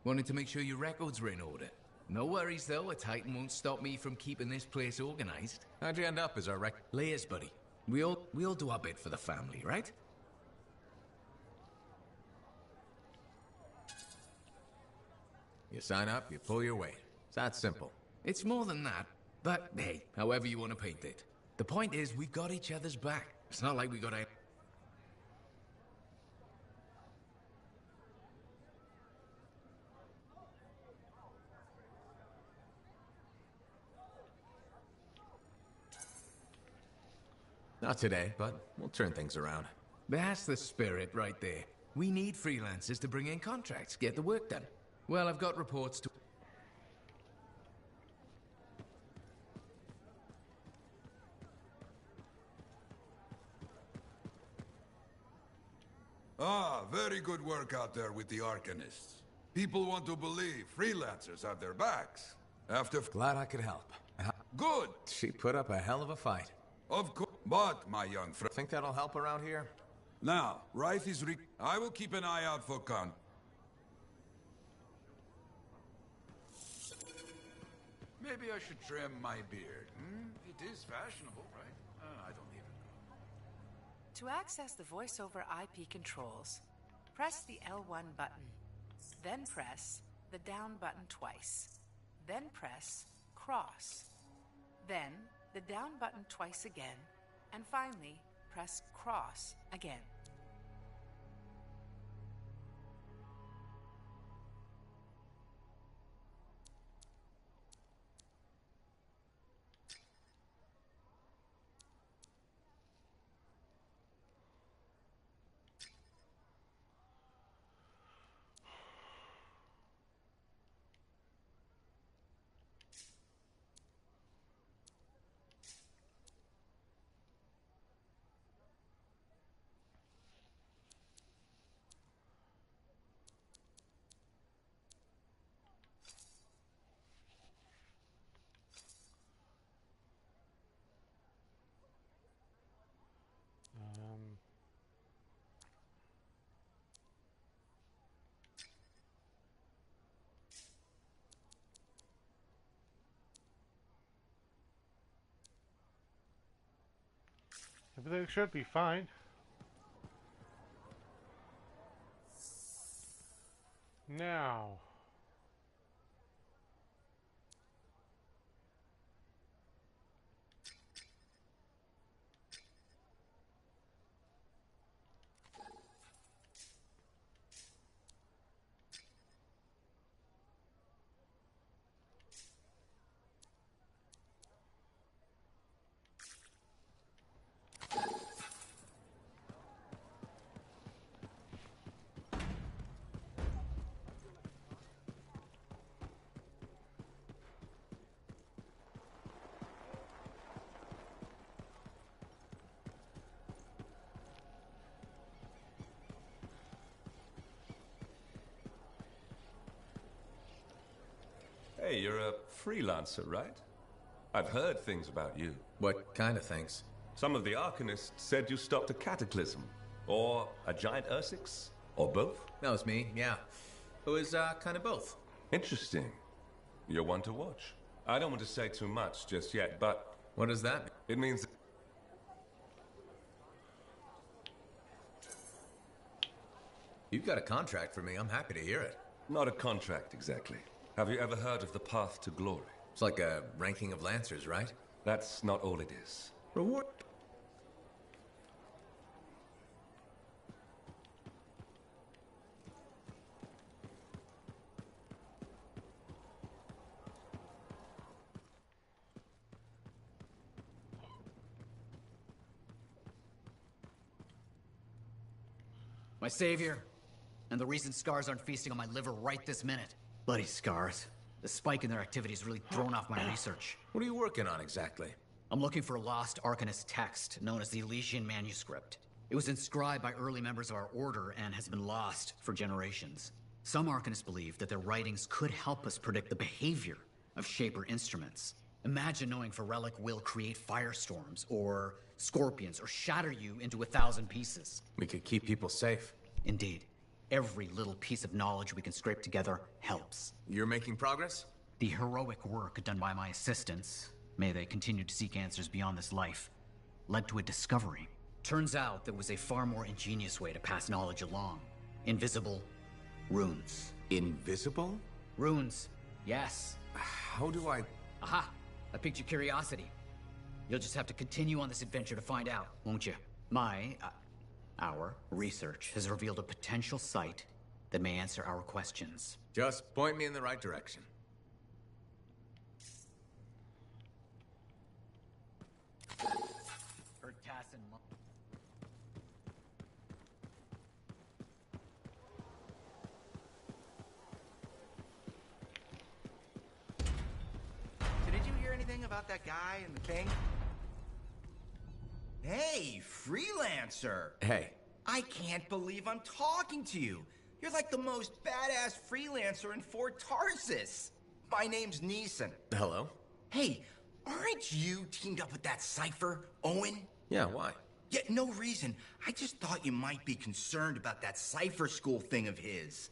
Wanted to make sure your records were in order. No worries, though. A Titan won't stop me from keeping this place organized. How'd you end up as our Layers, buddy. We all do our bit for the family, right? You sign up, you pull your weight. It's that simple. It's more than that. But, hey, however you want to paint it. The point is, we've got each other's back. It's not like we got a... Not today, but we'll turn things around. That's the spirit right there. We need freelancers to bring in contracts, get the work done. Well, I've got reports to... Ah, very good work out there with the Arcanists. People want to believe freelancers have their backs. Glad I could help. Good! She put up a hell of a fight. Of course. But, my young friend... Think that'll help around here? Now, Rife is I will keep an eye out for Maybe I should trim my beard, It is fashionable, right? I don't even know. To access the voice-over IP controls, press the L1 button. Then press the down button twice. Then press cross. Then the down button twice again. And finally, press cross again. Everything should be fine. Now... Hey, you're a freelancer, right? I've heard things about you. What kind of things? Some of the Arcanists said you stopped a cataclysm. Or a giant Ursix. Or both. That was me, yeah. It was, kind of both. Interesting. You're one to watch. I don't want to say too much just yet, but... What does that mean? It means... You've got a contract for me. I'm happy to hear it. Not a contract, exactly. Have you ever heard of the Path to Glory? It's like a ranking of Lancers, right? That's not all it is. Reward? My savior, and the reason scars aren't feasting on my liver right this minute. Bloody scars. The spike in their activity has really thrown off my research. What are you working on exactly? I'm looking for a lost Arcanist text known as the Elysian Manuscript. It was inscribed by early members of our order and has been lost for generations. Some Arcanists believe that their writings could help us predict the behavior of Shaper instruments. Imagine knowing if a relic will create firestorms, or scorpions, or shatter you into 1,000 pieces. We could keep people safe. Indeed. Every little piece of knowledge we can scrape together helps. You're making progress? The heroic work done by my assistants, may they continue to seek answers beyond this life, led to a discovery. Turns out there was a far more ingenious way to pass knowledge along. Invisible runes. Invisible? Runes, yes. How do I... Aha! I piqued your curiosity. You'll just have to continue on this adventure to find out, won't you? Our research has revealed a potential site that may answer our questions. Just point me in the right direction. So did you hear anything about that guy and the king? Hey, freelancer! Hey. I can't believe I'm talking to you. You're like the most badass freelancer in Fort Tarsis. My name's Neeson. Hello? Hey, aren't you teamed up with that cipher, Owen? Yeah, why? Yeah, no reason. I just thought you might be concerned about that cipher school thing of his.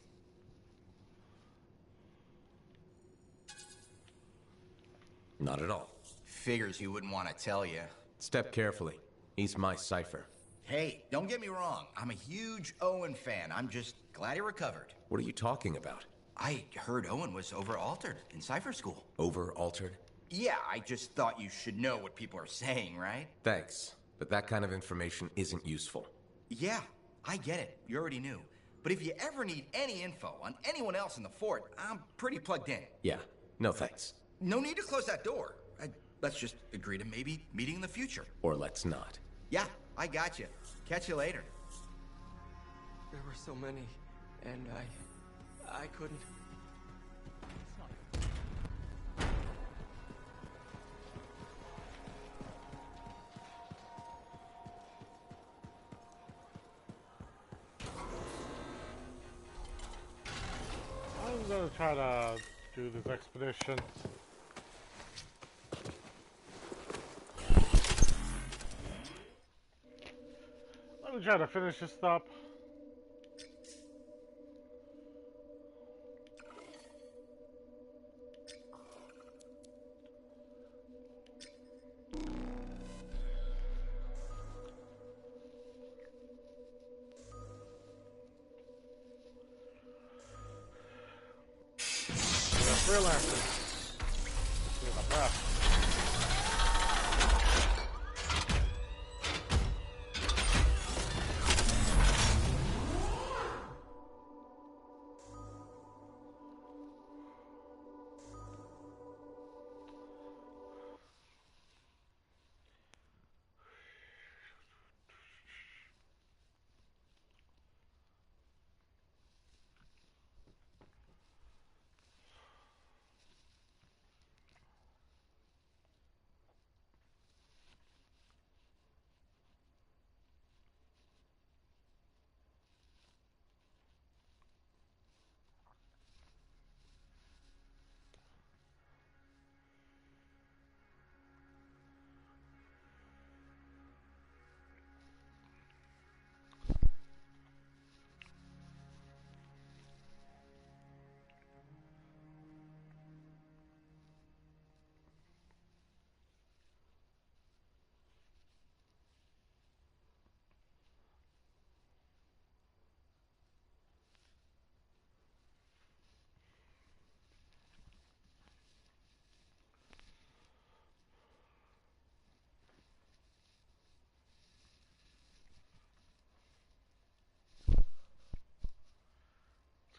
Not at all. Figures he wouldn't want to tell you. Step carefully. He's my cipher. Hey, don't get me wrong. I'm a huge Owen fan. I'm just glad he recovered. What are you talking about? I heard Owen was over-altered in cipher school. Over-altered? Yeah, I just thought you should know what people are saying, right? Thanks, but that kind of information isn't useful. Yeah, I get it. You already knew. But if you ever need any info on anyone else in the fort, I'm pretty plugged in. Yeah, no thanks. No need to close that door. Let's just agree to maybe meeting in the future. Or let's not. Yeah, I got you. Catch you later. There were so many, and I couldn't. I'm gonna try to do this expedition. Let me try to finish this up. freelancers. You're the best.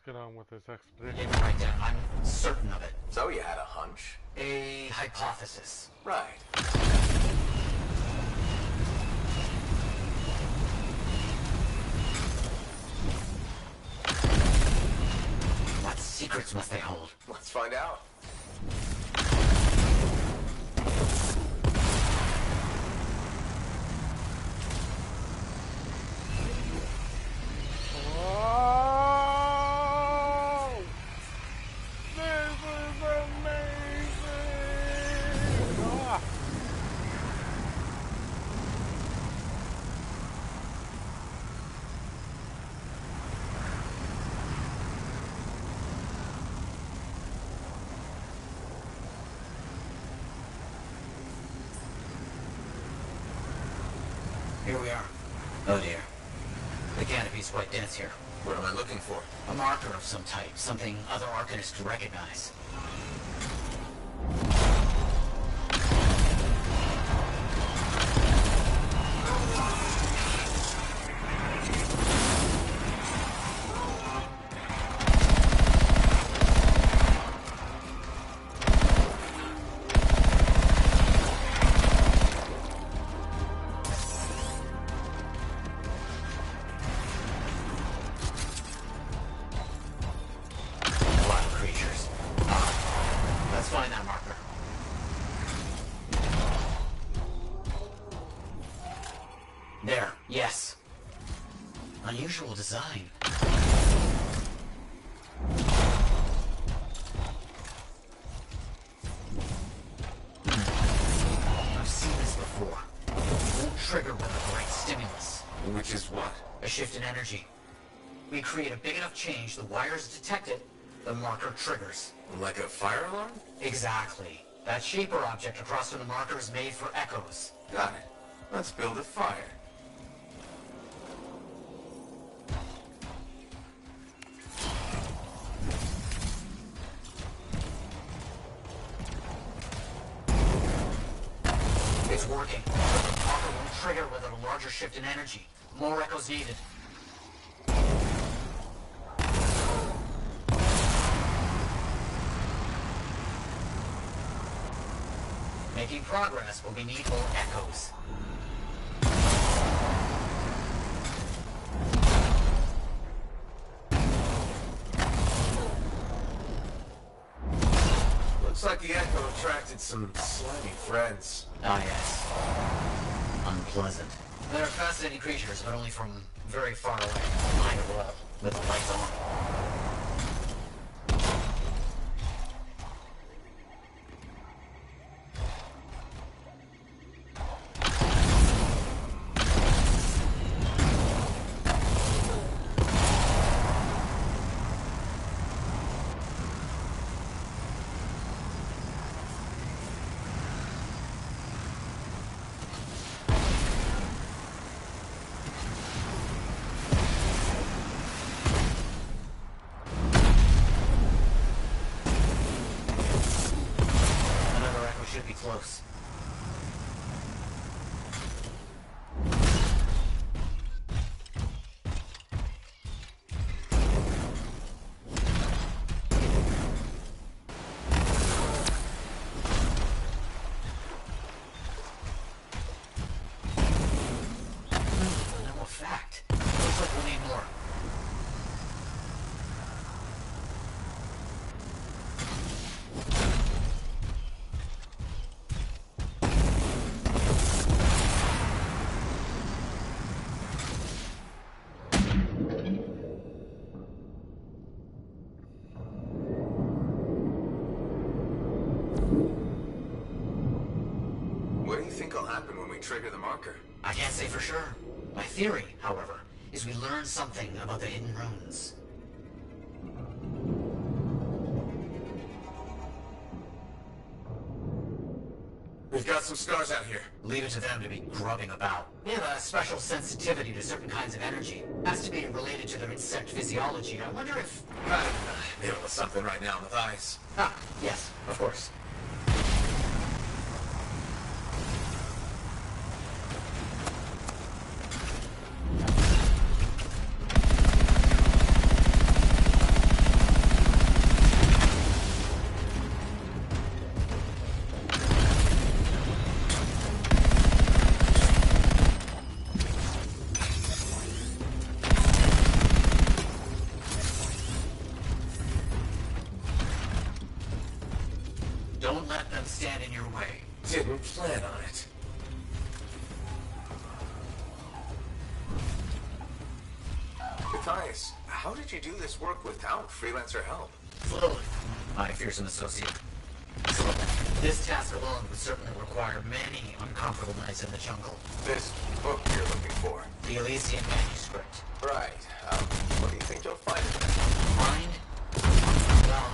Get on with this expedition. Right down. I'm certain of it. So you had a hunch? A hypothesis. Right. What secrets must they hold? Let's find out. Here we are. Oh dear. The canopy's quite dense here. What am I looking for? A marker of some type. Something other Arcanists could recognize. There, yes. Unusual design. I've seen this before. It won't trigger with the right stimulus. Which is what? A shift in energy. We create a big enough change, the wires detect it, the marker triggers. Like a fire alarm? Exactly. That shape or object across from the marker is made for echoes. Got it. Let's build a fire. It's working. The marker won't trigger without a larger shift in energy. More echoes needed. Making progress, but we need more echoes. Looks like the echo attracted some slimy friends. Ah, yes. Unpleasant. They're fascinating creatures, but only from very far away. Behind a wall, with the lights on. be close. No effect. Looks like we'll need more. What do you think will happen when we trigger the marker? I can't say for sure. My theory, however, is we learn something about the hidden runes. We've got some scars out here. Leave it to them to be grubbing about. They have a special sensitivity to certain kinds of energy. Has to be related to their insect physiology. I wonder if... I'm dealing with something right now in the thighs. Ah, yes, of course. Don't let them stand in your way. Didn't plan on it. Matthias, how did you do this work without freelancer help? Slowly. My fearsome associate. Slowly. This task alone would certainly require many uncomfortable nights in the jungle. This book you're looking for. The Elysian manuscript. Right. What do you think you'll find in there? Find? Well...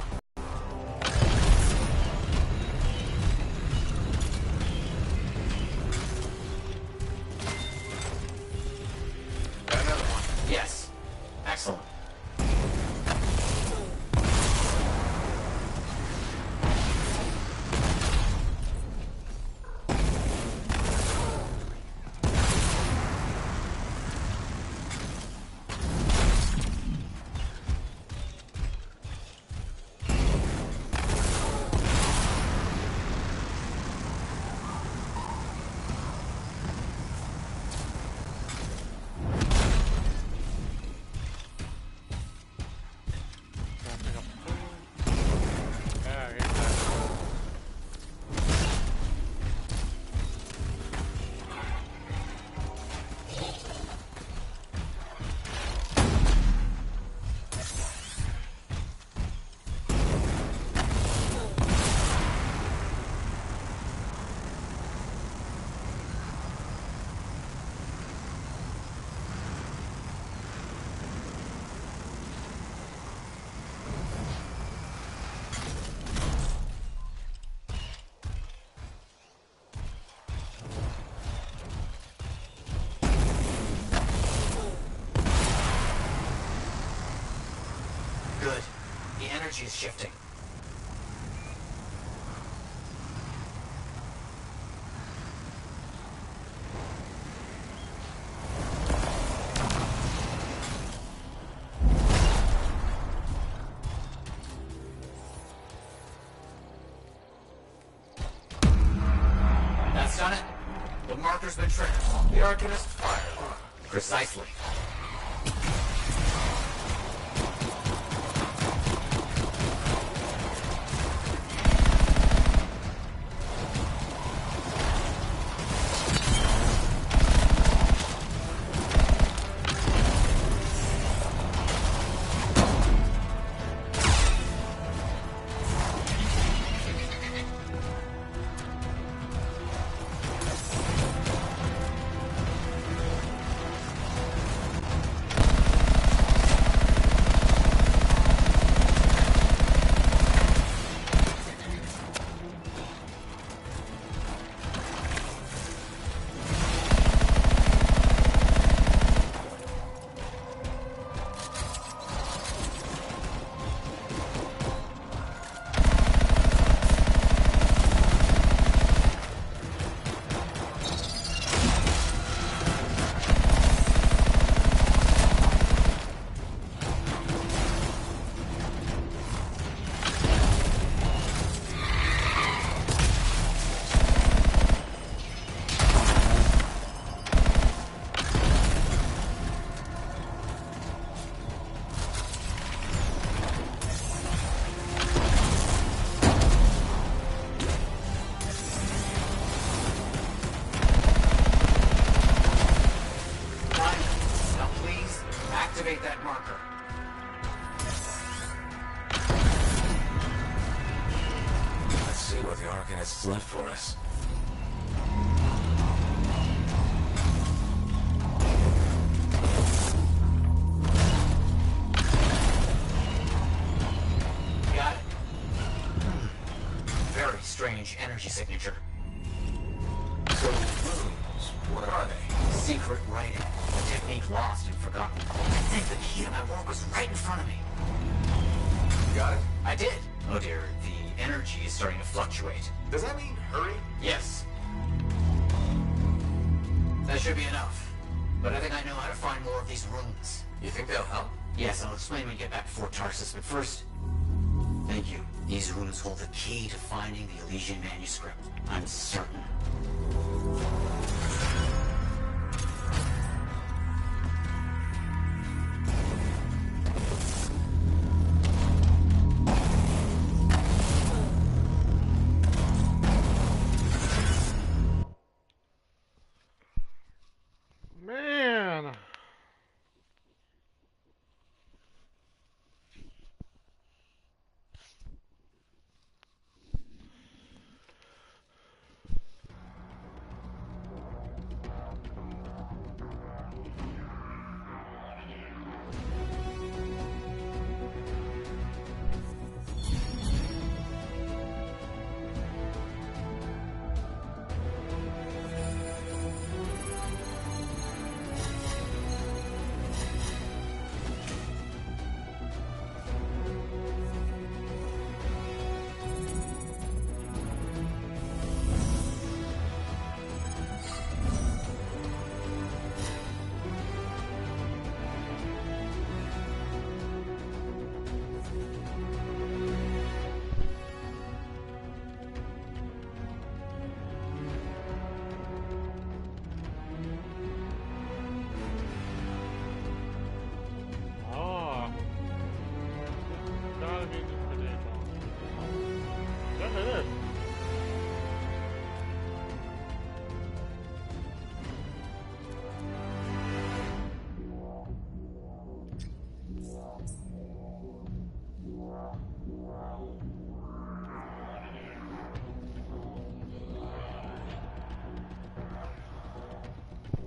Another one. Yes. Excellent. Good. The energy is shifting. That's done it. The marker's been triggered. The Arcanist fired. Precisely. Arcanists left for us. Got it. Very strange energy signature. So, runes, what are they? Secret writing. A technique lost and forgotten. I think the key to my work was right in front of me. Got it? I did. Oh dear, the energy is starting to fluctuate. Does that mean hurry? Yes. That should be enough. But I think I know how to find more of these runes. You think they'll help? Yes, I'll explain when we get back to Fort Tarsus, but first... Thank you. These runes hold the key to finding the Elysian manuscript. I'm certain. Man.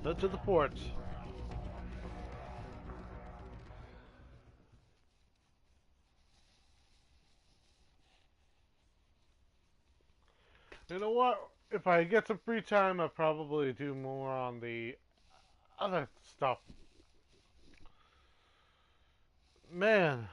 Head to the port. You know what? If I get some free time, I'll probably do more on the other stuff. Man.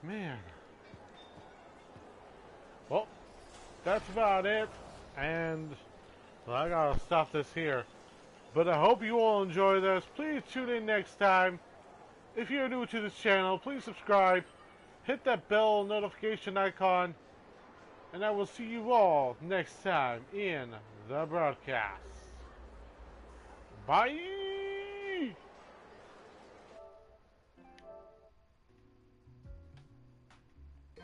Man. Well, that's about it. And well, I gotta stop this here. But I hope you all enjoy this. Please tune in next time. If you're new to this channel, please subscribe. Hit that bell notification icon. And I will see you all next time in the broadcast. Bye!